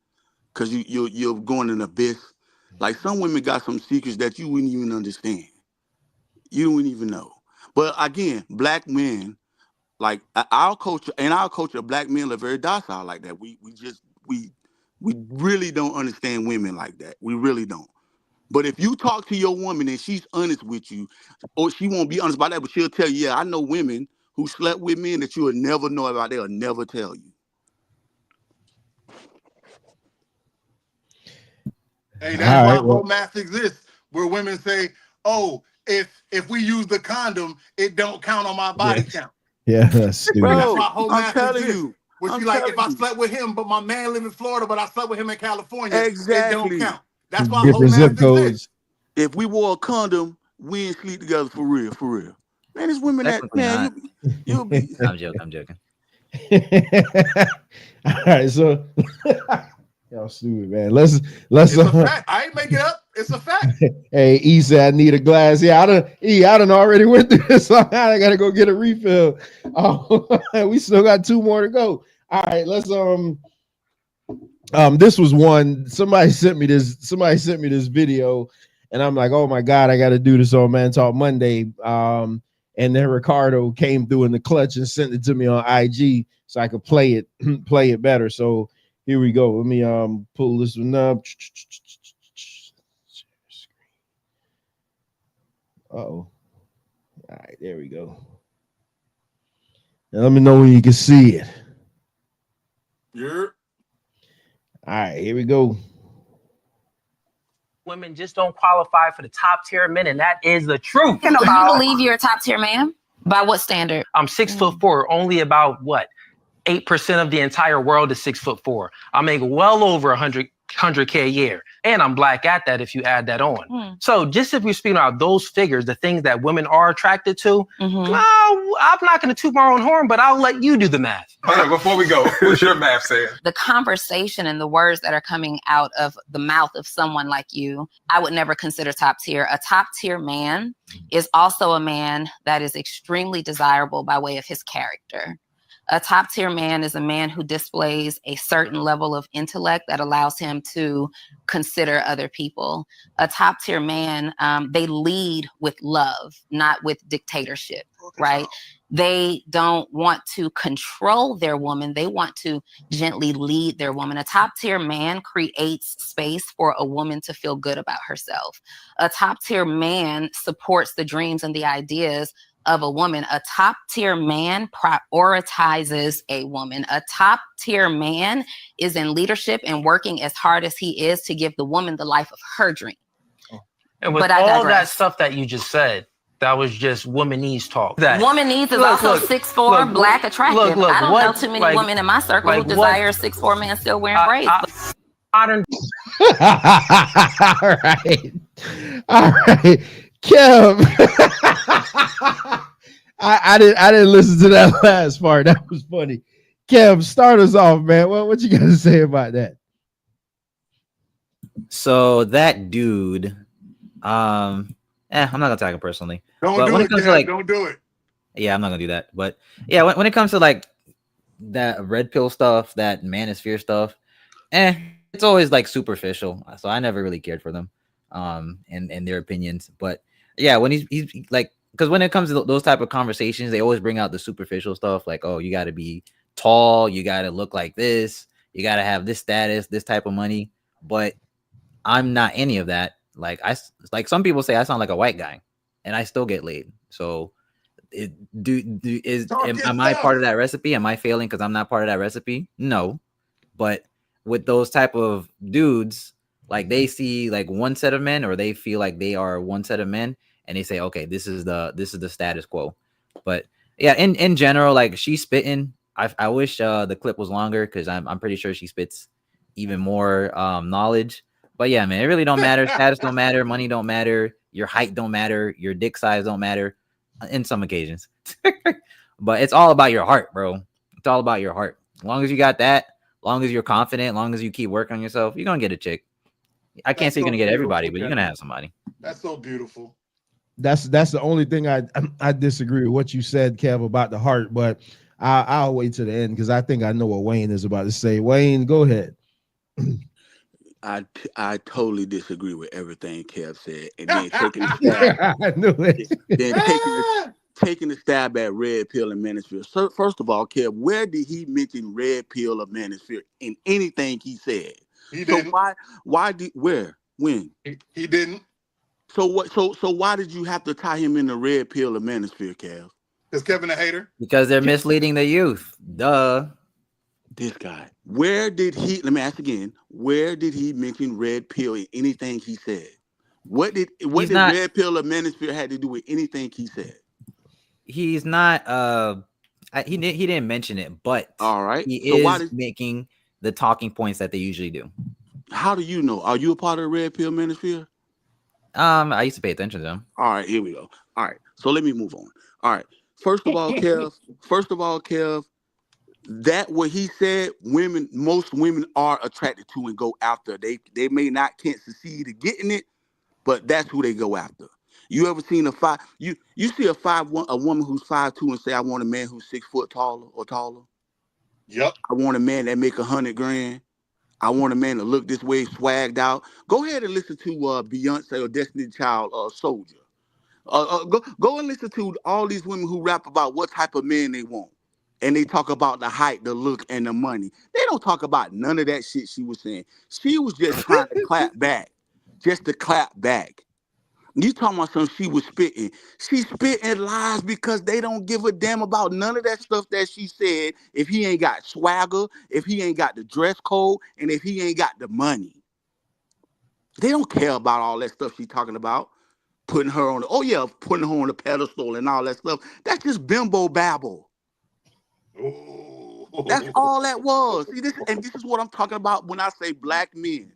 Speaker 4: because you're going in an abyss. Like, some women got some secrets that you wouldn't even understand. You wouldn't even know. But again, black men, like our culture, black men are very docile like that. We really don't understand women like that. We really don't. But if you talk to your woman and she's honest with you, or she won't be honest about that, but she'll tell you, yeah, I know women who slept with men that you will never know about. They'll never tell you.
Speaker 6: Hey, that's why whole math exists, where women say, oh, if we use the condom, it don't count on my body count.
Speaker 2: Yeah, that's
Speaker 4: Bro,
Speaker 6: that's why whole
Speaker 4: I'm
Speaker 6: math
Speaker 4: telling
Speaker 6: exists.
Speaker 4: you.
Speaker 6: Where she like, if I slept with him, but my man live in Florida, but I slept with him in California, it don't count. That's why whole
Speaker 2: different
Speaker 6: math
Speaker 2: zip codes.
Speaker 6: exists.
Speaker 4: If we wore a condom, we ain't sleep together for real, for real. Man, there's women that,
Speaker 5: Technically
Speaker 4: man,
Speaker 5: not.
Speaker 4: you'll be.
Speaker 5: I'm joking.
Speaker 2: All right, so y'all stupid, man. Let's
Speaker 6: It's a fact. I ain't make it up. It's a fact.
Speaker 2: Hey, E said I need a glass. Yeah, I done already went through this, so I gotta go get a refill. We still got 2 more to go. All right, let's this was one. Somebody sent me this video, and I'm like, oh my God, I gotta do this on Man Talk Monday. And then Ricardo came through in the clutch and sent it to me on IG so I could play it better. So here we go. Let me pull this one up. Uh-oh. All right, there we go. Now let me know when you can see it.
Speaker 6: Yeah.
Speaker 2: All right, here we go.
Speaker 10: Women just don't qualify for the top tier men, and that is the truth.
Speaker 11: You believe you're a top tier man? By what standard?
Speaker 10: I'm 6'4", only about what? 8% of the entire world is 6'4". I make well over 100K a year, and I'm black at that if you add that on. So just if we're speaking about those figures, the things that women are attracted to, no, I'm not going to toot my own horn, but I'll let you do the math.
Speaker 12: Hold on, before we go, what's your math saying?
Speaker 11: The conversation and the words that are coming out of the mouth of someone like you, I would never consider top tier. A top tier man is also a man that is extremely desirable by way of his character. A top tier man is a man who displays a certain level of intellect that allows him to consider other people. A top tier man, they lead with love, not with dictatorship, right? They don't want to control their woman. They want to gently lead their woman. A top tier man creates space for a woman to feel good about herself. A top tier man supports the dreams and the ideas of a woman. A top tier man prioritizes a woman. A top tier man is in leadership and working as hard as he is to give the woman the life of her dream.
Speaker 10: And with all that stuff that you just said, that was just womanese talk.
Speaker 11: Womanese is also 6'4", black, attractive. I don't know too many women in my circle who desire a 6'4" man still wearing braids.
Speaker 10: Modern.
Speaker 2: All right. Kim. I didn't listen to that last part. That was funny. Kev, start us off, man. What you got to say about that?
Speaker 5: So that dude, I'm not gonna tag him personally.
Speaker 6: Don't do it.
Speaker 5: Yeah, I'm not gonna do that. But yeah, when it comes to like that red pill stuff, that manosphere stuff, it's always like superficial. So I never really cared for them, and their opinions. But yeah, when he's like, because when it comes to those type of conversations, they always bring out the superficial stuff, like, oh, you got to be tall, you got to look like this, you got to have this status, this type of money. But I'm not any of that. Like some people say I sound like a white guy, and I still get laid. So, am I part of that recipe? Am I failing because I'm not part of that recipe? No, but with those type of dudes, like they see like one set of men, or they feel like they are one set of men, and they say, okay, this is the status quo. But yeah, in general, like she's spitting. I wish the clip was longer because I'm pretty sure she spits even more knowledge. But yeah, man, it really don't matter. Status don't matter. Money don't matter. Your height don't matter. Your dick size don't matter. In some occasions, but it's all about your heart, bro. It's all about your heart. As long as you got that, long as you're confident, long as you keep working on yourself, you're gonna get a chick. I can't say you're gonna get everybody, but you're gonna have somebody.
Speaker 6: That's so beautiful.
Speaker 2: That's the only thing I disagree with what you said, Kev, about the heart, but I'll wait to the end because I think I know what Wayne is about to say. Wayne, go ahead.
Speaker 4: I totally disagree with everything Kev said, and then taking a stab.
Speaker 2: I knew it.
Speaker 4: Then taking a stab at red pill and manosphere. So first of all, Kev, where did he mention red pill or manosphere in anything he said?
Speaker 6: He didn't.
Speaker 4: So why did where when
Speaker 6: he didn't?
Speaker 4: So what? So why did you have to tie him in the red pill or manosphere, Kev?
Speaker 6: Is Kevin a hater?
Speaker 5: Because they're misleading the youth. Duh.
Speaker 4: This guy. Where did he? Let me ask again. Where did he mention red pill in anything he said? What did red pill or manosphere had to do with anything he said?
Speaker 5: He's not. He didn't mention it, but
Speaker 4: all right.
Speaker 5: He is making the talking points that they usually do.
Speaker 4: How do you know? Are you a part of the red pill manosphere?
Speaker 5: I used to pay attention to them.
Speaker 4: All right, here we go. All right, so let me move on. All right. First of all, Kev, that what he said, most women are attracted to and go after. They can't succeed at getting it, but that's who they go after. You ever seen you see a woman who's 5'2" and say, I want a man who's 6 foot taller or taller?
Speaker 6: Yep.
Speaker 4: I want a man that make $100 grand. I want a man to look this way, swagged out. Go ahead and listen to Beyonce or Destiny Child, Soldier. Go and listen to all these women who rap about what type of men they want. And they talk about the height, the look, and the money. They don't talk about none of that shit she was saying. She was just trying to clap back. Just to clap back. You talking about something she was spitting. She spitting lies because they don't give a damn about none of that stuff that she said if he ain't got swagger, if he ain't got the dress code, and if he ain't got the money. They don't care about all that stuff she's talking about. Putting her on the pedestal and all that stuff. That's just bimbo babble. That's all that was. See, this is what I'm talking about when I say black men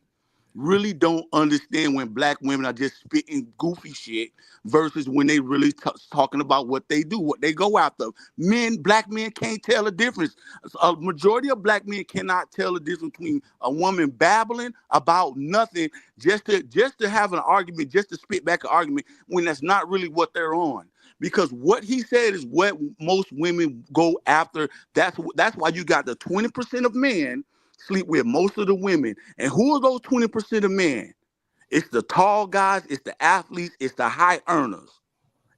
Speaker 4: really don't understand when black women are just spitting goofy shit versus when they really talking about what they do, what they go after. Black men can't tell the difference. A majority of black men cannot tell the difference between a woman babbling about nothing just to have an argument, just to spit back an argument when that's not really what they're on. Because what he said is what most women go after. That's why you got the 20% of men sleep with most of the women. And who are those 20% of men? It's the tall guys, it's the athletes, it's the high earners.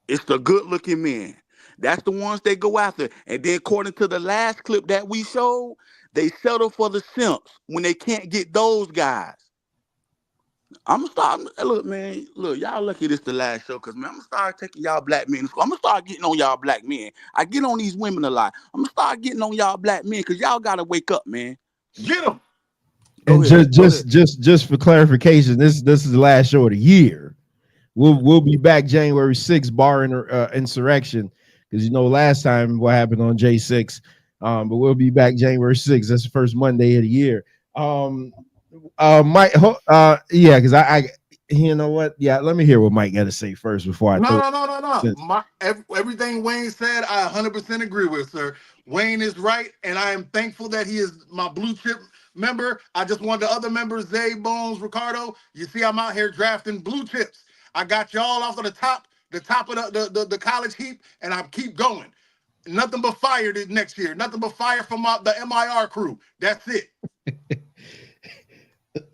Speaker 4: It's the good-looking men. That's the ones they go after. And then according to the last clip that we showed, they settle for the simps when they can't get those guys. I'm gonna start. Look, man. Look, y'all lucky this the last show, because man, I'm gonna start taking y'all black men. I'm gonna start getting on y'all black men. I get on these women a lot. I'm gonna start getting on y'all black men because y'all gotta wake up, man.
Speaker 6: Get them.
Speaker 2: And just for clarification, this is the last show of the year. We'll be back January 6th, barring insurrection, because last time what happened on J6. But we'll be back January 6th. That's the first Monday of the year. Mike, because I you know what? Yeah, let me hear what Mike got to say first before I.
Speaker 6: No. Everything Wayne said, I 100% agree with, sir. Wayne is right, and I am thankful that he is my blue chip member. I just want the other members, Zay, Bones, Ricardo. You see, I'm out here drafting blue chips. I got y'all off of the top of the college heap, and I keep going. Nothing but fire this next year. Nothing but fire from the MIR crew. That's it.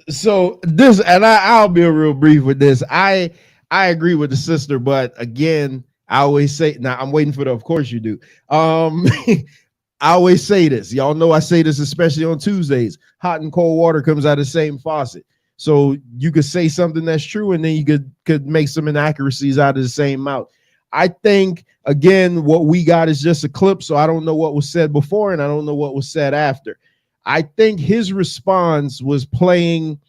Speaker 2: So this, and I'll be real brief with this. I agree with the sister, but again, I always say, now I'm waiting for of course you do. I always say this. Y'all know I say this, especially on Tuesdays. Hot and cold water comes out of the same faucet. So you could say something that's true, and then you could make some inaccuracies out of the same mouth. I think, again, what we got is just a clip, so I don't know what was said before, and I don't know what was said after. I think his response was playing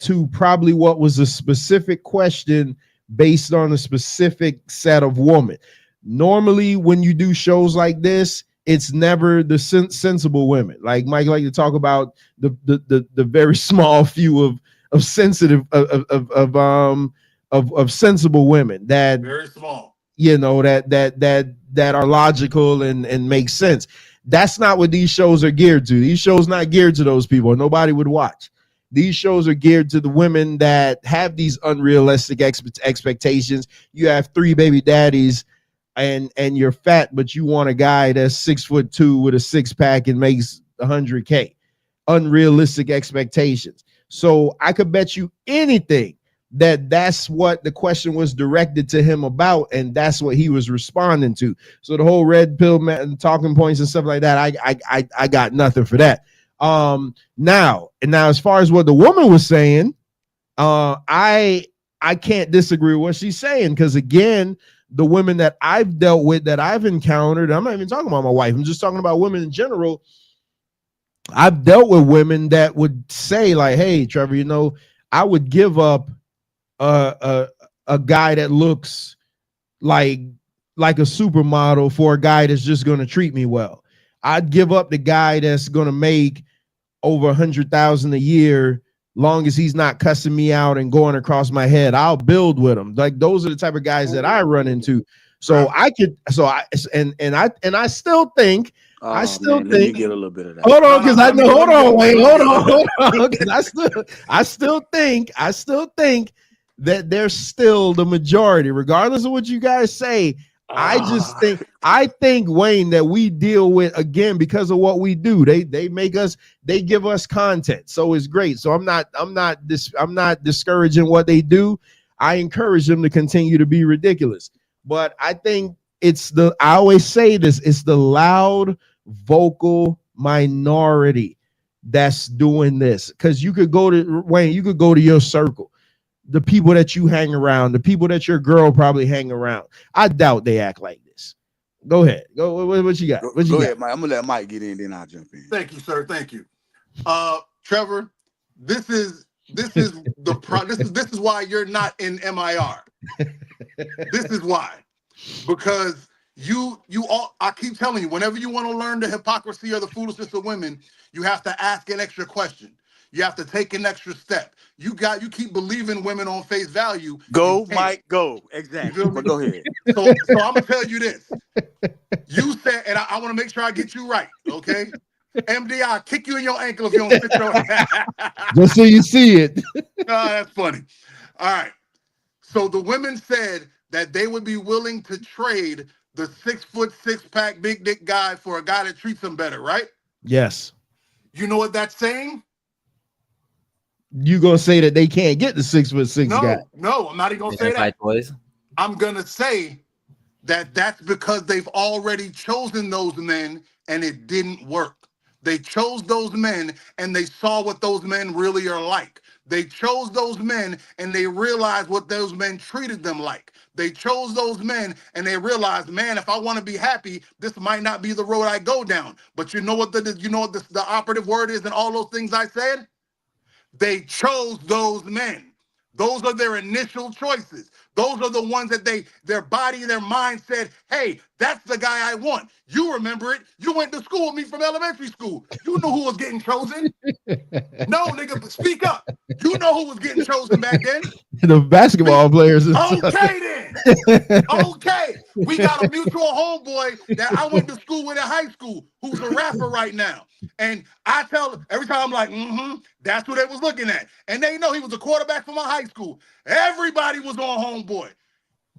Speaker 2: to probably what was a specific question based on a specific set of women. Normally, when you do shows like this, it's never the sensible women. Like Mike like to talk about the very small few of sensitive of sensible women that
Speaker 6: very small,
Speaker 2: you know, that are logical and make sense. That's not what these shows are geared to. These shows not geared to those people. Nobody would watch. These shows are geared to the women that have these unrealistic expectations. You have 3 baby daddies and you're fat, but you want a guy that's 6'2" with a 6-pack and makes $100K. Unrealistic expectations. So I could bet you anything that's what the question was directed to him about, and that's what he was responding to. So the whole red pill talking points and stuff like that, I got nothing for that. Now as far as what the woman was saying, I can't disagree with what she's saying, because again, the women that I've dealt with, that I've encountered, I'm not even talking about my wife, I'm just talking about women in general. I've dealt with women that would say like, hey, Trevor, you know, I would give up a guy that looks like a supermodel for a guy that's just going to treat me well. I'd give up the guy that's going to make over 100,000 a year, long as he's not cussing me out and going across my head. I'll build with him. Like, those are the type of guys that I run into. So I still think. I still think you
Speaker 4: get a little bit of that.
Speaker 2: Hold on, because I know. Hold on, Wayne. Hold on. Because I still think that they're still the majority, regardless of what you guys say. I think, Wayne, that we deal with, again, because of what we do. They make us, they give us content, so it's great. So I'm not discouraging what they do. I encourage them to continue to be ridiculous. But I think I always say this, it's the loud vocal minority that's doing this. Because you could go to, Wayne, you could go to your circle, the people that you hang around, the people that your girl probably hang around. I doubt they act like this. Go ahead. Go. What you got?
Speaker 4: Go ahead, Mike. I'm gonna let Mike get in, then I'll jump in.
Speaker 6: Thank you, sir. Thank you. Trevor, this is why you're not in MIR. This is why. Because you all, I keep telling you, whenever you want to learn the hypocrisy or the foolishness of women, you have to ask an extra question. You have to take an extra step. You keep believing women on face value.
Speaker 4: Go, Mike, go. Exactly. But go ahead.
Speaker 6: So I'm gonna tell you this. You said, and I want to make sure I get you right, okay? MD, I'll kick you in your ankle if you don't sit your
Speaker 2: just so you see it.
Speaker 6: That's funny. All right. So the women said that they would be willing to trade the 6', 6-pack, big dick guy for a guy that treats them better, right?
Speaker 2: Yes.
Speaker 6: You know what that's saying?
Speaker 2: You gonna say that they can't get the 6'6" guy?
Speaker 6: No, I'm not even gonna say that. Boys. I'm gonna say that that's because they've already chosen those men and it didn't work. They chose those men and they saw what those men really are like. They chose those men and they realized what those men treated them like. They chose those men and they realized, man, if I want to be happy, this might not be the road I go down. But you know what the operative word is in all those things I said? They chose those men. Those are their initial choices. Those are the ones that their body, their mind said, hey, that's the guy I want. You remember it. You went to school with me from elementary school. You knew who was getting chosen. No, nigga, speak up. You know who was getting chosen back then.
Speaker 2: The basketball players.
Speaker 6: Okay, then. Okay. We got a mutual homeboy that I went to school with in high school who's a rapper right now. And I tell every time I'm like, that's who they was looking at. And they know he was a quarterback for my high school. Everybody was on homeboy.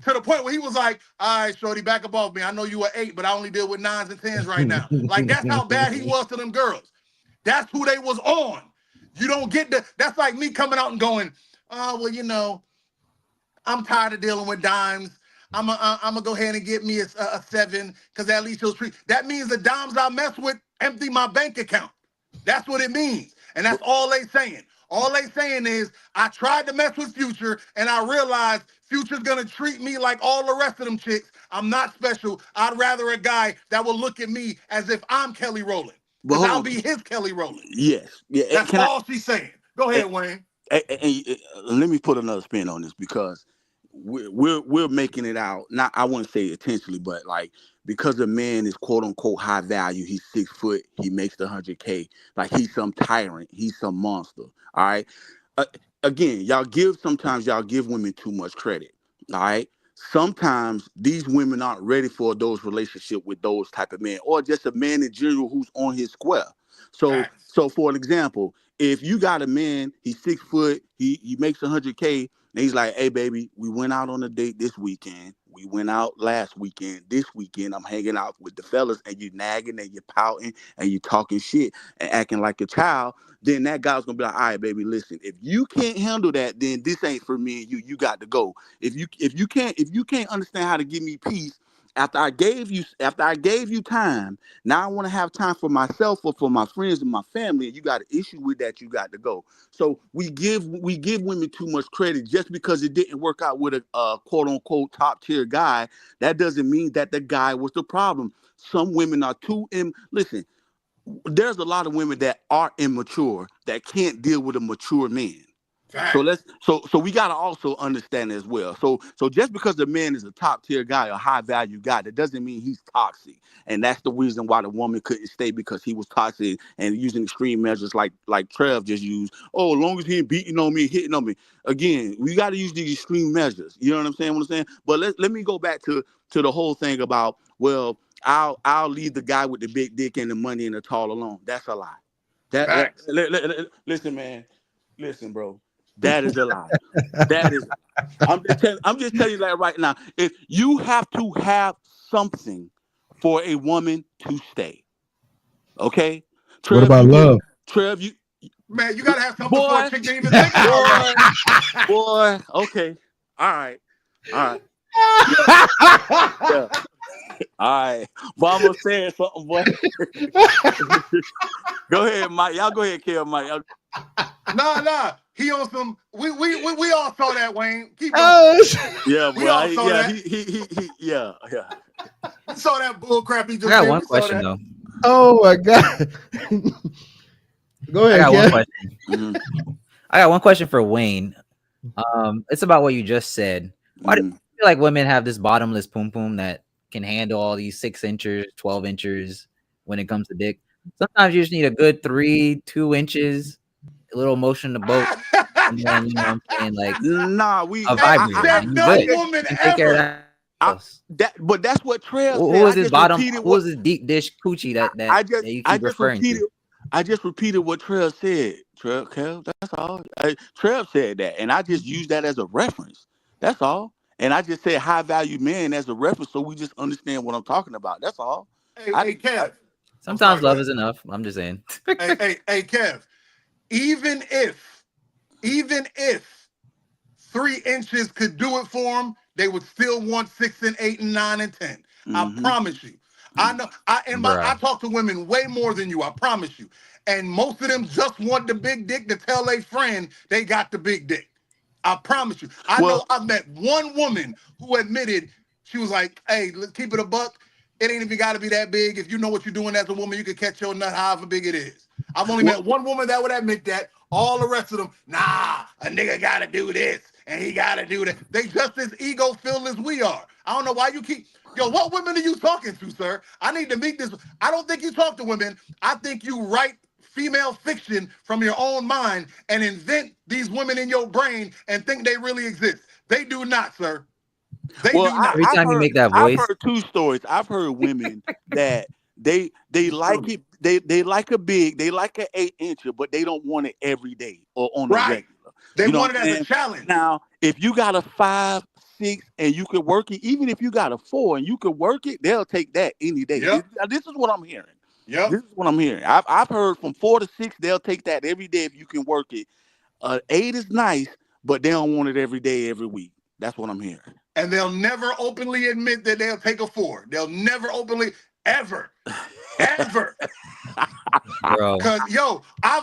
Speaker 6: To the point where he was like, all right, shorty, back above me. I know you were 8, but I only deal with 9s and 10s right now. Like, that's how bad he was to them girls. That's who they was on. You don't get that's like me coming out and going, well, you know, I'm tired of dealing with dimes. I'm gonna go ahead and get me a 7 because at least he'll treat. That means the dimes I mess with empty my bank account. That's what it means. And that's all they saying. All they saying is, I tried to mess with Future, and I realized Future's gonna treat me like all the rest of them chicks. I'm not special. I'd rather a guy that will look at me as if I'm Kelly Rowland. Because I'll be his Kelly Rowland.
Speaker 4: Yes. Yeah.
Speaker 6: That's all she's saying. Go ahead, Wayne.
Speaker 4: Let me put another spin on this, because we're making it out, not, I wouldn't say intentionally, but like, because a man is quote unquote high value, he's 6 foot, he makes the 100K, like he's some tyrant, he's some monster. All right. Again, sometimes y'all give women too much credit. All right. Sometimes these women aren't ready for those relationships with those type of men, or just a man in general who's on his square. So for an example, if you got a man, he's 6 foot, he makes 100K, and he's like, hey baby, we went out on a date this weekend. We went out last weekend. This weekend, I'm hanging out with the fellas, and you nagging and you pouting and you talking shit and acting like a child. Then that guy's gonna be like, all right, baby, listen, if you can't handle that, then this ain't for me and you. You got to go. If you can't understand how to give me peace after I gave you time, now I want to have time for myself or for my friends and my family, and you got an issue with that, you got to go. So we give women too much credit. Just because it didn't work out with a quote unquote top tier guy, that doesn't mean that the guy was the problem. Some women are too listen, there's a lot of women that are immature that can't deal with a mature man. So we gotta also understand as well. So just because the man is a top tier guy, a high value guy, that doesn't mean he's toxic. And that's the reason why the woman couldn't stay, because he was toxic and using extreme measures like Trev just used. Oh, as long as he ain't beating on me, hitting on me. Again, we gotta use these extreme measures. You know what I'm saying? But let me go back to the whole thing about, well, I'll leave the guy with the big dick and the money and the tall alone. That's a lie. Listen, man. Listen, bro. That is a lie. I'm just telling you that right now. If you have to have something for a woman to stay, okay?
Speaker 2: What about love?
Speaker 6: Trev, you gotta have something for a chick to even think about.
Speaker 4: Boy, okay. All right. Yeah. All right. But I'm gonna say something, boy. Go ahead, Mike. Y'all go ahead, Kev, Mike.
Speaker 6: Nah. He on some. We all saw that, Wayne. Keep going.
Speaker 4: Yeah,
Speaker 6: we all saw that.
Speaker 4: Yeah.
Speaker 6: We saw that bull crap he just.
Speaker 5: I got one question though.
Speaker 2: Oh my God. Go ahead.
Speaker 5: I got one question. I got one question for Wayne. It's about what you just said. Why do you feel like women have this bottomless pum pum that can handle all these 6 inches, 12 inches when it comes to dick? Sometimes you just need a good 2 inches, a little motion in the boat, and then, you know what I'm saying, like,
Speaker 4: nah,
Speaker 5: a vibrator. Take care of that.
Speaker 4: But that's what Trail said.
Speaker 5: Who was his bottom? Who was his deep dish coochie that you keep referring to?
Speaker 4: I just repeated what Trev said. Trev, that's all. Trev said that, and I just used that as a reference. That's all. And I just said high value man as a reference, so we just understand what I'm talking about. That's all.
Speaker 6: Hey, Kev.
Speaker 5: Sometimes love is enough. I'm just saying.
Speaker 6: hey, Kev. Even if 3 inches could do it for them, they would still want 6 and 8 and 9 and 10. I promise you. I know. I talk to women way more than you. I promise you. And most of them just want the big dick to tell their friend they got the big dick. I promise you. I know I've met one woman who admitted, she was like, hey, let's keep it a buck. It ain't even got to be that big. If you know what you're doing as a woman, you can catch your nut however big it is. I've only met one woman that would admit that. All the rest of them, nah, a nigga got to do this and he got to do that. They just as ego-filled as we are. I don't know why you keep... Yo, what women are you talking to, sir? I need to meet this. I don't think you talk to women. I think you write female fiction from your own mind and invent these women in your brain and think they really exist. They do not, sir. They do not.
Speaker 5: Every time you make that voice.
Speaker 4: I've heard 2 stories. I've heard women that they like it. They like a big, they like an 8 incher, but they don't want it every day or on the regular.
Speaker 6: They want it as a challenge.
Speaker 4: Now, if you got a 5, 6, and you could work it, even if you got a 4 and you could work it, they'll take that any day. This is what I'm hearing. This is what I'm hearing. I've heard from 4 to 6, they'll take that every day if you can work it. 8 is nice, but they don't want it every day, every week. That's what I'm hearing.
Speaker 6: And they'll never openly admit that they'll take a 4. They'll never openly, ever. Bro. Because,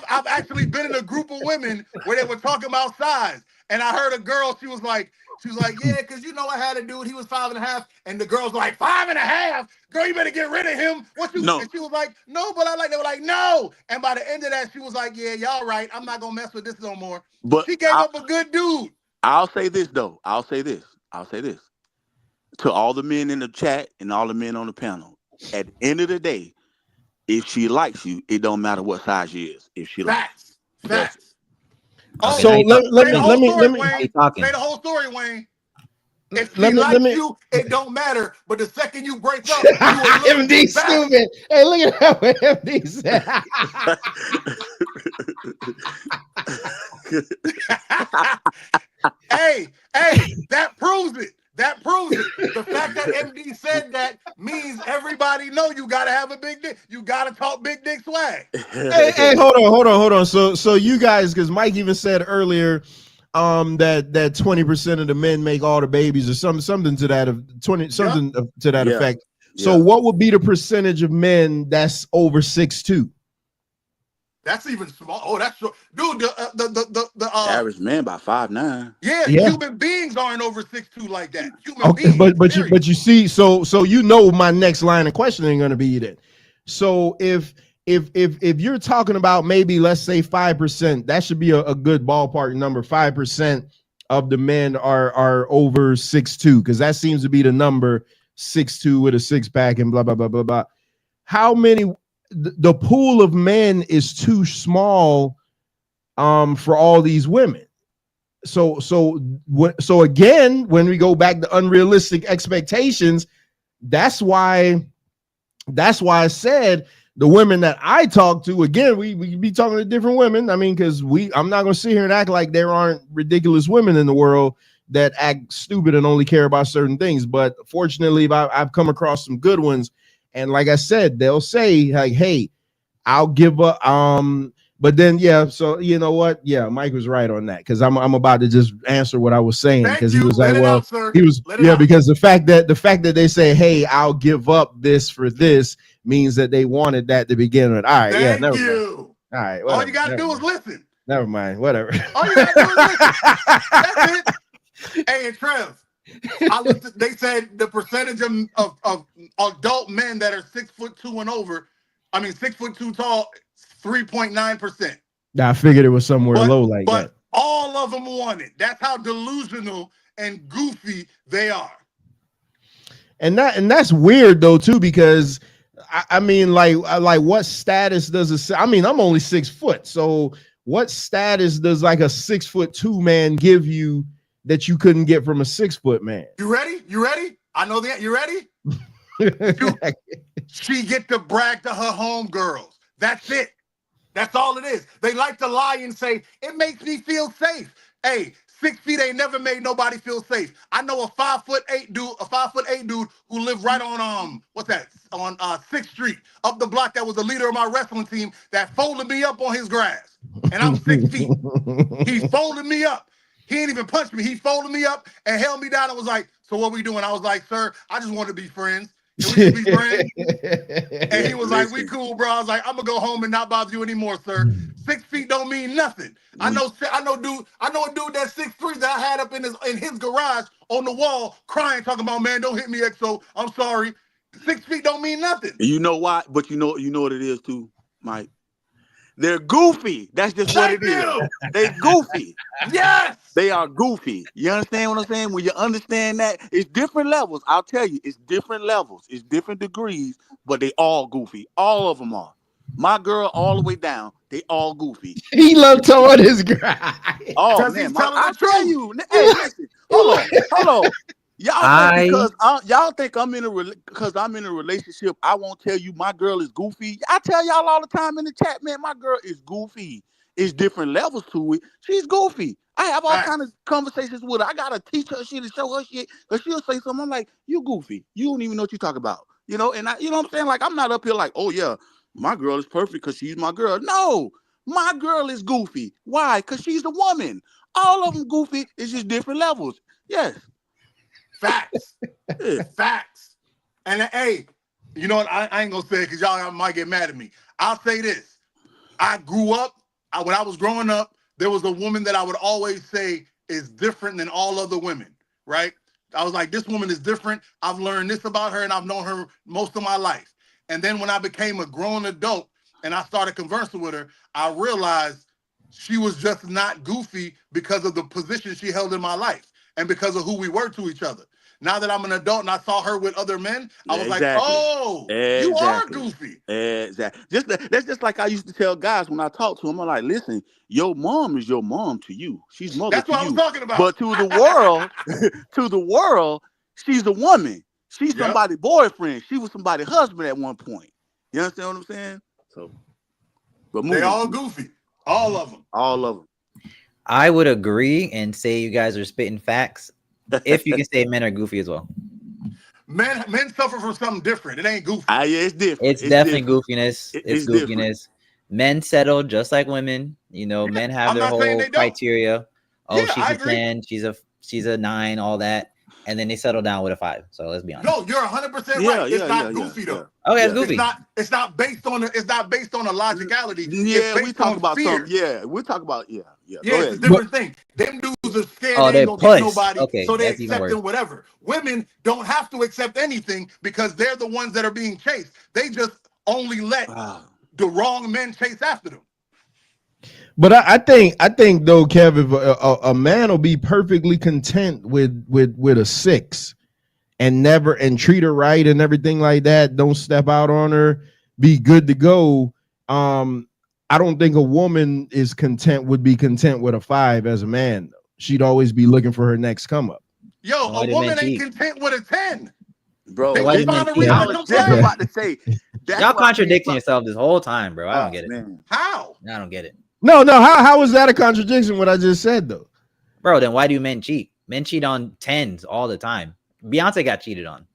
Speaker 6: I've actually been in a group of women where they were talking about size, and I heard a girl. She was like, yeah, because you know I had a dude. He was 5.5, and the girls were like 5.5. Girl, you better get rid of him. What you?
Speaker 4: No.
Speaker 6: And she was like, no, but I like. They were like, no. And by the end of that, she was like, yeah, y'all right. I'm not gonna mess with this no more.
Speaker 4: But
Speaker 6: She gave up a good dude.
Speaker 4: I'll say this though. I'll say this to all the men in the chat and all the men on the panel. At the end of the day, if she likes you, it don't matter what size she is. If she likes you.
Speaker 6: Facts.
Speaker 5: Okay,
Speaker 2: So
Speaker 5: now
Speaker 2: let me
Speaker 6: Wayne.
Speaker 5: talking.
Speaker 6: Say the whole story, Wayne. If
Speaker 2: Let
Speaker 6: she
Speaker 2: me- let
Speaker 6: likes
Speaker 2: me-
Speaker 6: you, it don't matter. But the second you break up, you will look
Speaker 2: MD
Speaker 6: back.
Speaker 2: stupid. Hey, look at that what MD said.
Speaker 6: Hey, that proves it. That proves it. The fact that MD said that means everybody know you gotta have a big dick. You gotta talk big dick swag.
Speaker 2: Hey, hold on. So you guys, because Mike even said earlier, that 20% of the men make all the babies or something to that of 20 something to that
Speaker 4: Yeah.
Speaker 2: effect. So what would be the percentage of men that's over 6'2"?
Speaker 6: That's even small. Oh, that's short. Dude, the
Speaker 4: average man about 5'9".
Speaker 6: Yeah,
Speaker 2: Yeah.
Speaker 6: human beings aren't over 6'2" like that. Human beings.
Speaker 2: But you see, so you know my next line of questioning going to be that. So if you're talking about maybe let's say 5%, that should be a good ballpark number. 5% of the men are over 6'2", because that seems to be the number, 6'2" with a six pack and blah blah blah blah blah. How many? The pool of men is too small for all these women. So again, when we go back to unrealistic expectations, that's why I said the women that I talk to, again, we be talking to different women. I mean, because I'm not gonna sit here and act like there aren't ridiculous women in the world that act stupid and only care about certain things. But fortunately, I've come across some good ones. And like I said, they'll say like, hey, I'll give up. But then, yeah, so you know what? Yeah, Mike was right on that, because I'm about to just answer what I was saying, because he was like, well, because the fact that they say, hey, I'll give up this for this means that they wanted that to begin with. All right,
Speaker 6: Thank
Speaker 2: never
Speaker 6: you.
Speaker 2: mind. All right,
Speaker 6: all you gotta do is listen.
Speaker 2: Never mind, whatever.
Speaker 6: All you gotta do is listen. That's it. Hey, and Trev, they said the percentage of adult men that are 6'2" and over, 6'2" tall, 3.9%.
Speaker 2: I figured it was somewhere low like that.
Speaker 6: But all of them want it. That's how delusional and goofy they are.
Speaker 2: And that's weird though too, because I mean, like what status does it? I mean, I'm only 6 foot, so what status does like a 6'2" man give you that you couldn't get from a 6 foot man?
Speaker 6: You ready? I know that. You ready? She get to brag to her homegirls. That's it. That's all it is. They like to lie and say, it makes me feel safe. Hey, 6 feet ain't never made nobody feel safe. I know a 5'8" dude who lived right on on 6th Street, up the block, that was the leader of my wrestling team, that folded me up on his grass. And I'm 6 feet. He folded me up. He ain't even punched me. He folded me up and held me down and was like, so what we doing? I was like, sir, I just want to be friends. Can we just be friends? And he was like, we cool, bro. I was like, I'm gonna go home and not bother you anymore, sir. 6 feet don't mean nothing. I know a dude that's 6'3" that I had up in his garage on the wall crying, talking about, man, don't hit me, XO. I'm sorry. 6 feet don't mean nothing.
Speaker 4: You know why? But you know what it is too, Mike. They're goofy. That's just what it is. They're goofy.
Speaker 6: Yes.
Speaker 4: They are goofy. You understand what I'm saying? When you understand that, it's different levels. I'll tell you, it's different levels. It's different degrees, but they all goofy. All of them are. My girl all the way down, they all goofy.
Speaker 2: He loved toward his guy.
Speaker 4: Oh, man. I'll tell you. Hey, listen. Hold on. Y'all think I'm in a relationship, I won't tell you my girl is goofy. I tell y'all all the time in the chat, man, my girl is goofy. It's different levels to it. She's goofy. I have all kinds of conversations with her. I gotta teach her shit and show her shit, because she'll say something. I'm like, you goofy. You don't even know what you talk about. You know, and you know what I'm saying? Like, I'm not up here like, oh yeah, my girl is perfect because she's my girl. No, my girl is goofy. Why? Because she's a woman. All of them goofy. It's just different levels. Yes.
Speaker 6: Facts. Facts. And hey, you know what? I ain't gonna say it because y'all might get mad at me. I'll say this. I grew up, when I was growing up, there was a woman that I would always say is different than all other women, right? I was like, this woman is different. I've learned this about her and I've known her most of my life. And then when I became a grown adult and I started conversing with her, I realized she was just not goofy because of the position she held in my life and because of who we were to each other. Now that I'm an adult and I saw her with other men, I was like, oh, you are goofy.
Speaker 4: Exactly. That's just like I used to tell guys when I talk to them. I'm like, listen, your mom is your mom to you. She's mother
Speaker 6: That's
Speaker 4: to
Speaker 6: what
Speaker 4: you.
Speaker 6: I was talking about.
Speaker 4: But to the world, to the world, she's a woman. She's somebody's boyfriend. She was somebody's husband at one point. You understand what I'm saying? So, but
Speaker 6: they all goofy. All of them.
Speaker 4: All of them.
Speaker 5: I would agree and say you guys are spitting facts. If you can say men are goofy as well.
Speaker 6: Men suffer from something different. It ain't goofy.
Speaker 4: Yeah, it's different.
Speaker 5: It's definitely different. Goofiness. It's goofiness. Different. Men settle just like women. You know, men have their whole criteria. Oh, she's a 10, she's a 9, all that. And then they settle down with a 5. So let's be honest.
Speaker 6: No, you're 100% right. It's not goofy though.
Speaker 5: Okay, it's goofy.
Speaker 6: It's not based on a logicality.
Speaker 4: Yeah, we talk about something. Yeah, we talk about yeah.
Speaker 6: It's a different thing. Them dudes are scared they ain't gonna get nobody, so they accepting whatever. Women don't have to accept anything because they're the ones that are being chased. They just only let the wrong men chase after them.
Speaker 2: But I think though, Kev, if a man will be perfectly content with a 6 and treat her right and everything like that. Don't step out on her. Be good to go. I don't think a woman would be content with a 5 as a man. She'd always be looking for her next come up.
Speaker 6: Yo, a woman ain't content with a 10.
Speaker 4: Bro, I was just about to say
Speaker 5: y'all contradicting yourself this whole time, bro. I don't get it.
Speaker 6: Man. How?
Speaker 5: I don't get it.
Speaker 2: No. How is that a contradiction? What I just said though,
Speaker 5: bro. Then why do men cheat? Men cheat on 10s all the time. Beyonce got cheated on.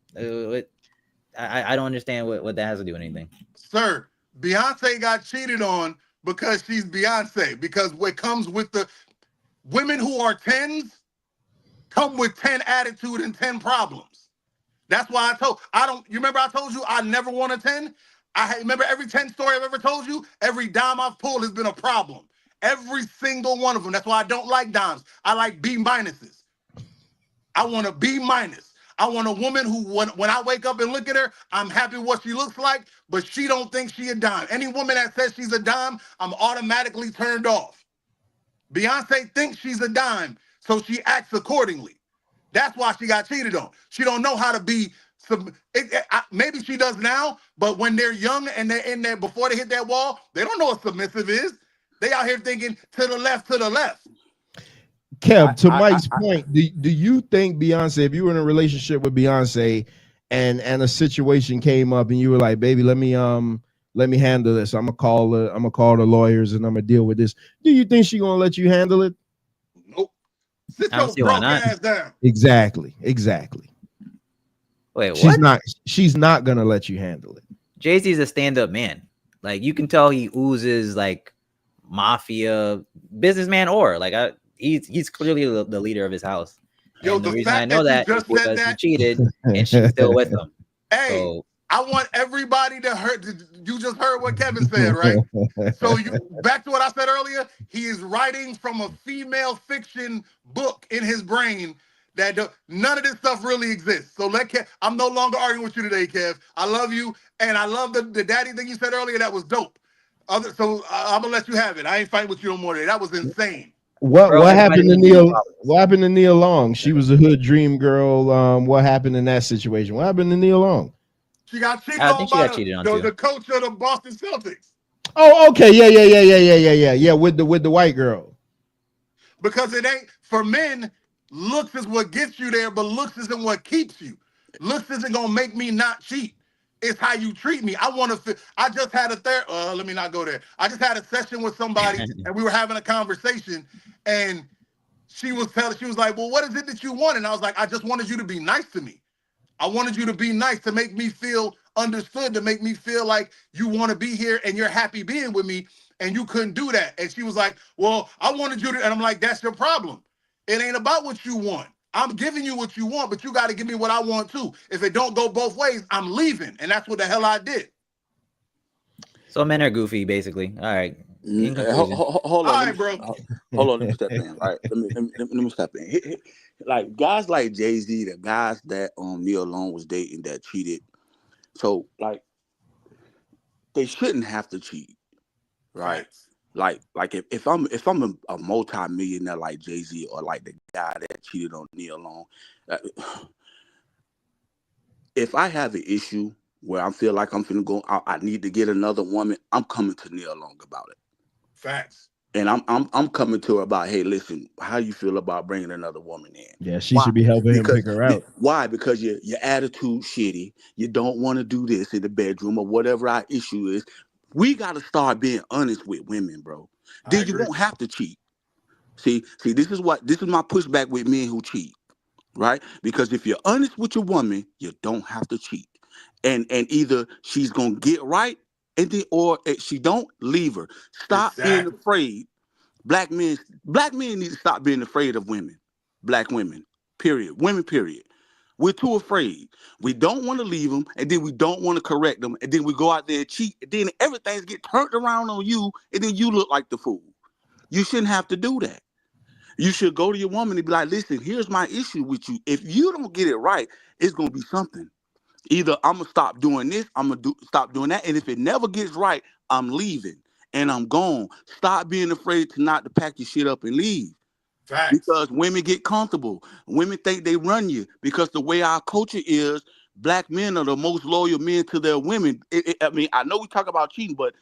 Speaker 5: I don't understand what that has to do with anything.
Speaker 6: Sir, Beyonce got cheated on because she's Beyonce. Because what comes with the women who are 10s come with 10 attitude and 10 problems. That's why you remember I told you I never want a 10? I remember every 10 story I've ever told you, every dime I've pulled has been a problem. Every single one of them. That's why I don't like dimes. I like B minuses. I want a B minus. I want a woman who, when I wake up and look at her, I'm happy what she looks like, but she don't think she a dime. Any woman that says she's a dime, I'm automatically turned off. Beyonce thinks she's a dime, so she acts accordingly. That's why she got cheated on. She don't know how to be. Maybe she does now, but when they're young and they're in there before they hit that wall, they don't know what submissive is. They out here thinking to the left.
Speaker 2: Kev, to Mike's point, do you think Beyonce, if you were in a relationship with Beyonce and a situation came up and you were like, baby, let me handle this. I'm gonna call the lawyers and I'm gonna deal with this. Do you think she's gonna let you handle it?
Speaker 6: Nope. Sit your broke ass down.
Speaker 2: Exactly.
Speaker 5: Wait, what?
Speaker 2: She's not gonna let you handle it.
Speaker 5: Jay-Z's a stand-up man. Like you can tell he oozes like mafia businessman like he's clearly the leader of his house.
Speaker 6: Yo,
Speaker 5: and the reason I know that is because he cheated and she's still with him.
Speaker 6: Hey, I want everybody to hear. You just heard what Kevin said, right? So back to what I said earlier. He is writing from a female fiction book in his brain that none of this stuff really exists. So I'm no longer arguing with you today, Kev. I love you, and I love the daddy thing you said earlier. That was dope. So I'm gonna let you have it. I ain't fighting with you no more today. That was insane.
Speaker 2: What happened to Neil? What happened to Neil Long? She was a hood dream girl. What happened in that situation? What happened to Neil Long?
Speaker 6: She got cheated on by the coach of the Boston Celtics.
Speaker 2: Oh, okay, yeah. With the white girl.
Speaker 6: Because it ain't for men. Looks is what gets you there, but looks isn't what keeps you. Looks isn't gonna make me not cheat. It's how you treat me. I just had let me not go there. I just had a session with somebody and we were having a conversation and she was like, well, what is it that you want? And I was like, I just wanted you to be nice to me. I wanted you to be nice, to make me feel understood, to make me feel like you want to be here and you're happy being with me, and you couldn't do that. And she was like, well, I wanted you to, and I'm like, that's your problem. It ain't about what you want. I'm giving you what you want, but you got to give me what I want too. If it don't go both ways, I'm leaving. And that's what the hell I did.
Speaker 5: So men are goofy, basically. All right. In conclusion,
Speaker 4: Hold on,
Speaker 6: All right, bro.
Speaker 4: hold on. Let me step in. Right, let me step in. Like guys like Jay-Z, the guys that Neil Long was dating that cheated. So like they shouldn't have to cheat, right?
Speaker 6: Facts.
Speaker 4: Like if I'm a multi-millionaire like Jay-Z or like the guy that cheated on Neil Long, uh, if I have an issue where I feel like I'm finna go, I need to get another woman, I'm coming to Neil Long about it.
Speaker 6: Facts.
Speaker 4: And I'm coming to her about, hey, listen, how you feel about bringing another woman in?
Speaker 2: Yeah, she
Speaker 4: Why?
Speaker 2: should be helping him
Speaker 4: Because
Speaker 2: pick her out.
Speaker 4: why? Because your attitude shitty. You don't want to do this in the bedroom or whatever our issue is. We got to start being honest with women, bro.
Speaker 6: I
Speaker 4: Then you
Speaker 6: agree.
Speaker 4: won't have to cheat. See, this is my pushback with men who cheat, right? Because if you're honest with your woman, you don't have to cheat. And either she's gonna get right, and then or if she don't, leave her. Stop being
Speaker 6: Exactly.
Speaker 4: afraid. Black men need to stop being afraid of women. Black women. Period. Women, period. We're too afraid. We don't want to leave them, and then we don't want to correct them, and then we go out there and cheat, and then everything's get turned around on you, and then you look like the fool. You shouldn't have to do that. You should go to your woman and be like, listen, here's my issue with you. If you don't get it right, it's gonna be something. Either I'm gonna stop doing this, I'm gonna stop doing that, and if it never gets right, I'm leaving and I'm gone. Stop being afraid to pack your shit up and leave.
Speaker 6: Facts.
Speaker 4: Because women get comfortable. Women think they run you because the way our culture is, black men are the most loyal men to their women. I mean, I know we talk about cheating, but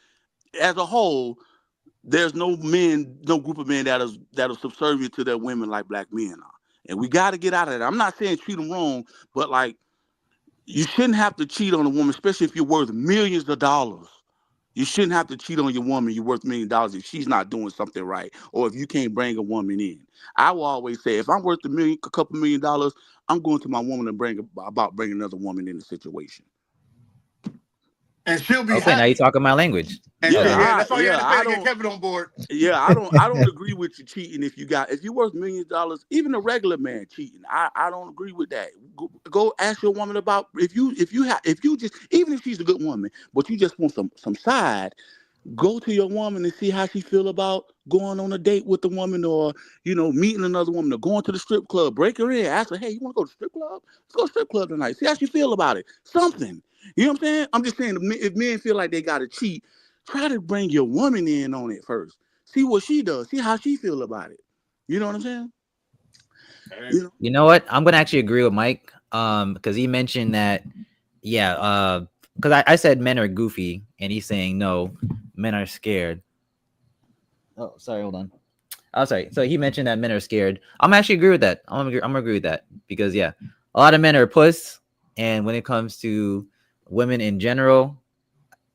Speaker 4: as a whole, there's no group of men that are subservient to their women like black men are. And we got to get out of that. I'm not saying treat them wrong, but like you shouldn't have to cheat on a woman, especially if you're worth millions of dollars. You shouldn't have to cheat on your woman. You're worth $1 million if she's not doing something right, or if you can't bring a woman in. I will always say, if I'm worth a couple $1 million, I'm going to my woman and bringing another woman in the situation.
Speaker 6: And she'll be
Speaker 5: okay, now you're
Speaker 6: happy.
Speaker 5: talking my language.
Speaker 6: And
Speaker 4: Yeah,
Speaker 6: yeah, that's all you had to say to get Kevin on board.
Speaker 4: Yeah, I don't agree with you cheating if you're worth $millions, even a regular man cheating. I don't agree with that. Go ask your woman about if you just even if she's a good woman, but you just want some side. Go to your woman and see how she feel about going on a date with the woman, or meeting another woman, or going to the strip club. Break her in, ask her, hey, you want to go to the strip club? Let's go to the strip club tonight. See how she feel about it. Something. You know what I'm saying? I'm just saying, if men feel like they got to cheat, try to bring your woman in on it first. See what she does. See how she feel about it. You know what I'm saying?
Speaker 5: You know what? I'm gonna actually agree with Mike. Because he mentioned that, yeah. Because I said men are goofy, and he's saying no, men are scared. Oh, sorry, hold on. Oh, sorry. So he mentioned that men are scared. I'm actually agree with that. I'm gonna agree with that because yeah, a lot of men are puss, and when it comes to women in general,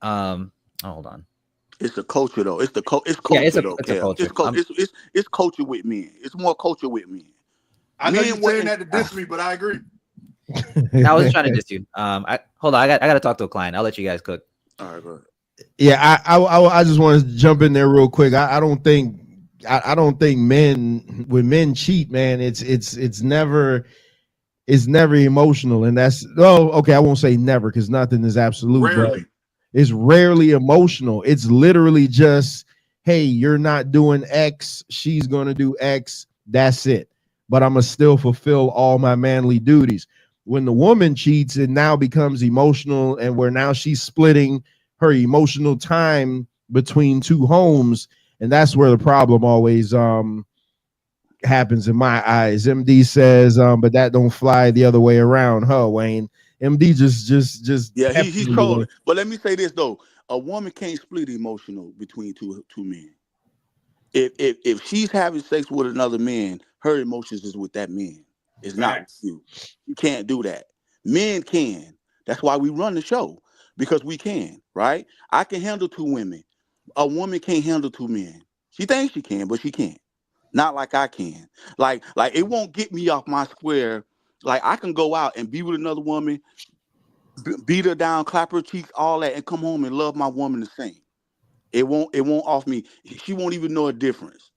Speaker 5: hold on.
Speaker 4: It's the culture though. It's culture though.
Speaker 5: It's a culture.
Speaker 4: It's culture with men. It's more culture with men.
Speaker 6: I know you're saying that to diss me, but I agree.
Speaker 5: I wasn't trying to diss you. Hold on. I got to talk to a client. I'll let you guys cook.
Speaker 4: All right, go ahead.
Speaker 2: Yeah, I just want to jump in there real quick. I don't think when men cheat, man, it's never emotional, and that's okay. I won't say never because nothing is absolute.
Speaker 6: Rarely.
Speaker 2: But it's rarely emotional. It's literally just, hey, you're not doing X, she's gonna do X. That's it. But I'm gonna still fulfill all my manly duties. When the woman cheats, it now becomes emotional, and where now she's splitting her emotional time between two homes, and that's where the problem always happens in my eyes. MD says, but that don't fly the other way around, huh, Wayne? MD just
Speaker 4: yeah, he's trolling. But let me say this though: a woman can't split emotional between two men. If she's having sex with another man, her emotions is with that man. It's not with you. You can't do that. Men can. That's why we run the show, because we can, right? I can handle two women. A woman can't handle two men. She thinks she can, but she can't. Not like I can. Like it won't get me off my square. Like I can go out and be with another woman, beat her down, clap her cheeks, all that, and come home and love my woman the same. It won't off me. She won't even know a difference.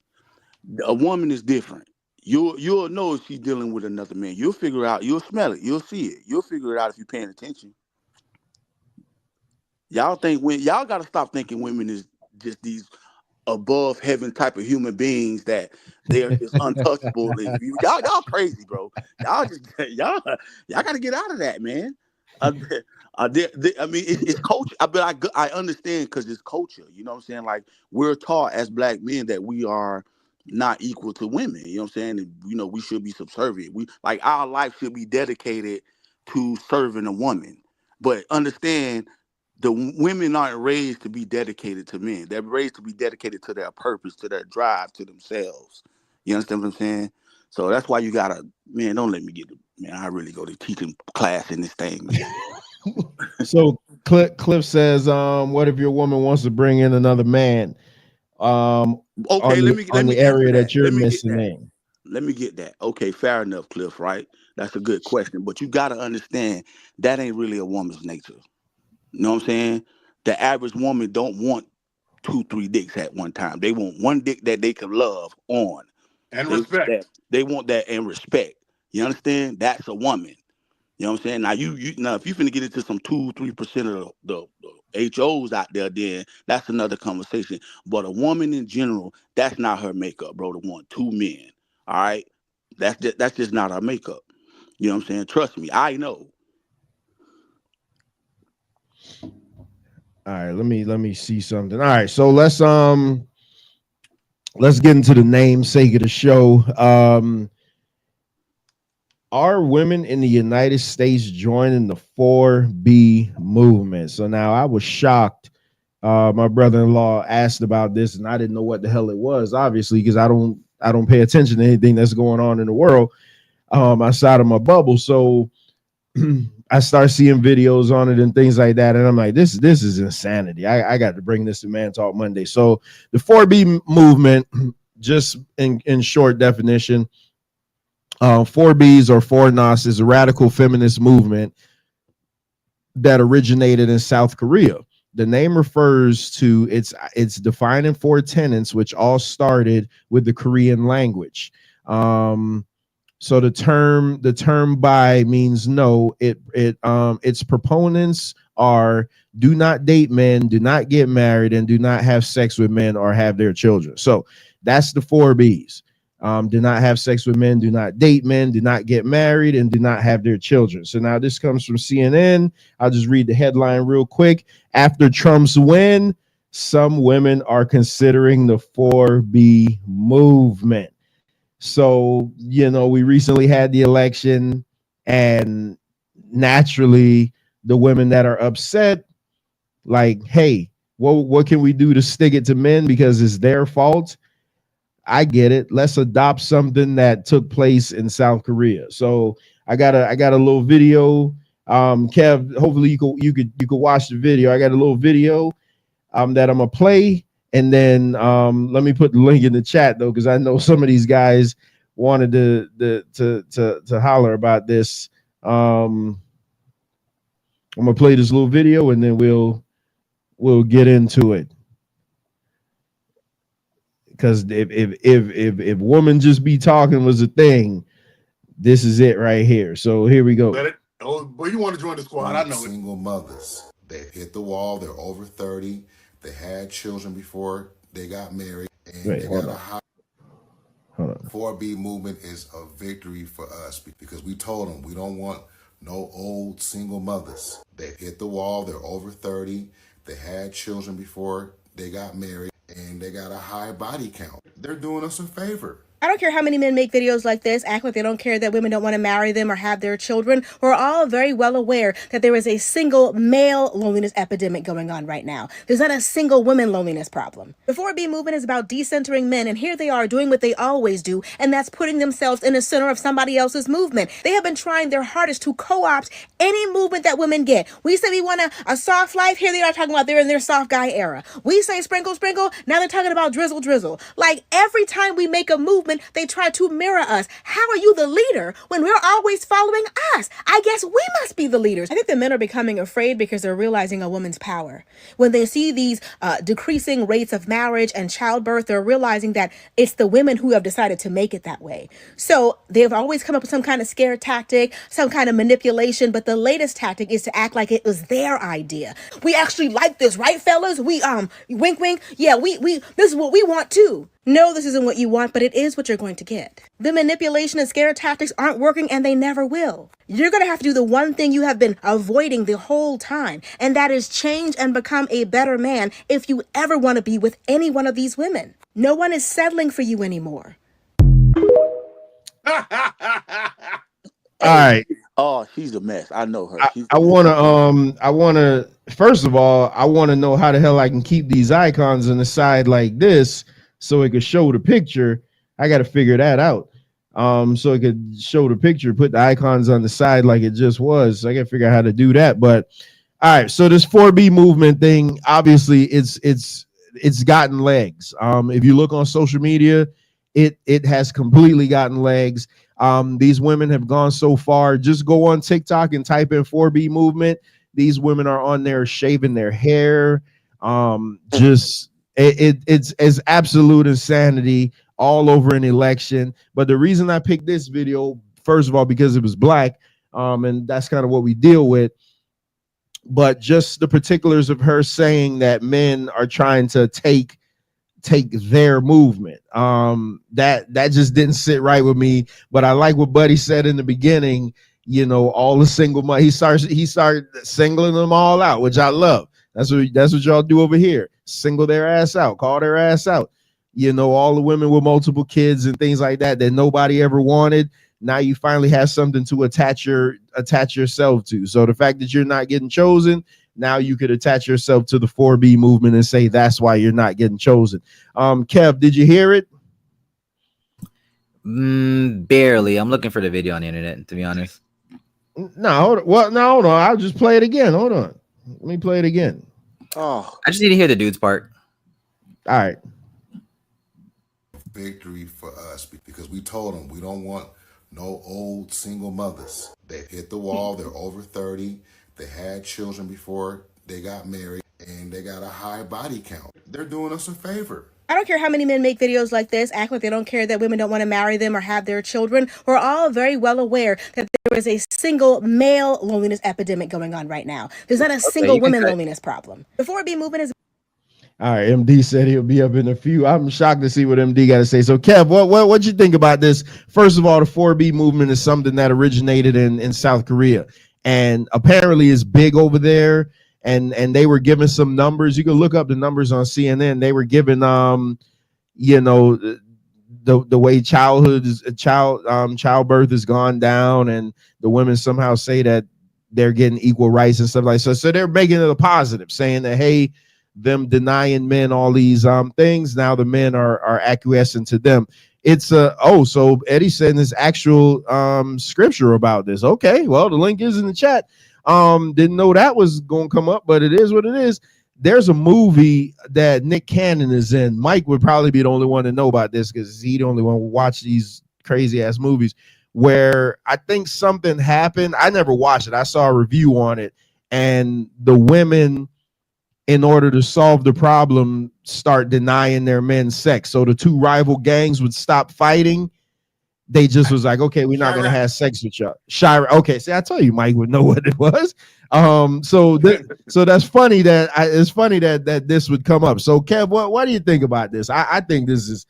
Speaker 4: A woman is different. You'll know if she's dealing with another man. You'll figure out. You'll smell it. You'll see it. You'll figure it out if you're paying attention. Y'all got to stop thinking women is just these above heaven type of human beings that they're just untouchable. Y'all crazy, bro. Y'all just y'all got to get out of that, man. I mean, it's culture. But I understand because it's culture. You know what I'm saying? Like, we're taught as black men that we are not equal to women. You know what I'm saying? And, you know, we should be subservient. We like our life should be dedicated to serving a woman. But understand, the women aren't raised to be dedicated to men. They're raised to be dedicated to their purpose, to their drive, to themselves. You understand what I'm saying? So that's why you gotta, man, don't let me get it. Man, I really go to teaching class in this thing, man.
Speaker 2: So Cliff says, what if your woman wants to bring in another man?
Speaker 4: Okay, let me
Speaker 2: the
Speaker 4: answer
Speaker 2: area that you're
Speaker 4: Let me get
Speaker 2: missing
Speaker 4: that.
Speaker 2: in.
Speaker 4: Let me get that. Okay, fair enough, Cliff, right? That's a good question. But you gotta understand that ain't really a woman's nature. You know what I'm saying? The average woman don't want 2-3 dicks at one time. They want one dick that they can love on.
Speaker 6: And
Speaker 4: They want
Speaker 6: respect.
Speaker 4: that. They want that and respect. You understand? That's a woman. You know what I'm saying? Now you now if you finna get into some 2-3% of the HOs out there, then that's another conversation. But a woman in general, that's not her makeup, bro. To want 2 men. All right. That's just not her makeup. You know what I'm saying? Trust me, I know.
Speaker 2: All right, let me see something. All right, so let's get into the namesake of the show. Are women in the United States joining the 4B movement? So now I was shocked. My brother-in-law asked about this, and I didn't know what the hell it was, obviously, because I don't pay attention to anything that's going on in the world outside of my bubble. So I start seeing videos on it and things like that, and I'm like, this is insanity. I got to bring this to Man Talk Monday. So the 4B movement, just in short definition, 4Bs or 4NOS is a radical feminist movement that originated in South Korea. The name refers to its defining 4 tenets, which all started with the Korean language. So the term "bi" means no. Its proponents are: do not date men, do not get married, and do not have sex with men or have their children. So that's the 4Bs. Do not have sex with men, do not date men, do not get married, and do not have their children. So now this comes from CNN. I'll just read the headline real quick. After Trump's win, some women are considering the 4B movement. So, you know, we recently had the election, and naturally the women that are upset, like, hey, what can we do to stick it to men because it's their fault? I get it. Let's adopt something that took place in South Korea. So I got a little video. Kev, hopefully you could watch the video. I got a little video that I'm gonna play. And then let me put the link in the chat though, because I know some of these guys wanted to holler about this. I'm gonna play this little video and then we'll get into it. Because if woman just be talking was a thing, this is it right here. So here we go.
Speaker 6: Let it. Oh, boy, you want to join the squad? I know it.
Speaker 7: Single mothers. They hit the wall. They're over 30. They had children before they got married. And
Speaker 2: Wait,
Speaker 7: they
Speaker 2: hold
Speaker 7: got
Speaker 2: on.
Speaker 7: a high.
Speaker 2: Hold on.
Speaker 7: 4B movement is a victory for us because we told them we don't want no old single mothers. They hit the wall. They're over 30. They had children before they got married. And they got a high body count. They're doing us a favor.
Speaker 13: I don't care how many men make videos like this, act like they don't care that women don't want to marry them or have their children. We're all very well aware that there is a single male loneliness epidemic going on right now. There's not a single women loneliness problem. The 4B movement is about decentering men, and here they are doing what they always do, and that's putting themselves in the center of somebody else's movement. They have been trying their hardest to co-opt any movement that women get. We say we want a soft life, here they are talking about they're in their soft guy era. We say sprinkle, sprinkle, now they're talking about drizzle, drizzle. Like every time we make a movement, women, they try to mirror us. How are you the leader when we're always following us? I guess we must be the leaders. I think the men are becoming afraid because they're realizing a woman's power. When they see these decreasing rates of marriage and childbirth, they're realizing that it's the women who have decided to make it that way. So they've always come up with some kind of scare tactic, some kind of manipulation, but the latest tactic is to act like it was their idea. We actually like this, right, fellas? We wink wink. Yeah, we this is what we want too. No, this isn't what you want, but it is what you're going to get. The manipulation and scare tactics aren't working, and they never will. You're going to have to do the one thing you have been avoiding the whole time, and that is change and become a better man if you ever want to be with any one of these women. No one is settling for you anymore.
Speaker 2: All right.
Speaker 4: Oh, she's a mess. I know her.
Speaker 2: I wanna first of all, I wanna know how the hell I can keep these icons on the side like this so it could show the picture. I gotta figure that out. So it could show the picture, put the icons on the side like it just was. So I gotta figure out how to do that. But all right, so this 4B movement thing, obviously it's gotten legs. If you look on social media, it has completely gotten legs. These women have gone so far. Just go on TikTok and type in 4B movement. These women are on there shaving their hair. It's absolute insanity all over an election. But the reason I picked this video, first of all, because it was black, and that's kind of what we deal with. But just the particulars of her saying that men are trying to take their movement, that just didn't sit right with me. But I like what Buddy said in the beginning. You know, all the single mom, he started singling them all out, which I love. That's what y'all do over here. Single their ass out, call their ass out. You know, all the women with multiple kids and things like that nobody ever wanted. Now you finally have something to attach yourself to. So the fact that you're not getting chosen, now you could attach yourself to the 4B movement and say that's why you're not getting chosen. Kev, did you hear it?
Speaker 5: Barely. I'm looking for the video on the internet, to be honest.
Speaker 2: No, hold on. I'll just play it again. Hold on. Let me play it again.
Speaker 4: Oh,
Speaker 5: I just need to hear the dude's part.
Speaker 2: All right.
Speaker 7: Victory for us because we told them we don't want no old single mothers. They hit the wall. They're over 30. They had children before they got married, and they got a high body count. They're doing us a favor.
Speaker 13: I don't care how many men make videos like this, act like they don't care that women don't want to marry them or have their children. We're all very well aware that there is a single male loneliness epidemic going on right now. There's not a single women loneliness problem. The 4B movement is...
Speaker 2: All right, MD said he'll be up in a few. I'm shocked to see what MD got to say. So, Kev, what you think about this? First of all, the 4B movement is something that originated in South Korea, and apparently is big over there. And they were given some numbers. You can look up the numbers on CNN. They were given, you know, the way childbirth has gone down, and the women somehow say that they're getting equal rights and stuff like that. So they're making it a positive, saying that, hey, them denying men all these things, now the men are acquiescing to them. It's so Eddie said there's actual scripture about this. Okay, well, the link is in the chat. Didn't know that was gonna come up, but it is what it is. There's a movie that Nick Cannon is in. Mike would probably be the only one to know about this because he's the only one who watch these crazy ass movies, where I think something happened. I never watched it. I saw a review on it, and the women, in order to solve the problem, start denying their men sex. So the two rival gangs would stop fighting. They just was like, okay, we're not going to have sex with y'all. Shira. Okay, see, I told you Mike would know what it was. So that's funny that it's funny that this would come up. So Kev, what do you think about this? I think this is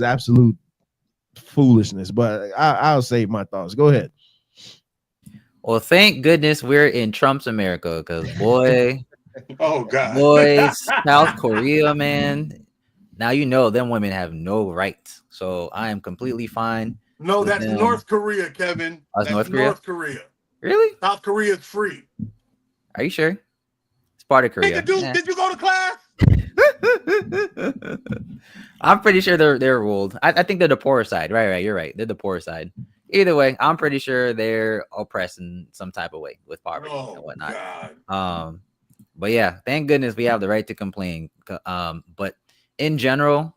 Speaker 2: absolute foolishness, but I'll save my thoughts. Go ahead.
Speaker 5: Well, thank goodness we're in Trump's America, because boy,
Speaker 6: oh god,
Speaker 5: boy, South Korea, man. Now you know them women have no rights. So I am completely fine.
Speaker 6: No, that's them. North Korea, Kevin. That's North Korea.
Speaker 5: Really?
Speaker 6: South Korea is free.
Speaker 5: Are you sure? It's part of Korea.
Speaker 6: Hey, did you go to class?
Speaker 5: I'm pretty sure they're ruled. I think they're the poor side. Right. You're right. They're the poor side. Either way, I'm pretty sure they're oppressed in some type of way with poverty and whatnot. God. But yeah, thank goodness we have the right to complain. But in general,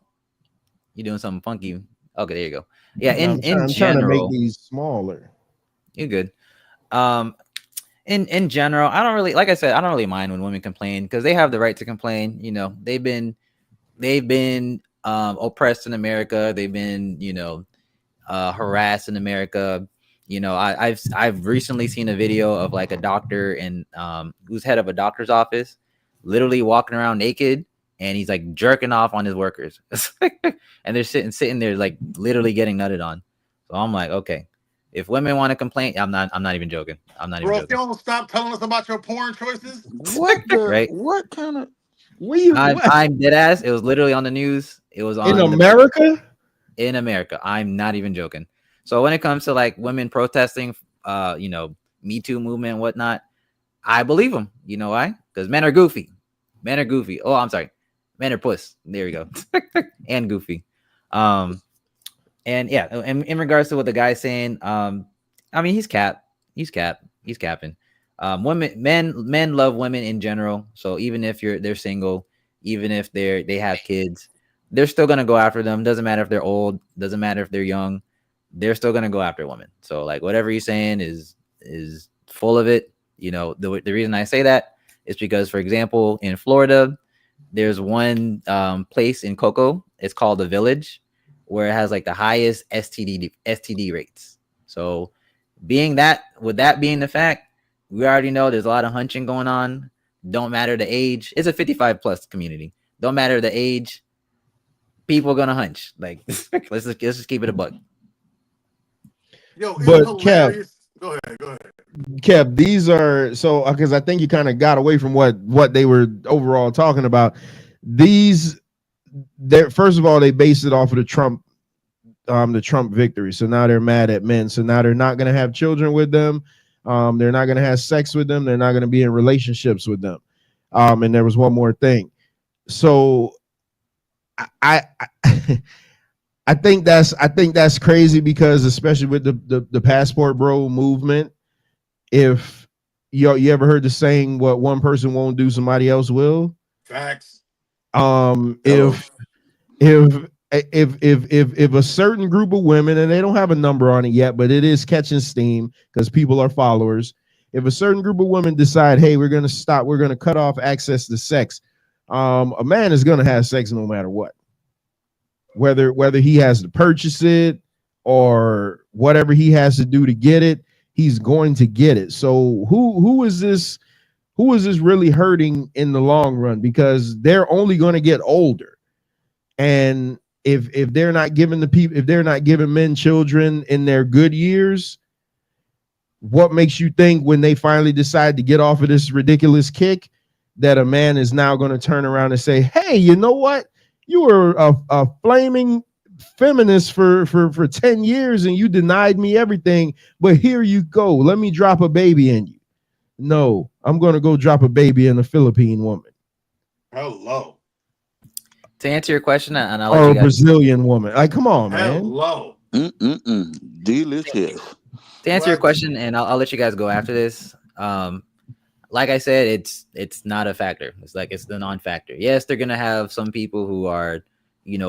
Speaker 5: you're doing something funky. Okay, there you go. Yeah,
Speaker 2: I'm
Speaker 5: in
Speaker 2: trying to make
Speaker 5: general,
Speaker 2: these smaller.
Speaker 5: you're good. In general, I don't really, like I said, I don't really mind when women complain because they have the right to complain. You know, they've been oppressed in America. They've been, you know, harassed in America. You know, I've recently seen a video of like a doctor and who's head of a doctor's office, literally walking around naked, and he's like jerking off on his workers, and they're sitting there like literally getting nutted on. So I'm like, okay, if women want to complain, I'm not even joking. I'm not
Speaker 6: Bro,
Speaker 5: even
Speaker 6: if you
Speaker 5: joking.
Speaker 6: don't stop telling us about your porn choices.
Speaker 2: What the?
Speaker 5: Right?
Speaker 2: What kind of?
Speaker 5: I'm dead ass. It was literally on the news. It was on
Speaker 2: in America.
Speaker 5: In America, I'm not even joking. So when it comes to like women protesting, you know, Me Too movement and whatnot, I believe them. You know why? Because men are goofy. Men are goofy. Oh, I'm sorry. Men are puss. There we go. And goofy. And yeah, in regards to what the guy's saying, I mean, he's capping. Men love women in general. So even if they're single, even if they have kids, they're still gonna go after them. Doesn't matter if they're old, doesn't matter if they're young, they're still gonna go after women. So like whatever he's saying is full of it. You know, the reason I say that is because, for example, in Florida, there's one place in Cocoa. It's called the Village, where it has like the highest STD rates. So with that being the fact, we already know there's a lot of hunching going on. Don't matter the age. It's a 55 plus community. Don't matter the age. People are gonna hunch. Like let's just keep it a buck.
Speaker 6: Yo, it's
Speaker 2: But
Speaker 6: hilarious. Go ahead.
Speaker 2: Kev, these are so because I think you kind of got away from what they were overall talking about. These, first of all, they based it off of the Trump victory. So now they're mad at men. So now they're not going to have children with them. They're not going to have sex with them. They're not going to be in relationships with them. And there was one more thing. So I think that's crazy because especially with the passport bro movement, if you ever heard the saying, what one person won't do, somebody else will.
Speaker 6: Facts.
Speaker 2: If a certain group of women, and they don't have a number on it yet, but it is catching steam because people are followers. If a certain group of women decide, hey, we're going to cut off access to sex, a man is going to have sex no matter what, whether he has to purchase it or whatever he has to do to get it, he's going to get it. So who is this really hurting in the long run? Because they're only going to get older. And if they're not giving men children in their good years, what makes you think when they finally decide to get off of this ridiculous kick that a man is now going to turn around and say, hey, you know what? You were a flaming feminist for 10 years and you denied me everything, but here you go. Let me drop a baby in you. No, I'm going to go drop a baby in a Philippine woman.
Speaker 6: Hello.
Speaker 5: To answer your question, and I'll
Speaker 2: or
Speaker 5: let you
Speaker 2: a
Speaker 5: guys.
Speaker 2: Brazilian woman. Like, come on, man.
Speaker 6: Hello.
Speaker 4: Delicious.
Speaker 5: To answer your question, and I'll let you guys go after this. Like I said, it's not a factor. It's the non-factor. Yes, they're gonna have some people who are,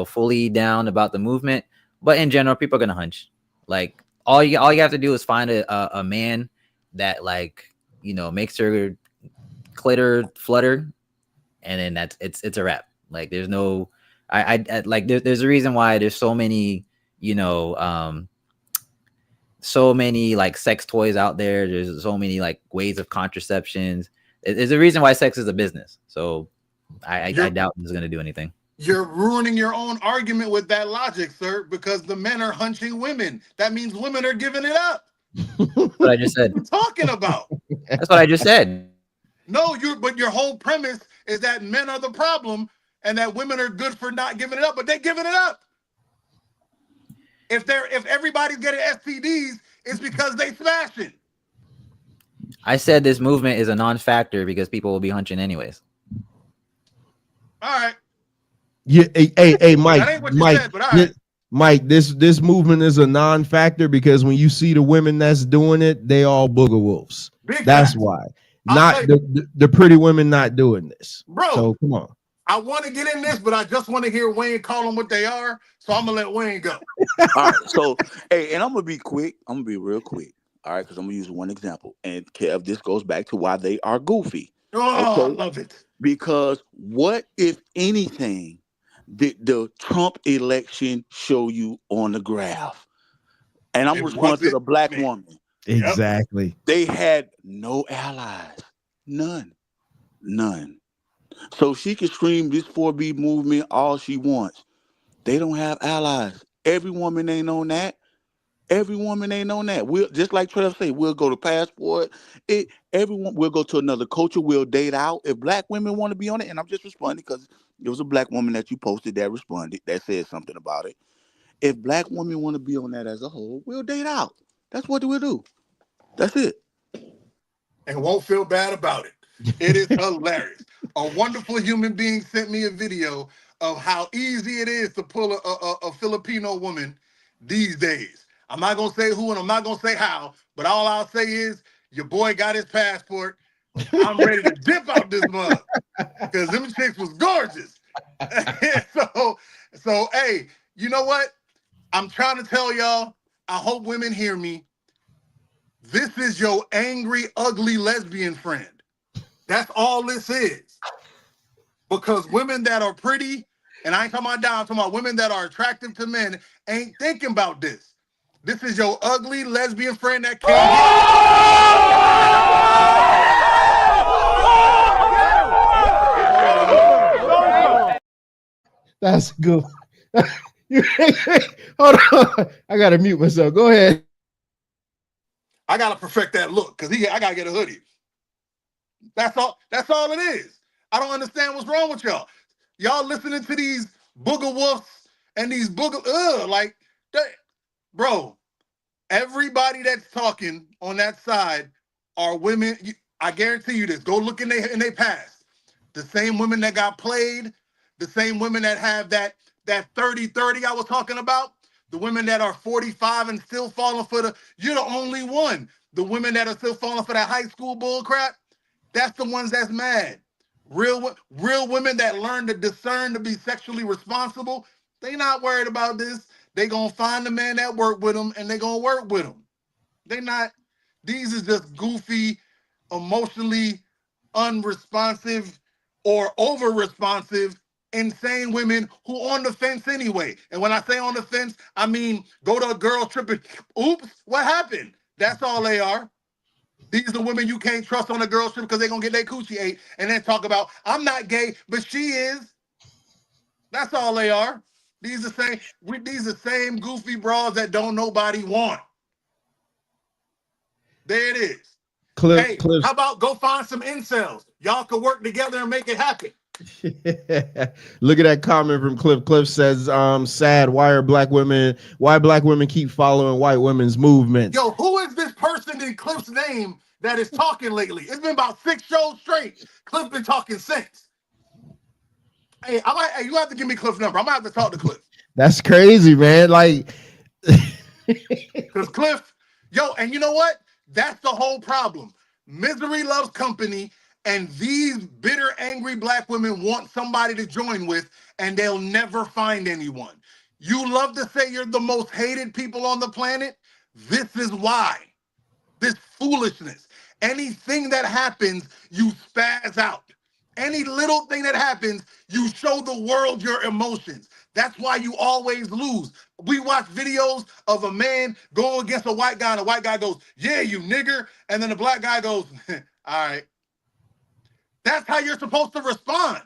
Speaker 5: fully down about the movement, but in general, people are gonna hunch. Like all you have to do is find a man that makes her clitter flutter, and then it's a wrap. Like there's no, there's a reason why there's so many like sex toys out there. There's so many like ways of contraceptions. There's a reason why sex is a business. So I doubt this is going to do anything.
Speaker 6: You're ruining your own argument with that logic, sir, because the men are hunching women. That means women are giving it up.
Speaker 5: That's what I just said.
Speaker 6: What are you talking about?
Speaker 5: That's what I just said.
Speaker 6: No, but your whole premise is that men are the problem and that women are good for not giving it up, but they're giving it up. If everybody's getting STDs, it's because they smashing.
Speaker 5: I said this movement is a non-factor because people will be hunching anyways.
Speaker 6: All right.
Speaker 2: Yeah, hey, Mike.
Speaker 6: That ain't what you said, but all right.
Speaker 2: Mike, this movement is a non-factor because when you see the women that's doing it, they all booger wolves. That's why. Not the pretty women not doing this.
Speaker 6: Bro.
Speaker 2: So come on.
Speaker 6: I want to get in this, but I just want to hear Wayne call them what they are. So I'm gonna let Wayne go.
Speaker 4: All right. So, hey, and I'm gonna be quick. I'm gonna be real quick. All right, because I'm gonna use one example. And Kev, this goes back to why they are goofy.
Speaker 6: Oh, I
Speaker 4: Okay.
Speaker 6: love it.
Speaker 4: Because what, if anything, did the Trump election show you on the graph? And I'm
Speaker 6: It
Speaker 4: responding to
Speaker 6: wasn't
Speaker 4: the black
Speaker 6: me.
Speaker 4: woman.
Speaker 2: Exactly.
Speaker 4: They had no allies. None. So she can scream this 4B movement all she wants. They don't have allies. Every woman ain't on that. We'll, just like Trev say, we'll go to passport. Everyone will go to another culture. We'll date out. If black women want to be on it, and I'm just responding because there was a black woman that you posted that responded that said something about it. If black women want to be on that as a whole, we'll date out. That's what we'll do. That's it.
Speaker 6: And won't feel bad about it. It is hilarious. A wonderful human being sent me a video of how easy it is to pull a Filipino woman these days. I'm not gonna say who and I'm not gonna say how, but all I'll say is your boy got his passport. I'm ready to dip out this mug because them chicks was gorgeous. so hey, you know what? I'm trying to tell y'all. I hope women hear me. This is your angry, ugly lesbian friend. That's all this is. Because women that are pretty, and I ain't talking about down, I'm talking about women that are attractive to men, ain't thinking about this. This is your ugly lesbian friend that can't get.
Speaker 2: That's good. Hold on. I gotta mute myself. Go ahead.
Speaker 6: I gotta perfect that look because I gotta get a hoodie. That's all it is. I don't understand what's wrong with y'all. Y'all listening to these booger wolves and these booger like that, bro. Everybody that's talking on that side are women. I guarantee you this. Go look in their past. The same women that got played, the same women that have that 30-30 I was talking about. The women that are 45 and still falling for you're the only one. The women that are still falling for that high school bull crap, that's the ones that's mad. Real women that learn to discern to be sexually responsible, they not worried about this. They gonna find the man that work with them and they gonna work with them. They not, these is just goofy, emotionally unresponsive or over responsive insane women who on the fence anyway. And when I say on the fence, I mean go to a girl trip and oops, what happened? That's all they are. These are the women you can't trust on a girl trip because they're gonna get their coochie ate and then talk about I'm not gay, but she is. That's all they are. These are the same goofy bras that don't nobody want. There it is. Hey, how about go find some incels? Y'all can work together and make it happen.
Speaker 2: Look at that comment from Cliff. Cliff says, sad, why black women keep following white women's movements?
Speaker 6: Yo, who is this person in Cliff's name that is talking lately? It's been about 6 shows straight. Cliff been talking sense. Hey, you have to give me Cliff's number. I'm gonna have to talk to Cliff.
Speaker 2: That's crazy, man. Like,
Speaker 6: because Cliff, and you know what? That's the whole problem. Misery loves company, and these bitter, angry black women want somebody to join with, and they'll never find anyone. You love to say you're the most hated people on the planet. This is why. This foolishness. Anything that happens, you spaz out. Any little thing that happens, you show the world your emotions. That's why you always lose. We watch videos of a man going against a white guy, and the white guy goes, yeah, you nigger. And then the black guy goes, all right. That's how you're supposed to respond.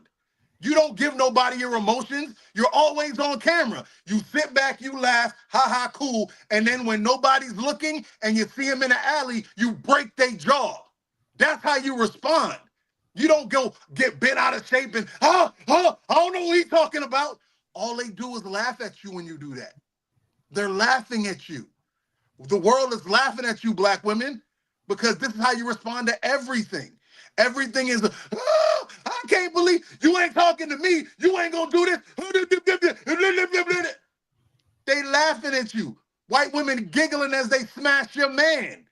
Speaker 6: You don't give nobody your emotions. You're always on camera. You sit back, you laugh, ha ha, cool. And then when nobody's looking and you see them in the alley, you break their jaw. That's how you respond. You don't go get bent out of shape and, I don't know what he's talking about. All they do is laugh at you when you do that. They're laughing at you. The world is laughing at you, black women, because this is how you respond to everything. Everything is, I can't believe you ain't talking to me. You ain't gonna do this. They laughing at you. White women giggling as they smash your man.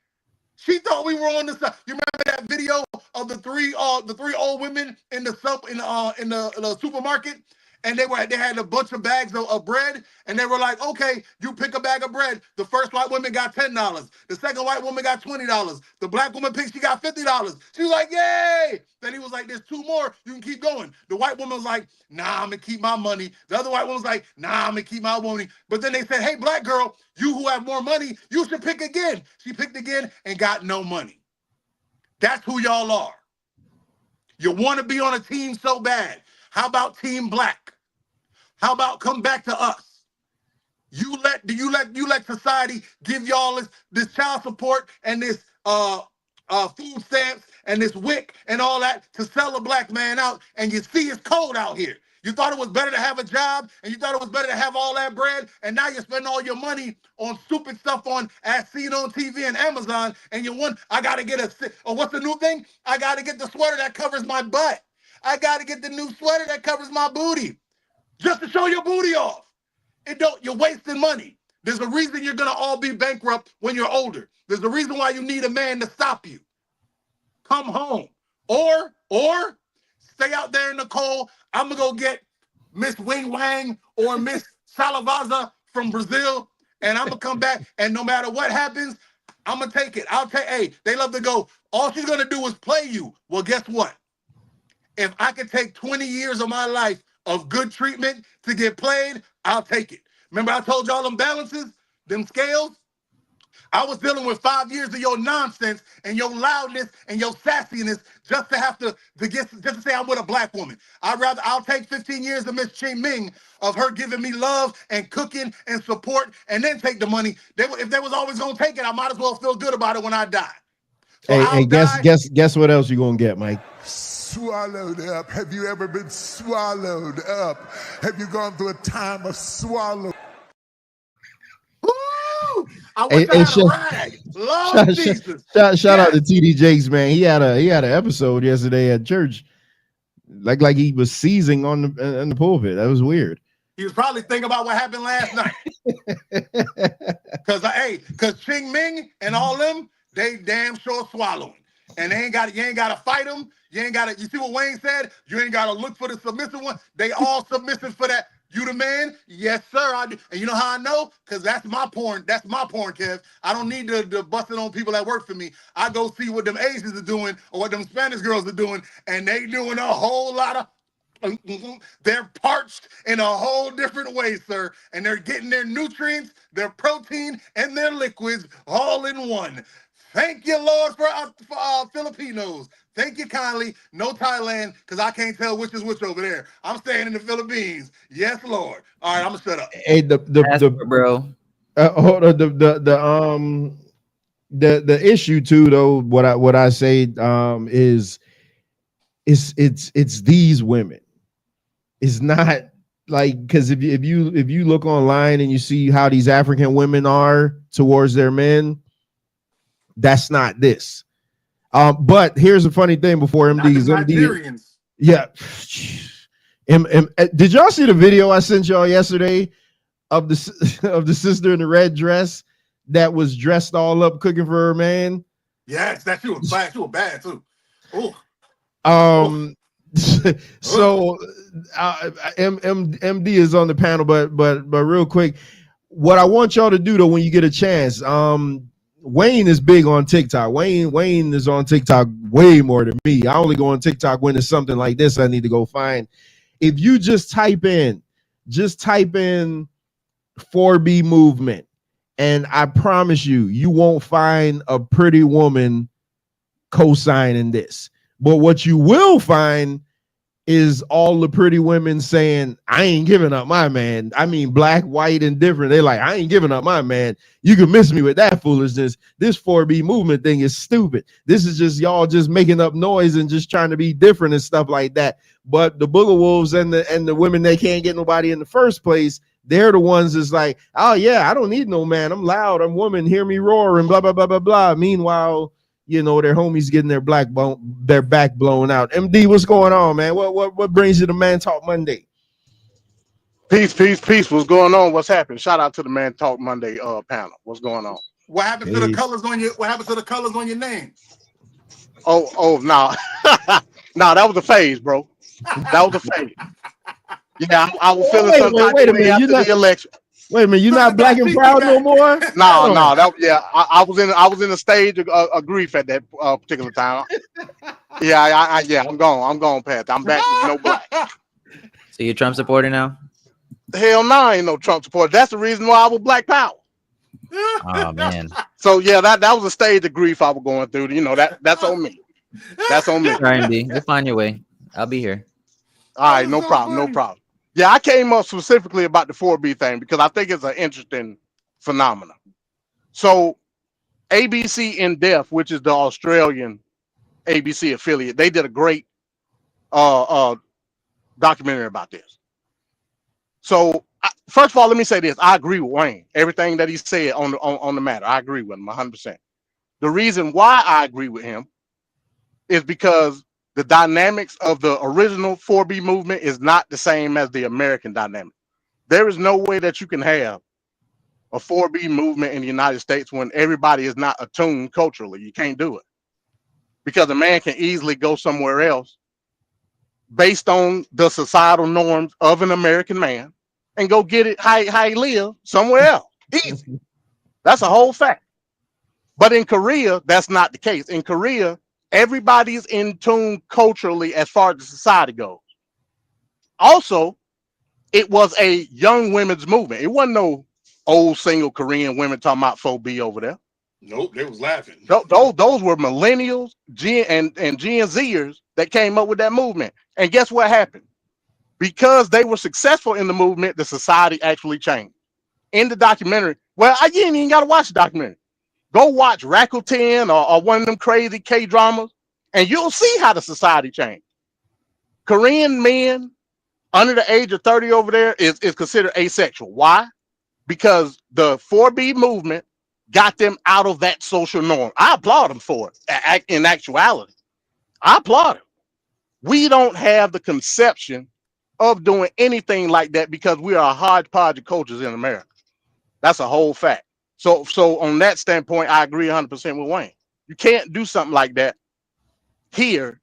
Speaker 6: She thought we were on the side. You remember that video of the three old women in the supermarket, and they had a bunch of bags of bread, and they were like, okay, you pick a bag of bread. The first white woman got $10. The second white woman got $20. The black woman picked, she got $50. She was like, yay! Then he was like, there's 2 more. You can keep going. The white woman was like, nah, I'm gonna keep my money. The other white woman was like, nah, I'm gonna keep my money. But then they said, hey, black girl, you who have more money, you should pick again. She picked again and got no money. That's who y'all are. You want to be on a team so bad. How about Team Black? How about come back to us? You let society give y'all this child support and this food stamps and this WIC and all that to sell a black man out, and you see it's cold out here. You thought it was better to have a job, and you thought it was better to have all that bread, and now you spend all your money on stupid stuff as seen on TV and Amazon, and you want, I gotta get what's the new thing? I gotta get the sweater that covers my butt. I gotta get the new sweater that covers my booty. Just to show your booty off. You're wasting money. There's a reason you're gonna all be bankrupt when you're older. There's a reason why you need a man to stop you. Come home. Or stay out there in the cold. I'm gonna go get Miss Wing Wang or Miss Salavaza from Brazil, and I'm gonna come back, and no matter what happens, I'm gonna take it. Hey, they love to go, all she's gonna do is play you. Well, guess what? If I could take 20 years of my life of good treatment to get played, I'll take it. Remember I told y'all them balances, them scales? I was dealing with 5 years of your nonsense and your loudness and your sassiness just to say I'm with a black woman. I'll take 15 years of Miss Ching Ming, of her giving me love and cooking and support, and then take the money. If they was always gonna take it, I might as well feel good about it when I die. So
Speaker 2: hey, guess what else you gonna get, Mike?
Speaker 14: Swallowed up. Have you ever been swallowed up? Have you gone through a time of swallow?
Speaker 6: Woo! I wish I had a rag. Lord Jesus.
Speaker 2: Shout out to TD Jakes, man. He had an episode yesterday at church, like he was seizing on the pulpit. That was weird.
Speaker 6: He was probably thinking about what happened last night. Cause Ching Ming and all them, they damn sure swallowing. And you ain't gotta fight them. You see what Wayne said? You ain't gotta look for the submissive one. They all submissive for that. You the man? Yes, sir. I do. And you know how I know? Because that's my porn. That's my porn, Kev. I don't need to bust it on people that work for me. I go see what them Asians are doing or what them Spanish girls are doing, and they doing a whole lot of they're parched in a whole different way, sir. And they're getting their nutrients, their protein, and their liquids all in one. Thank you, Lord, for Filipinos. Thank you kindly. No Thailand, because I can't tell which is which over there. I'm staying in the Philippines. Yes, Lord. All right, I'm gonna shut up.
Speaker 2: Hey,
Speaker 5: bro.
Speaker 2: Hold on. The issue too, though. What I say is it's these women. It's not like, because if you look online and you see how these African women are towards their men, that's not this. But here's the funny thing before MD. Yeah. Did y'all see the video I sent y'all yesterday of the sister in the red dress that was dressed all up cooking for her man?
Speaker 6: Yes, that she was bad. She was bad too. Ooh.
Speaker 2: So MD is on the panel, but real quick, what I want y'all to do though, when you get a chance, Wayne is big on TikTok. Wayne is on TikTok way more than me. I only go on TikTok when it's something like this I need to go find. If you just type in 4B movement, and I promise you won't find a pretty woman co-signing this. But what you will find is all the pretty women saying, I ain't giving up my man. I mean, black, white, and different. They're like, I ain't giving up my man. You can miss me with that foolishness. This 4B movement thing is stupid. This is just y'all just making up noise and just trying to be different and stuff like that. But the booger wolves and the women, they can't get nobody in the first place. They're the ones that's like, oh yeah, I don't need no man. I'm loud. I'm woman. Hear me roar and blah, blah, blah, blah, blah. Meanwhile, you know, their homies getting their back blown out. MD, what's going on, man? What brings you to Man Talk Monday?
Speaker 15: Peace. What's going on? What's happening? Shout out to the Man Talk Monday panel. What's going on?
Speaker 6: What happened to the colors on your name?
Speaker 15: Oh no. No, that was a phase, bro. That was a phase. Yeah, I was feeling some type
Speaker 2: Wait
Speaker 15: of
Speaker 2: a
Speaker 15: way
Speaker 2: minute. You're
Speaker 15: after
Speaker 2: not.
Speaker 15: the election.
Speaker 2: Wait a minute. You're not black and proud no more.
Speaker 15: No,
Speaker 2: Hold on.
Speaker 15: that yeah, I was in a stage of grief at that particular time. Yeah, yeah, I'm gone past. I'm back to no black.
Speaker 5: So you're Trump supporter now?
Speaker 15: Hell no, I ain't no Trump supporter. That's the reason why I was Black Power.
Speaker 5: Oh man.
Speaker 15: So yeah, that was a stage of grief I was going through. You know, that's on me. That's on me.
Speaker 5: All right, MD. You'll find your way. I'll be here.
Speaker 15: All right, no problem, no problem. Yeah, I came up specifically about the 4B thing because I think it's an interesting phenomenon. So ABC in Depth, which is the Australian ABC affiliate, they did a great documentary about this. So first of all, let me say this: I agree with Wayne. Everything that he said on the matter, I agree with him 100%. The reason why I agree with him is because the dynamics of the original 4B movement is not the same as the American dynamic. There is no way that you can have a 4B movement in the United States when everybody is not attuned culturally. You can't do it because a man can easily go somewhere else based on the societal norms of an American man and go get it how he live somewhere else. Easy. That's a whole fact. But in Korea, that's not the case. In Korea, everybody's in tune culturally as far as the society goes. Also, it was a young women's movement. It wasn't no old single Korean women talking about 4B over there.
Speaker 6: Nope, they was laughing.
Speaker 15: Those were millennials, and Gen Zers that came up with that movement. And guess what happened? Because they were successful in the movement, the society actually changed. In the documentary, well, you ain't even got to watch the documentary. Go watch Rakuten or one of them crazy K-dramas, and you'll see how the society changed. Korean men under the age of 30 over there is considered asexual. Why? Because the 4B movement got them out of that social norm. I applaud them for it. In actuality, I applaud them. We don't have the conception of doing anything like that because we are a hodgepodge of cultures in America. That's a whole fact. So on that standpoint, I agree 100% with Wayne. You can't do something like that here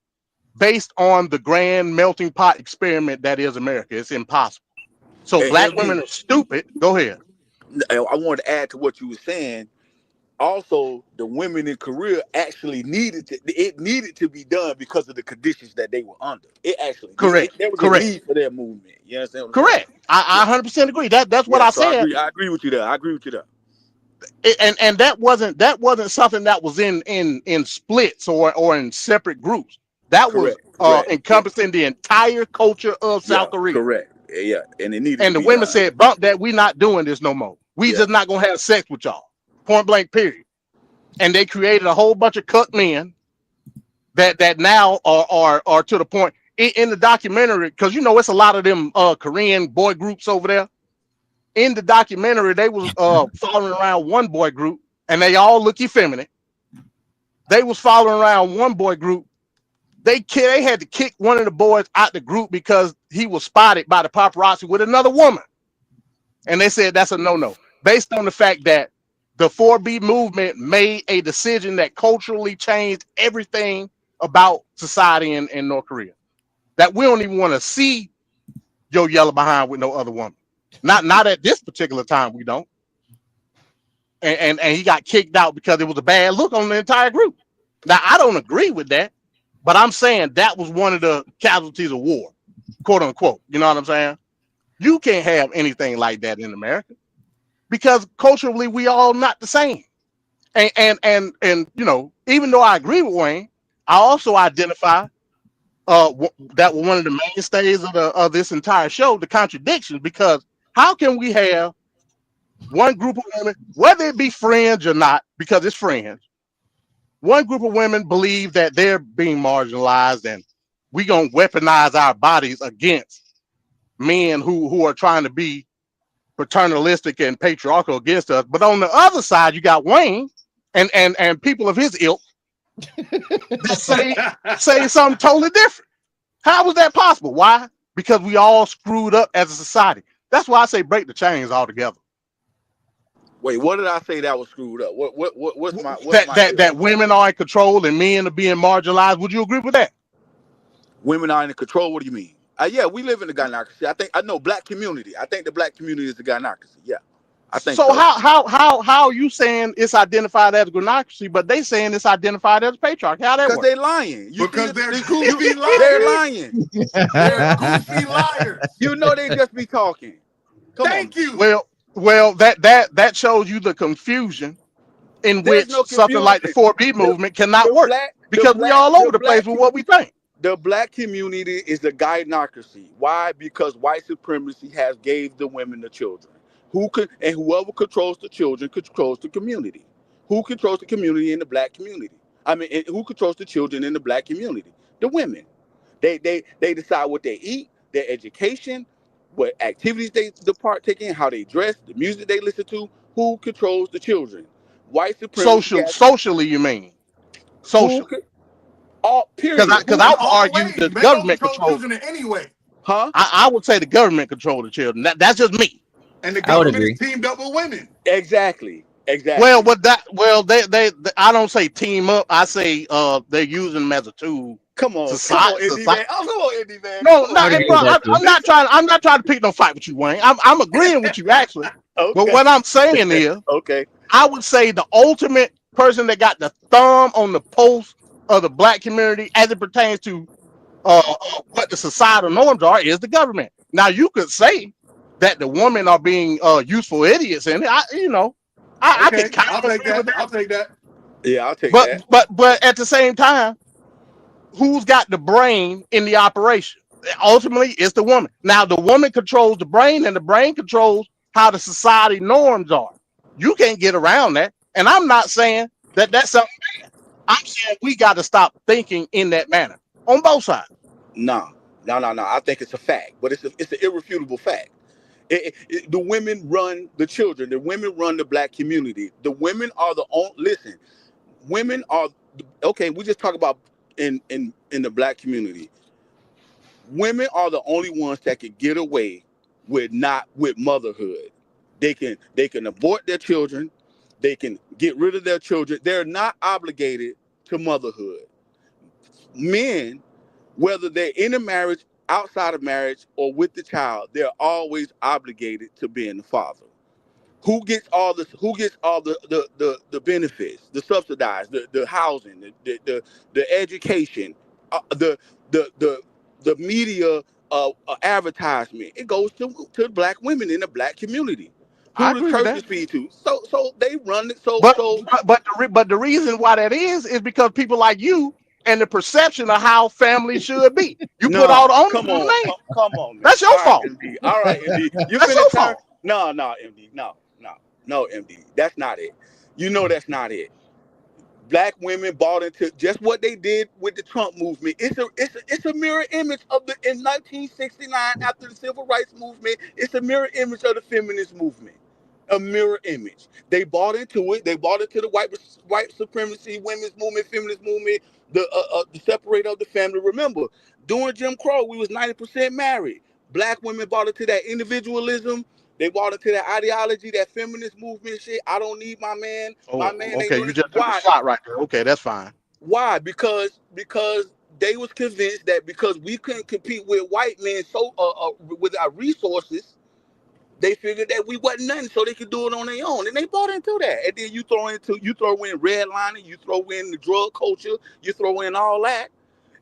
Speaker 15: based on the grand melting pot experiment that is America. It's impossible. So
Speaker 4: Hey,
Speaker 15: black
Speaker 4: MD,
Speaker 15: women are stupid. Go ahead.
Speaker 4: I wanted to add to what you were saying. Also, the women in Korea actually needed to be done because of the conditions that they were under. It actually
Speaker 15: Correct.
Speaker 4: there was a
Speaker 15: Correct.
Speaker 4: need for their movement. You understand what I'm
Speaker 15: Correct. I 100% agree. That's what I
Speaker 4: so
Speaker 15: said.
Speaker 4: I agree with you there. I agree with you there.
Speaker 15: And that wasn't something that was in splits or in separate groups. That was
Speaker 4: Correct.
Speaker 15: encompassing the entire culture of South Korea.
Speaker 4: Correct. Yeah, and it needed
Speaker 15: And
Speaker 4: to
Speaker 15: the
Speaker 4: be
Speaker 15: women
Speaker 4: done.
Speaker 15: said, "Bump that. We not doing this no more. We just not gonna have sex with y'all. Point blank. Period." And they created a whole bunch of cuck men that now are to the point in the documentary, because you know it's a lot of them Korean boy groups over there. In the documentary, they was following around one boy group, and they all look effeminate. They was following around one boy group. They had to kick one of the boys out the group because he was spotted by the paparazzi with another woman. And they said that's a no-no, based on the fact that the 4B movement made a decision that culturally changed everything about society in North Korea. That we don't even want to see your yellow behind with no other woman. Not at this particular time, we don't. And he got kicked out because it was a bad look on the entire group. Now, I don't agree with that, but I'm saying that was one of the casualties of war, quote unquote. You know what I'm saying? You can't have anything like that in America because culturally we all not the same. And you know, even though I agree with Wayne, I also identify that was one of the mainstays of this entire show, the contradictions, because how can we have one group of women, whether it be friends or not, because it's friends, one group of women believe that they're being marginalized and we gonna weaponize our bodies against men who are trying to be paternalistic and patriarchal against us. But on the other side, you got Wayne and people of his ilk that say something totally different. How was that possible? Why? Because we all screwed up as a society. That's why I say break the chains altogether.
Speaker 4: Wait, what did I say that was screwed up? What's my
Speaker 15: That women are in control and men are being marginalized. Would you agree with that?
Speaker 4: Women are in control. What do you mean? Yeah, we live in the gynocracy. I know black community. I think the black community is the gynocracy. Yeah, I think
Speaker 15: So
Speaker 4: so.
Speaker 15: how are you saying it's identified as gynocracy, but they saying it's identified as patriarchy? How that
Speaker 4: Because
Speaker 15: work?
Speaker 4: they're lying.
Speaker 6: Because they're goofy liars.
Speaker 4: They're lying.
Speaker 6: They're goofy liars.
Speaker 4: You know they just be talking.
Speaker 6: Thank you.
Speaker 15: Well, that shows you the confusion in
Speaker 4: There's
Speaker 15: which
Speaker 4: no
Speaker 15: something like the
Speaker 4: confusion.
Speaker 15: 4B movement cannot work because we all over the place with what we think.
Speaker 4: The black community is the gynocracy. Why? Because white supremacy has gave the women the children. Whoever controls the children controls the community. Who controls the community in the black community? I mean, who controls the children in the black community? The women. They decide what they eat, their education, what activities they partake in, how they dress, the music they listen to. Who controls the children? White supremacy.
Speaker 15: Socially, you mean? Socially.
Speaker 4: All period.
Speaker 15: Because I would argue the government controls
Speaker 6: children anyway.
Speaker 4: Huh?
Speaker 15: I would say the government control the children. That's just me.
Speaker 6: And the government is teamed up with women.
Speaker 4: Exactly.
Speaker 15: Well, they I don't say team up. I say they're using them as a tool.
Speaker 4: Come on, Indy man. Come on, Indy man.
Speaker 15: No, I'm not trying to pick no fight with you, Wayne. I'm agreeing with you actually.
Speaker 4: Okay.
Speaker 15: But what I'm saying is, I would say the ultimate person that got the thumb on the pulse of the black community as it pertains to what the societal norms are is the government. Now you could say that the women are being useful idiots, and I can kind of agree with that.
Speaker 6: I'll take that.
Speaker 4: Yeah, I'll take that.
Speaker 15: But at the same time, who's got the brain in the operation? Ultimately, it's the woman. Now the woman controls the brain, and the brain controls how the society norms are. You can't get around that. And I'm not saying that that's something bad. I'm saying we got to stop thinking in that manner on both sides.
Speaker 4: No. I think it's a fact, but it's an irrefutable fact. The women run the children. The women run the black community. The women are the only. Listen, women are okay. We just talk about in the black community. Women are the only ones that can get away with motherhood. They can abort their children. They can get rid of their children. They're not obligated to motherhood. Men, whether they're in a marriage, outside of marriage, or with the child, they're always obligated to being the father. Who gets all this? Who gets all the benefits, the subsidized, the housing, the education, the media advertisement? It goes to black women in the black community. Who the churches feed to? So they run it.
Speaker 15: But the reason why that is because people like you and the perception of how family should be. You put all the onus on the man.
Speaker 4: Come on, man.
Speaker 15: That's your fault.
Speaker 4: MD. All right, MD.
Speaker 15: That's your fault.
Speaker 4: No, MD. No, MD. That's not it. You know that's not it. Black women bought into just what they did with the Trump movement. It's a mirror image of in 1969 after the civil rights movement. It's a mirror image of the feminist movement. A mirror image. They bought into it. They bought into the white supremacy, women's movement, feminist movement, the separate of the family. Remember, during Jim Crow, we was 90% married. Black women bought into that individualism. They bought into that ideology, that feminist movement shit. I don't need my man. My man ain't
Speaker 15: you just took a shot right there. Okay, that's fine.
Speaker 4: Why? Because they was convinced that because we couldn't compete with white men with our resources, they figured that we wasn't nothing, so they could do it on their own, and they bought into that. And then you throw in redlining, you throw in the drug culture, you throw in all that,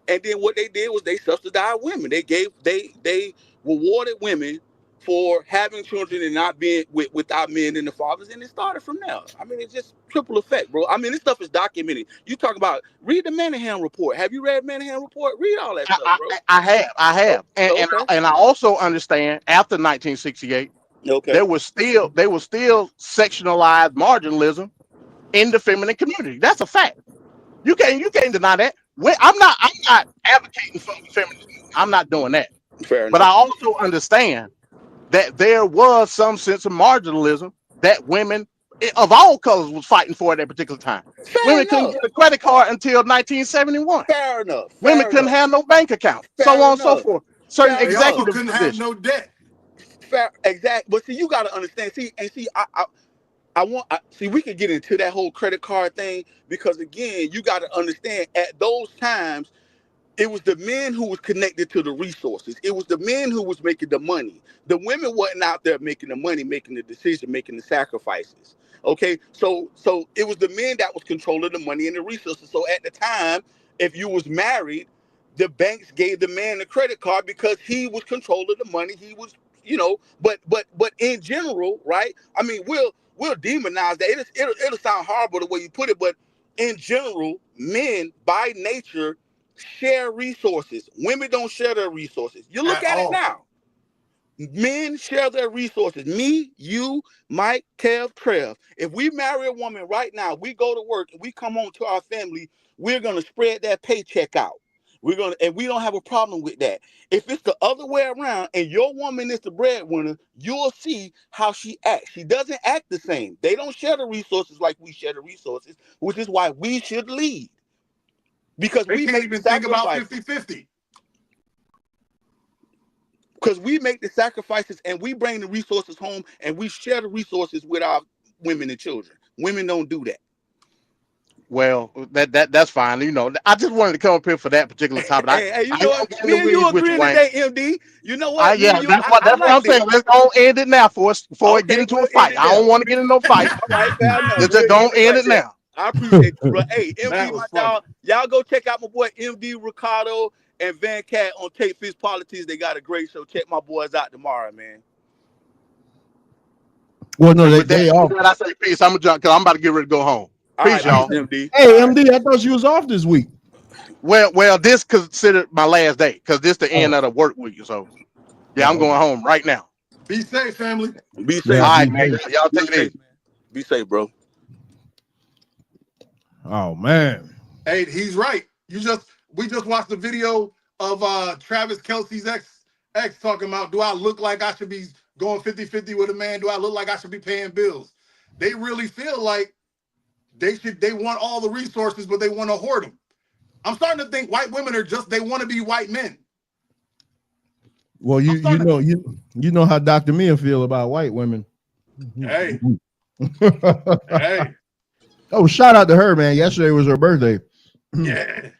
Speaker 4: and then what they did was they subsidized women. They rewarded women for having children and not being without men and the fathers, and it started from there. I mean, it's just triple effect, bro. I mean, this stuff is documented. You talk about read the Manahan report. Have you read Manahan report? Read all that stuff, bro.
Speaker 15: I have, and I also understand after 1968.
Speaker 4: Okay.
Speaker 15: There was still sectionalized marginalism in the feminine community. That's a fact. You can't deny that. I'm not advocating for feminism. I'm not doing that.
Speaker 4: Fair enough.
Speaker 15: But I also understand that there was some sense of marginalism that women of all colors was fighting for at that particular time. Women couldn't get a credit card until 1971.
Speaker 4: Fair enough.
Speaker 15: Women couldn't have no bank account. So on and so forth. Certain executive
Speaker 6: couldn't have no debt.
Speaker 4: Fair, exact. But see, you got to understand. I See, we could get into that whole credit card thing because again, you got to understand at those times it was the men who was connected to the resources. It was the men who was making the money. The women wasn't out there making the money, making the decision, making the sacrifices. Okay, so it was the men that was controlling the money and the resources. So at the time, if you was married, the banks gave the man the credit card because he was controlling the money. He was, but in general, right? I mean, we'll demonize that. It'll sound horrible the way you put it, but in general, men by nature share resources. Women don't share their resources. You look at it now. Men share their resources. Me, you, Mike, Kev, Trev. If we marry a woman right now, we go to work and we come home to our family, we're gonna spread that paycheck out. And we don't have a problem with that. If it's the other way around and your woman is the breadwinner, you'll see how she acts. She doesn't act the same. They don't share the resources like we share the resources, which is why we should lead. Because
Speaker 6: we can't even think about 50-50.
Speaker 4: Because we make the sacrifices and we bring the resources home and we share the resources with our women and children. Women don't do that.
Speaker 15: Well, that's fine. I just wanted to come up here for that particular topic.
Speaker 4: Hey, you know what? Me and you agreeing today, MD. You know what?
Speaker 15: That's what I'm saying. Let's go end it now before it get into a fight. I don't want to get in no fight.
Speaker 4: All right, fair enough.
Speaker 15: Let's just go end it now.
Speaker 4: I appreciate you, bro. Hey, MD, my dog. Y'all go check out my boy MD Ricardo and Van Cat on Take Fish Politics. They got a great show. Check my boys out tomorrow, man.
Speaker 2: Well, no, they off.
Speaker 15: I say peace. I'm about to get ready to go home. Peace, y'all.
Speaker 4: MD.
Speaker 2: Hey, MD, I thought you was off this week.
Speaker 15: Well, this considered my last day because this the end of the work week. So, yeah, I'm going home right now.
Speaker 6: Be safe, family.
Speaker 4: Be safe.
Speaker 15: All right, man. Y'all take it easy.
Speaker 4: Be safe, bro.
Speaker 2: Oh man.
Speaker 6: Hey, he's right. We just watched the video of Travis Kelce's ex talking about, do I look like I should be going 50-50 with a man? Do I look like I should be paying bills? They really feel like they want all the resources, but they want to hoard them. I'm starting to think white women they want to be white men.
Speaker 2: Well, you know how Dr. Mia feel about white women.
Speaker 6: Hey. Hey.
Speaker 2: Oh, shout out to her, man. Yesterday was her birthday.
Speaker 6: Yeah.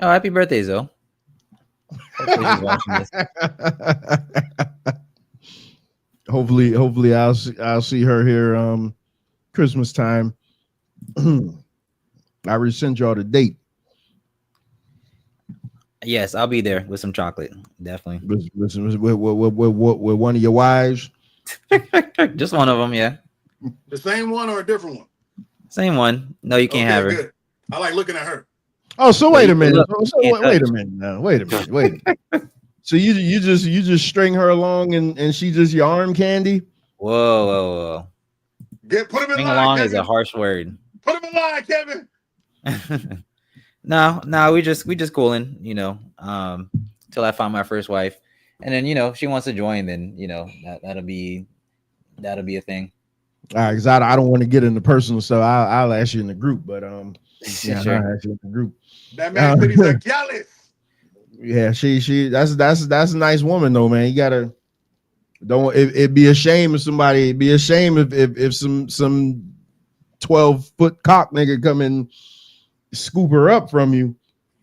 Speaker 5: Oh, happy birthday, Zoe.
Speaker 2: Hopefully I'll see her here Christmas time. I already sent y'all the date.
Speaker 5: Yes, I'll be there with some chocolate. Definitely.
Speaker 2: Listen, with one of your wives.
Speaker 5: Just one of them, yeah.
Speaker 6: The same one or a different one?
Speaker 5: Same one. No, you can't have her.
Speaker 6: Good. I like looking at her.
Speaker 2: Oh, so wait a minute. Wait a minute now. Wait a minute. So you just string her along and she just your arm candy?
Speaker 5: Whoa.
Speaker 6: Put him in
Speaker 5: string
Speaker 6: line,
Speaker 5: along
Speaker 6: Kevin.
Speaker 5: is a harsh word.
Speaker 6: Put him in line, Kevin.
Speaker 5: No, we just cooling, till I find my first wife. And then, if she wants to join, then that'll be a thing.
Speaker 2: All right, because I don't want to get into personal stuff. I'll ask you in the group, but yeah,
Speaker 5: sure.
Speaker 2: I'll ask you in the group.
Speaker 6: That man said he's a jealous.
Speaker 2: Yeah, she that's a nice woman though, man. You gotta it'd be a shame if somebody if some 12-foot cock nigga come and scoop her up from you.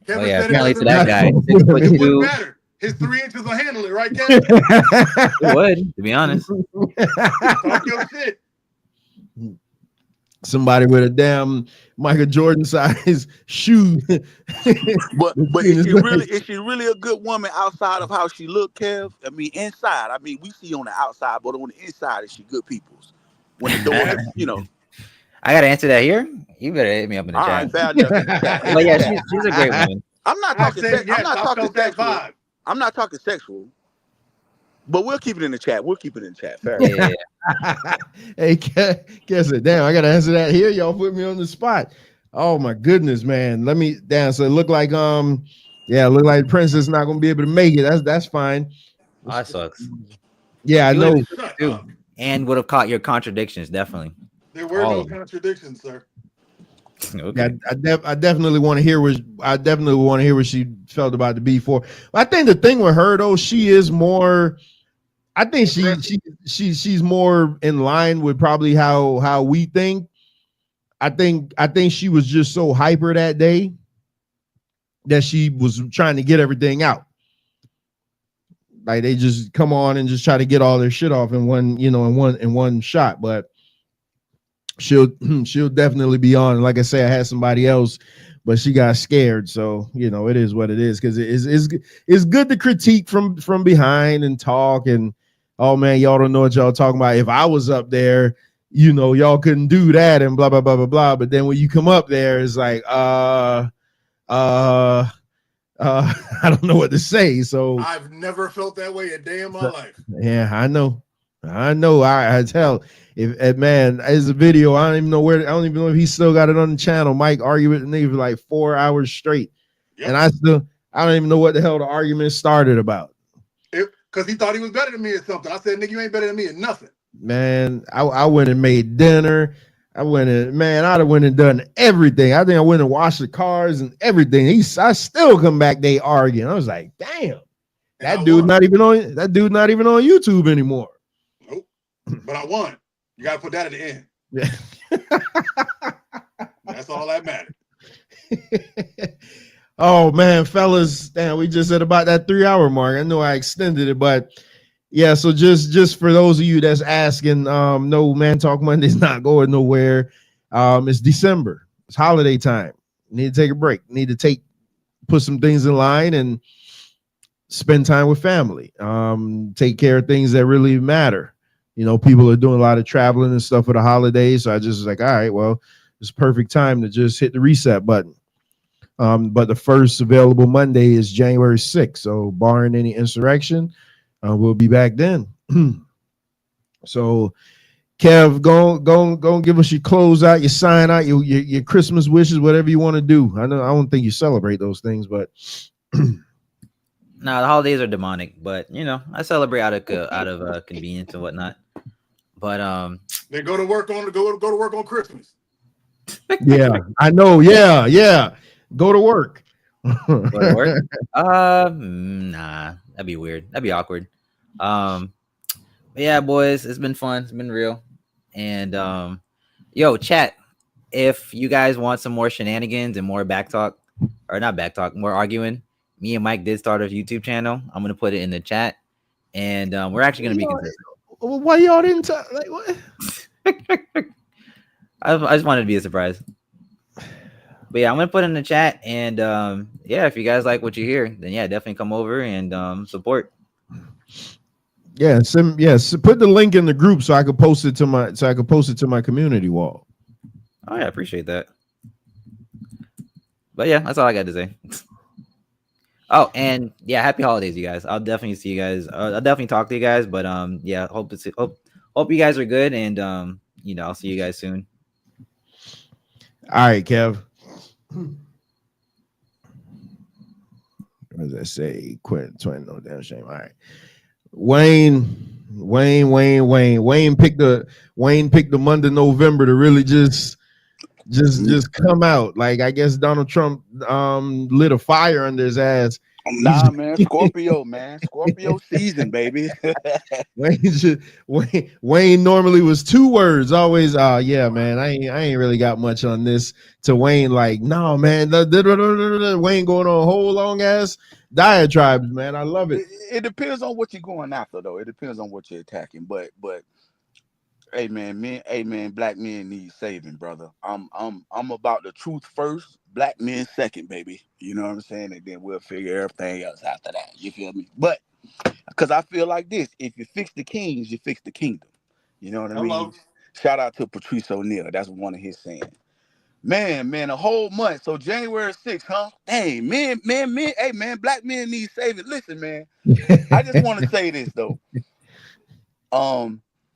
Speaker 6: Kevin
Speaker 5: yeah,
Speaker 6: said
Speaker 5: apparently
Speaker 6: it
Speaker 5: to that guy.
Speaker 6: It wouldn't matter. His 3 inches will handle it, right, Kevin?
Speaker 5: It would, to be honest.
Speaker 6: Talk your shit.
Speaker 2: Somebody with a damn Michael Jordan size shoe.
Speaker 4: But is she really a good woman outside of how she look, Kev? I mean, inside. I mean, we see on the outside, but on the inside, is she good people's? When the door,
Speaker 5: I gotta answer that here. You better hit me up in the chat.
Speaker 4: Fair enough.
Speaker 5: But yeah, she's a great woman.
Speaker 4: I'm not talking sexual. I'm not talking sexual. But we'll keep it in the chat. Fair.
Speaker 5: Yeah.
Speaker 2: Hey, guess it. Damn, I gotta answer that here. Y'all put me on the spot. Oh my goodness, man. Let me down. So it look like Princess not gonna be able to make it. That's fine.
Speaker 5: Oh, that sucks.
Speaker 2: Yeah, I know.
Speaker 5: And would have caught your contradictions, definitely.
Speaker 6: There were no contradictions, sir.
Speaker 5: Okay.
Speaker 2: Yeah, I definitely want to hear what she felt about the B4. I think the thing with her though, she is more. I think she's more in line with probably how we think. I think she was just so hyper that day that she was trying to get everything out. Like they just come on and just try to get all their shit off in one shot. But she'll definitely be on. Like I say, I had somebody else, but she got scared. So it is what it is, because it's good to critique from behind and talk and, oh man, y'all don't know what y'all talking about. If I was up there, y'all couldn't do that and blah blah blah blah blah. But then when you come up there, it's like I don't know what to say. So
Speaker 6: I've never felt that way a day in my life.
Speaker 2: Yeah, I know. I tell if man, as a video, I don't even know if he still got it on the channel. Mike argued with the nigga for like 4 hours straight. Yep. And I don't even know what the hell the argument started about.
Speaker 6: Because he thought he was better than me or something. I said, nigga, you ain't better than me at nothing.
Speaker 2: Man, I went and made dinner. I'd have went and done everything. I think I went and washed the cars and everything. I still come back, they arguing. I was like, damn, that dude not even on YouTube anymore.
Speaker 6: Nope. But I won. You gotta put that at the end.
Speaker 2: Yeah.
Speaker 6: That's all that mattered.
Speaker 2: Oh man, fellas, damn, we just at about that 3-hour mark. I know I extended it, but yeah, so just for those of you that's asking, no, Man Talk Monday's not going nowhere. It's December. It's holiday time. Need to take a break. Need to put some things in line and spend time with family. Take care of things that really matter. People are doing a lot of traveling and stuff for the holidays. So I just was like, all right, well, it's perfect time to just hit the reset button. But the first available Monday is January 6th. So barring any insurrection, we'll be back then. So Kev, go give us your close out, your sign out, your Christmas wishes, whatever you want to do. I don't think you celebrate those things, but
Speaker 5: no, the holidays are demonic, but I celebrate out of convenience and whatnot. But
Speaker 6: they go to work on Christmas.
Speaker 2: Yeah, I know. Yeah. Go to work.
Speaker 5: Go to work? Nah, that'd be weird. That'd be awkward. Yeah, boys, it's been fun. It's been real. And yo, chat, if you guys want some more shenanigans and more more arguing, me and Mike did start a YouTube channel. I'm gonna put it in the chat, and we're actually gonna be consistent.
Speaker 2: Why y'all didn't talk? Like what?
Speaker 5: I just wanted to be a surprise. But yeah, I'm gonna put it in the chat, and yeah, if you guys like what you hear, then yeah, definitely come over and support.
Speaker 2: Yeah, put the link in the group so I could post it to my community wall.
Speaker 5: Oh yeah, I appreciate that. But yeah, that's all I got to say. Oh, and yeah, happy holidays, you guys. I'll definitely see you guys. I'll definitely talk to you guys. But yeah, hope you guys are good, and I'll see you guys soon.
Speaker 2: All right, Kev. What does that say? Quit 20, no damn shame. All right. Wayne picked the month of November to really just come out. Like I guess Donald Trump lit a fire under his ass.
Speaker 4: Nah, man, Scorpio season, baby.
Speaker 2: Wayne normally was 2 words, always. Yeah, man, I ain't really got much on this. To Wayne, like, no, man, Wayne going on a whole long ass diatribes, man. I love it.
Speaker 4: It depends on what you're going after, though. It depends on what you're attacking. But hey, man, black men need saving, brother. I'm about the truth first, black men second, baby. You know what I'm saying? And then we'll figure everything else after that. You feel me? But because I feel like this, if you fix the kings, you fix the kingdom. You know what I mean? Shout out to Patrice O'Neal. That's one of his sayings. Man, a whole month. So January 6th, huh? Dang, man, hey, man, black men need saving. Listen, man, I just want to say this, though. I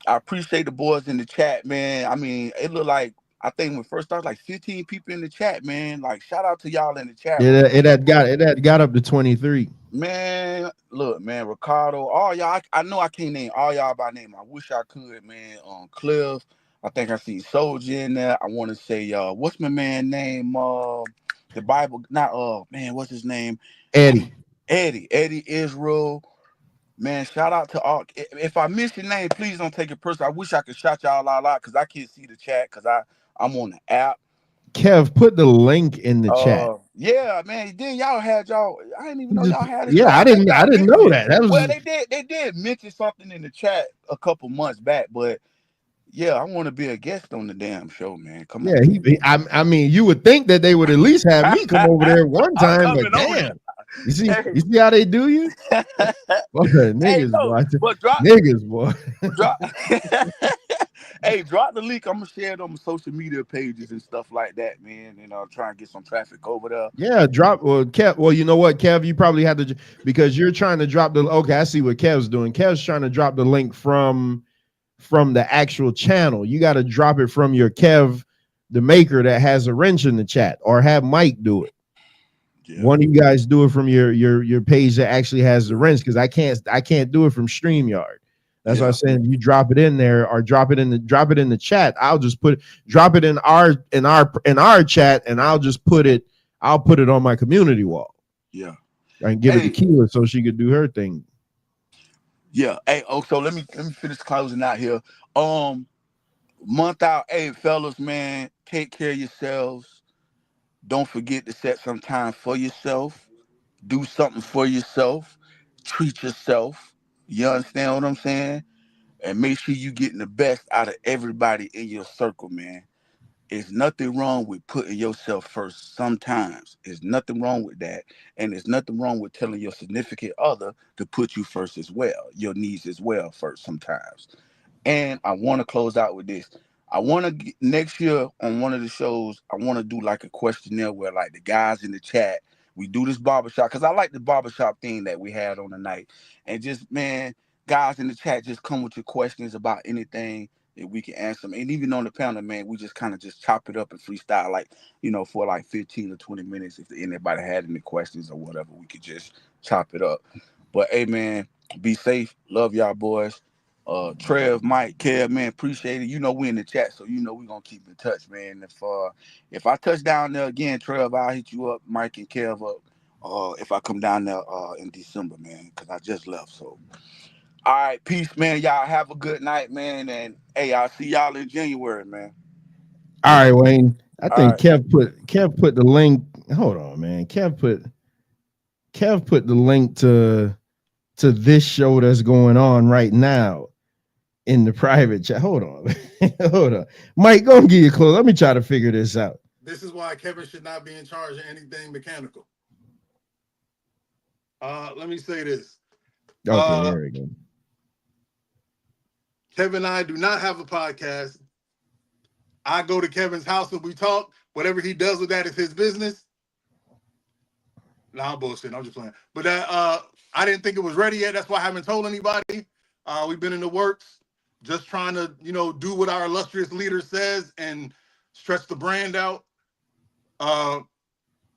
Speaker 4: appreciate the boys in the chat, man. I mean, it looked like, I think when we first started, like 15 people in the chat, man. Like, shout out to y'all in the chat.
Speaker 2: It had got up to 23.
Speaker 4: Man, look, man, Ricardo, all y'all, I know I can't name all y'all by name. I wish I could, man. Cliff, I think I see Soldier in there. I want to say, what's my man name? The Bible, not, man, what's his name?
Speaker 2: Eddie
Speaker 4: Israel. Man, shout out to all. If I miss your name, please don't take it personal. I wish I could shout y'all out because I can't see the chat because I'm on the app.
Speaker 2: Kev, put the link in the chat.
Speaker 4: Yeah, man. Then y'all had y'all. I didn't even know y'all had a show.
Speaker 2: Yeah, I didn't know that. That was
Speaker 4: well, they did mention something in the chat a couple months back, but yeah, I want to be a guest on the damn show, man. Come on.
Speaker 2: Yeah, I mean, you would think that they would at least have me come over there one time, but damn. You see how they do you? Boy, niggas, boy.
Speaker 4: But
Speaker 2: Niggas, boy.
Speaker 4: Hey, drop the link. I'm gonna share it on my social media pages and stuff like that, man. And try and get some traffic over there.
Speaker 2: Yeah, Kev. Well, you know what, Kev? You probably had to because you're trying to drop the. Okay, I see what Kev's doing. Kev's trying to drop the link from the actual channel. You got to drop it from your Kev, the maker that has a wrench in the chat, or have Mike do it. Yeah. One of you guys do it from your page that actually has the wrench, because I can't do it from StreamYard. That's why I'm saying you drop it in there or drop it in the chat. I'll just drop it in our chat, and I'll put it on my community wall.
Speaker 4: Yeah.
Speaker 2: And give it to Keela so she could do her thing.
Speaker 4: Yeah. Hey, so let me finish closing out here. Month out. Hey, fellas, man, take care of yourselves. Don't forget to set some time for yourself. Do something for yourself. Treat yourself. You understand what I'm saying? And make sure you getting the best out of everybody in your circle, man. There's nothing wrong with putting yourself first sometimes. There's nothing wrong with that. And there's nothing wrong with telling your significant other to put you first as well. Your needs as well first sometimes. And I want to close out with this. I want to, next year on one of the shows, I want to do like a questionnaire where like the guys in the chat, we do this barbershop, because I like the barbershop thing that we had on the night. And just, man, guys in the chat, just come with your questions about anything that we can answer them. And even on the panel, man, we just kind of just chop it up and freestyle, like, for like 15 or 20 minutes. If anybody had any questions or whatever, we could just chop it up. But hey, man, be safe. Love y'all boys. Trev, Mike, Kev, man, appreciate it. We in the chat, so we're gonna keep in touch, man. If I touch down there again, Trev, I'll hit you up, Mike and Kev up. If I come down there in December, man, because I just left. So all right, peace, man. Y'all have a good night, man. And hey, I'll see y'all in January, man.
Speaker 2: All right, Wayne. I think Kev put the link. Hold on, man. Kev put the link to this show that's going on right now in the private chat. Hold on. Hold on. Mike, go and get your clothes. Let me try to figure this out.
Speaker 6: This is why Kevin should not be in charge of anything mechanical. Let me say this.
Speaker 2: Okay, there we go.
Speaker 6: Kevin and I do not have a podcast. I go to Kevin's house and we talk. Whatever he does with that is his business. Nah, I'm bullshit. I'm just playing. But I didn't think it was ready yet. That's why I haven't told anybody. We've been in the works, just trying to, do what our illustrious leader says and stretch the brand out.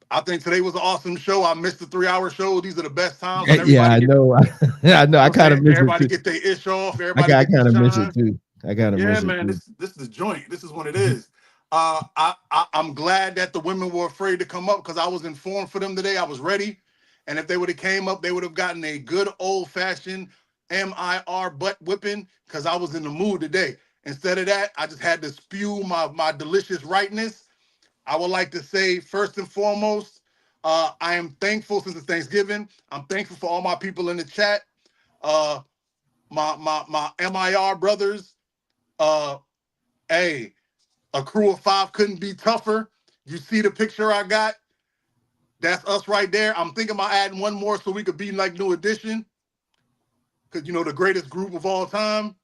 Speaker 6: I think today was an awesome show. I missed the 3-hour show. These are the best times.
Speaker 2: Yeah, I know. I know. I kind of miss it too.
Speaker 6: Everybody get their ish off. Everybody
Speaker 2: I kind of miss it too. I kind of miss it.
Speaker 6: Yeah, man. This is the joint. This is what it is. I'm glad that the women were afraid to come up, because I was informed for them today. I was ready. And if they would have came up, they would have gotten a good old-fashioned MIR butt whipping, because I was in the mood today. Instead of that, I just had to spew my delicious rightness. I would like to say, first and foremost, I am thankful since it's Thanksgiving. I'm thankful for all my people in the chat. My MIR brothers. Hey, a crew of 5 couldn't be tougher. You see the picture I got? That's us right there. I'm thinking about adding one more so we could be like New Edition. Because, the greatest group of all time.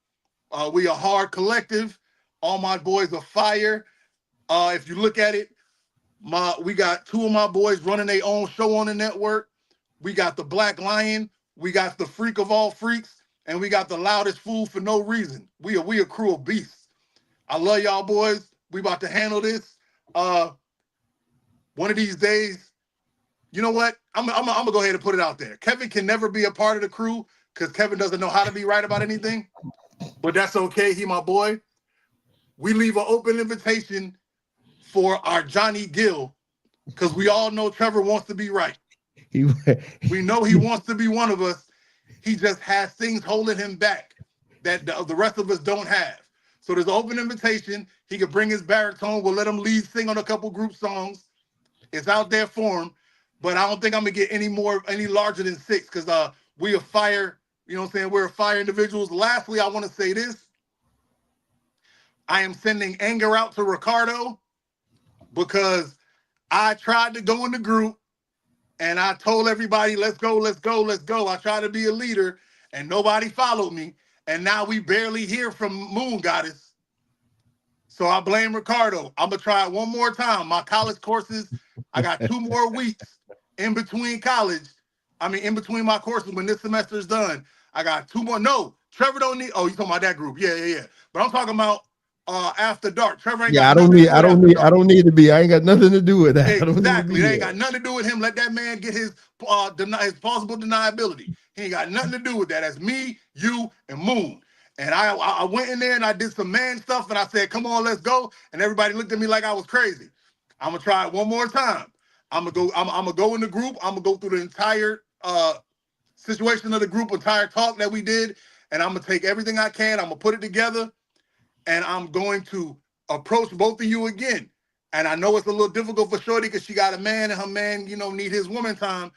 Speaker 6: We a hard collective. All my boys are fire. If you look at it, we got 2 of my boys running their own show on the network. We got the Black Lion. We got the freak of all freaks. And we got the loudest fool for no reason. We a crew of beasts. I love y'all boys. We about to handle this. One of these days, you know what? I'm gonna go ahead and put it out there. Kevin can never be a part of the crew because Kevin doesn't know how to be right about anything. But that's okay. He my boy. We leave an open invitation for our Johnny Gill, because we all know Trevor wants to be right. We know he wants to be one of us. He just has things holding him back that the rest of us don't have. So there's an open invitation. He could bring his baritone. We'll let him lead sing on a couple group songs. It's out there for him. But I don't think I'm gonna get any larger than 6 because we are fire, you know what I'm saying? We're fire individuals. Lastly, I want to say this. I am sending anger out to Ricardo because I tried to go in the group and I told everybody, let's go, let's go, let's go. I tried to be a leader and nobody followed me. And now we barely hear from Moon Goddess. So I blame Ricardo. I'm going to try it one more time. My college courses, I got 2 more weeks in between college. I mean, in between my courses when this semester is done. I got 2 more. No, Trevor don't need. Oh, you talking about that group? Yeah. But I'm talking about After Dark. Trevor ain't got
Speaker 2: I don't need to be. I ain't got nothing to do with that.
Speaker 6: Exactly. They ain't got nothing to do with him. Let that man get his plausible deniability. He ain't got nothing to do with that. That's me, you, and Moon. And I went in there and I did some man stuff and I said, come on, let's go. And everybody looked at me like I was crazy. I'm gonna try it one more time. I'm gonna go in the group. I'm gonna go through the entire situation of the group, entire talk that we did, and I'm gonna take everything I can. I'm gonna put it together, and I'm going to approach both of you again. And I know it's a little difficult for Shorty because she got a man, and her man, need his woman time.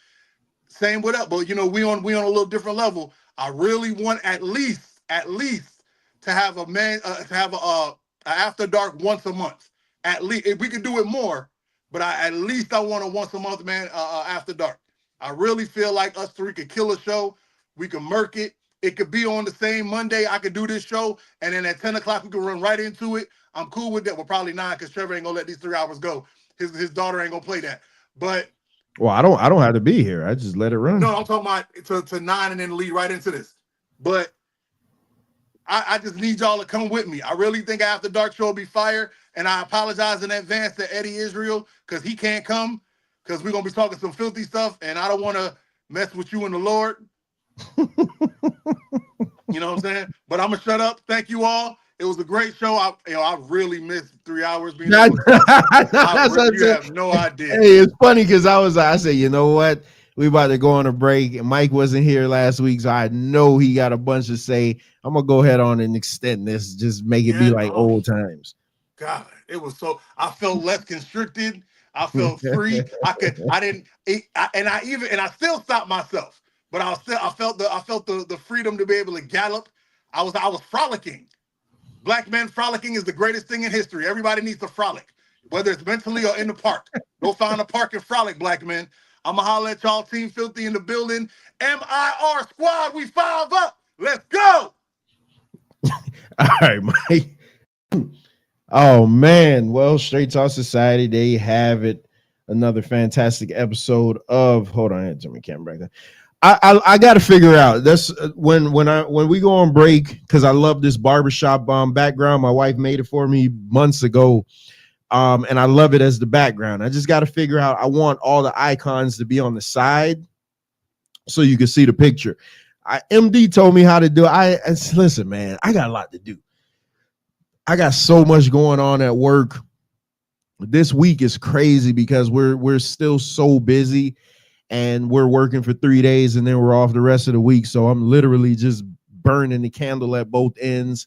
Speaker 6: Same with us, but we on a little different level. I really want at least to have a man to have a After Dark once a month. At least if we could do it more, but I want a once a month man After Dark. I really feel like us 3 could kill a show. We could murk it. It could be on the same Monday. I could do this show, and then at 10 o'clock we could run right into it. I'm cool with that. Well, probably 9 because Trevor ain't gonna let these 3 hours go. His daughter ain't gonna play that. But
Speaker 2: I don't have to be here. I just let it run.
Speaker 6: no, I'm talking about to 9 and then lead right into this. But I just need y'all to come with me. I really think After Dark show will be fire. And I apologize in advance to Eddie Israel because he can't come because we're going to be talking some filthy stuff. And I don't want to mess with you and the Lord. You know what I'm saying? But I'm going to shut up. Thank you all. It was a great show. I really missed 3 hours being you have no idea.
Speaker 2: Hey, it's funny because I said, you know what? We about to go on a break, and Mike wasn't here last week, so I know he got a bunch to say. I'm gonna go ahead on and extend this, just make it be like old times.
Speaker 6: God, it was so. I felt less constricted. I felt free. I still stopped myself, but I felt the freedom to be able to gallop. I was frolicking. Black men frolicking is the greatest thing in history. Everybody needs to frolic, whether it's mentally or in the park. Go find a park and frolic, black men. I'ma holler at y'all, Team Filthy in the building. MIR squad, we 5 up. Let's go.
Speaker 2: All right, Mike. Oh man. Well, Straight Talk Society, they have it. Another fantastic episode of hold on, I had to turn my camera back there. I got to figure out that's when we go on break, because I love this barbershop background. My wife made it for me months ago. And I love it as the background. I just got to figure out, I want all the icons to be on the side so you can see the picture. MD told me how to do it. Listen, man, I got a lot to do. I got so much going on at work. This week is crazy because we're still so busy, and we're working for 3 days and then we're off the rest of the week. So I'm literally just burning the candle at both ends.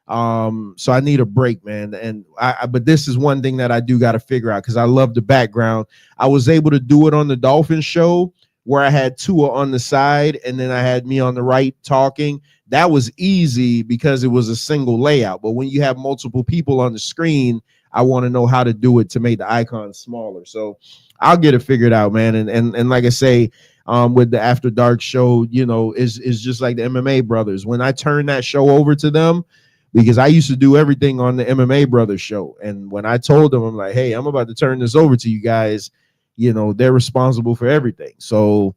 Speaker 2: So I need a break, man. And but this is one thing that I do got to figure out because I love the background. I was able to do it on the Dolphin show where I had Tua on the side and then I had me on the right talking. That was easy because it was a single layout. But when you have multiple people on the screen, I want to know how to do it to make the icons smaller. So I'll get it figured out, man. And like I say, with the After Dark show, is just like the MMA brothers. When I turn that show over to them, because I used to do everything on the MMA Brothers show. And when I told them, I'm like, hey, I'm about to turn this over to you guys, they're responsible for everything. So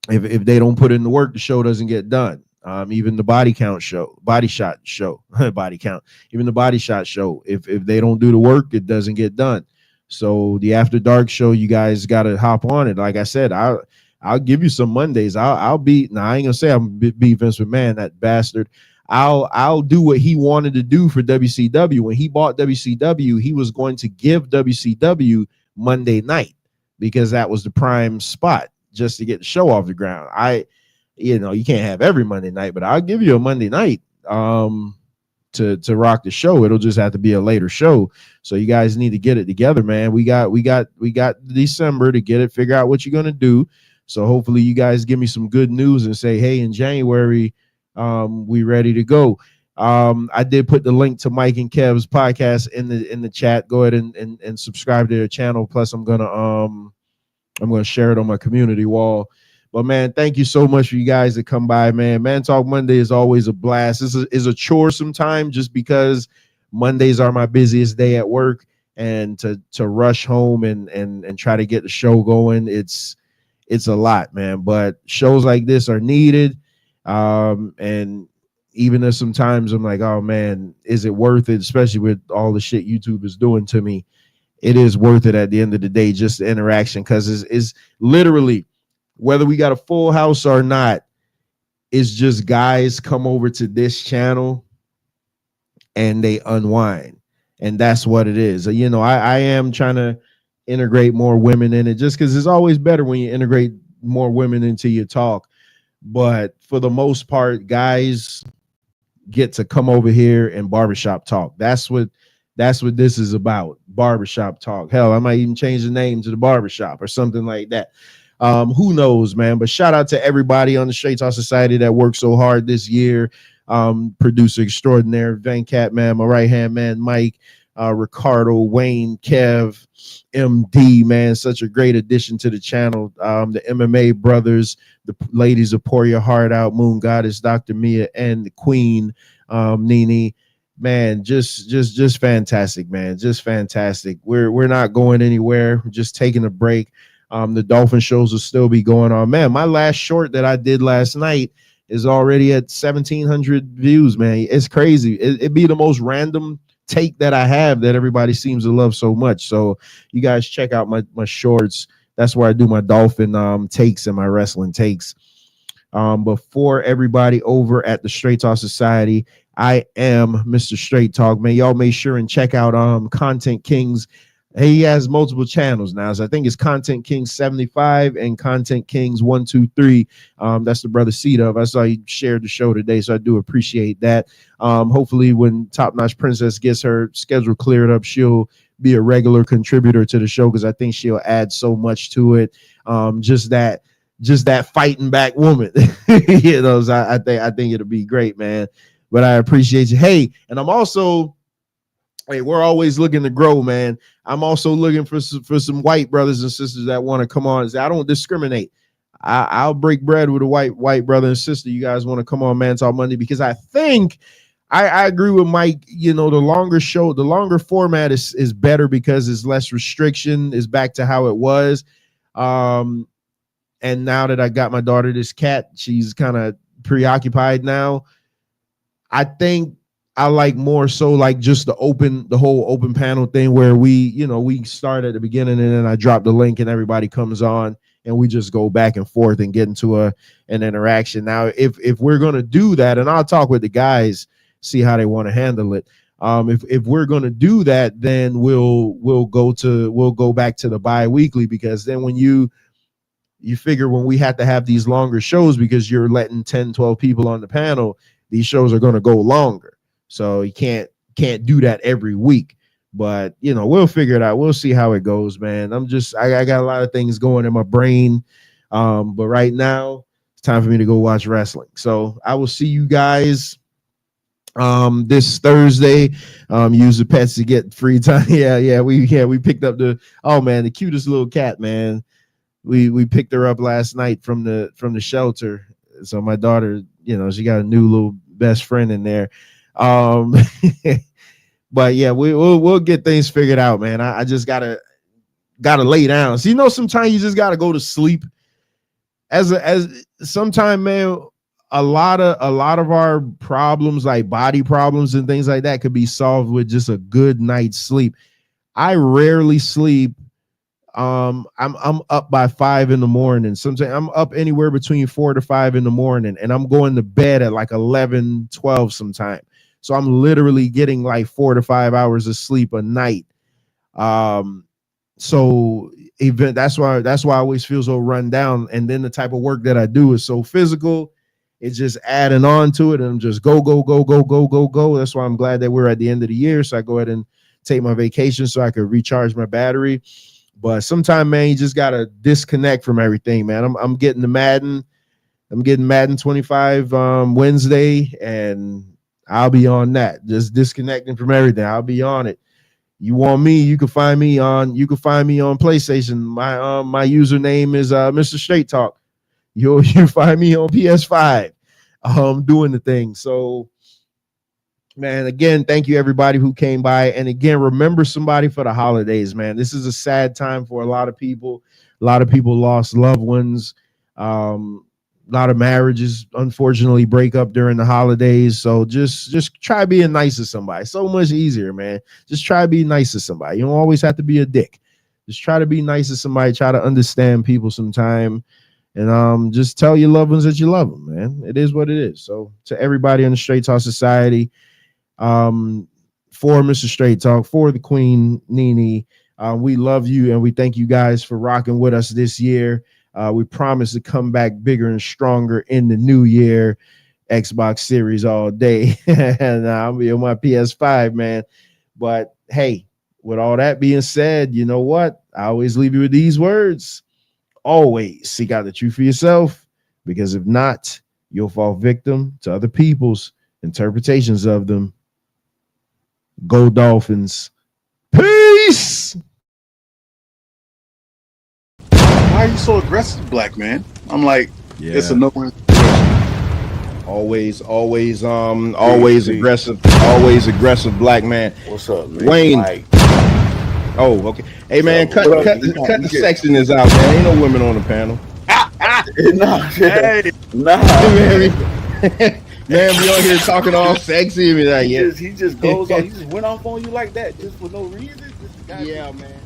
Speaker 2: if they don't put in the work, the show doesn't get done. Even the body shot show, even the body shot show, if they don't do the work, it doesn't get done. So the After Dark show, you guys got to hop on it. Like I said, I'll give you some Mondays. I'll be, now I ain't gonna say I'm be Vince McMahon, that bastard. I'll do what he wanted to do for WCW. When he bought WCW, he was going to give WCW Monday night because that was the prime spot just to get the show off the ground. you know, you can't have every Monday night, but I'll give you a Monday night to rock the show. It'll just have to be a later show. So you guys need to get it together, man. We got December to get it, figure out what you're gonna do. So hopefully you guys give me some good news and say, hey, in January, we ready to go. I did put the link to Mike and Kev's podcast in the chat. Go ahead and subscribe to their channel. Plus, I'm gonna share it on my community wall. But man, thank you so much for you guys to come by, man. Man Talk Monday is always a blast. This is a chore sometimes, just because Mondays are my busiest day at work, and to rush home and try to get the show going, it's a lot, man. But shows like this are needed. And even if sometimes I'm like, oh man, is it worth it? Especially with all the shit YouTube is doing to me, it is worth it at the end of the day, just the interaction, because it's literally, whether we got a full house or not, it's just guys come over to this channel and they unwind. And that's what it is. You know, I am trying to integrate more women in it, just because it's always better when you integrate more women into your talk. But for the most part, guys get to come over here and barbershop talk. That's what this is about. Barbershop talk. Hell, I might even change the name to the barbershop or something like that. Who knows, man? But shout out to everybody on the Straight Talk Society that worked so hard this year. Producer extraordinaire Venkat, man, my right hand man Mike, Ricardo, Wayne, Kev, MD, man, such a great addition to the channel. The MMA brothers, the ladies of Pour Your Heart Out, Moon Goddess, Dr. Mia, and the Queen, Nini. Man, just fantastic, man. Just fantastic. We're not going anywhere. We're just taking a break. The Dolphin shows will still be going on. Man, my last short that I did last night is already at 1,700 views, man. It's crazy. It'd be the most random take that I have that everybody seems to love so much. So you guys check out my shorts. That's where I do my Dolphin takes and my wrestling takes. But for everybody over at the Straight Talk Society, I am Mr. Straight Talk, man. Y'all make sure and check out Content Kings. He has multiple channels now. So I think it's Content Kings 75 and Content Kings 123. That's the brother Seed of. I saw he shared the show today, so I do appreciate that. Hopefully when Top Notch Princess gets her schedule cleared up, she'll be a regular contributor to the show, because I think she'll add so much to it. Just that fighting back woman. You know, so I think it'll be great, man. But I appreciate you. Hey, and I'm also, hey, we're always looking to grow, man. I'm also looking for some white brothers and sisters that want to come on and say, I don't discriminate. I'll break bread with a white brother and sister. You guys want to come on Man Talk Monday? Because I think I agree with Mike. You know, the longer format is better because it's less restriction. It's back to how it was. And now that I got my daughter this cat, she's kind of preoccupied now. I think I like more so like just the whole open panel thing, where we start at the beginning and then I drop the link and everybody comes on and we just go back and forth and get into an interaction. Now, if we're gonna do that, and I'll talk with the guys, see how they want to handle it. If we're gonna do that, then we'll go back to the bi-weekly, because then when you figure when we have to have these longer shows, because you're letting 10, 12 people on the panel, these shows are going to go longer. So you can't do that every week. But, you know, we'll figure it out. We'll see how it goes, man. I got a lot of things going in my brain. But right now, it's time for me to go watch wrestling. So I will see you guys this Thursday. Use the pets to get free time. We picked up the cutest little cat, man. We picked her up last night from the shelter. So my daughter, you know, she got a new little best friend in there. But yeah, we'll get things figured out, man. I just gotta lay down. So, you know, sometimes you just gotta go to sleep. As sometime, man, a lot of our problems, like body problems and things like that, could be solved with just a good night's sleep. I rarely sleep. I'm up by 5 a.m. Sometimes I'm up anywhere between 4 to 5 a.m, and I'm going to bed at like 11, 12 sometime. So I'm literally getting like 4 to 5 hours of sleep a night. So even that's why I always feel so run down. And then the type of work that I do is so physical. It's just adding on to it, and I'm just go. That's why I'm glad that we're at the end of the year. So I go ahead and take my vacation so I could recharge my battery. But sometimes, man, you just gotta disconnect from everything, man. I'm getting the Madden. I'm getting Madden 25 Wednesday, and I'll be on that. Just disconnecting from everything. I'll be on it. You want me? You can find me on PlayStation. My username is Mr. Straight Talk. You find me on PS5. Doing the thing. So, man, again, thank you everybody who came by. And again, remember somebody for the holidays, man. This is a sad time for a lot of people. A lot of people lost loved ones. A lot of marriages, unfortunately, break up during the holidays. So just try being nice to somebody. So much easier, man. Just try to be nice to somebody. You don't always have to be a dick. Just try to be nice to somebody. Try to understand people sometime. And just tell your loved ones that you love them, man. It is what it is. So to everybody in the Straight Talk Society, for Mr. Straight Talk, for the Queen Nene, we love you and we thank you guys for rocking with us this year. We promise to come back bigger and stronger in the new year. Xbox Series all day. And I'll be on my PS5, man. But hey, with all that being said, you know what? I always leave you with these words. Always seek out the truth for yourself, because if not, you'll fall victim to other people's interpretations of them. Go Dolphins. Peace.
Speaker 6: Why are you so aggressive, black man? I'm like, it's a no-win.
Speaker 2: Always aggressive black man.
Speaker 4: What's up, man?
Speaker 2: Wayne.
Speaker 4: Mike.
Speaker 2: Oh, okay. Hey, man, cut the sexiness out, man. Ain't no women on the panel. Man, we on here talking all sexy.
Speaker 4: He just goes on. He just went off on you like that just for no reason.
Speaker 2: Yeah, man.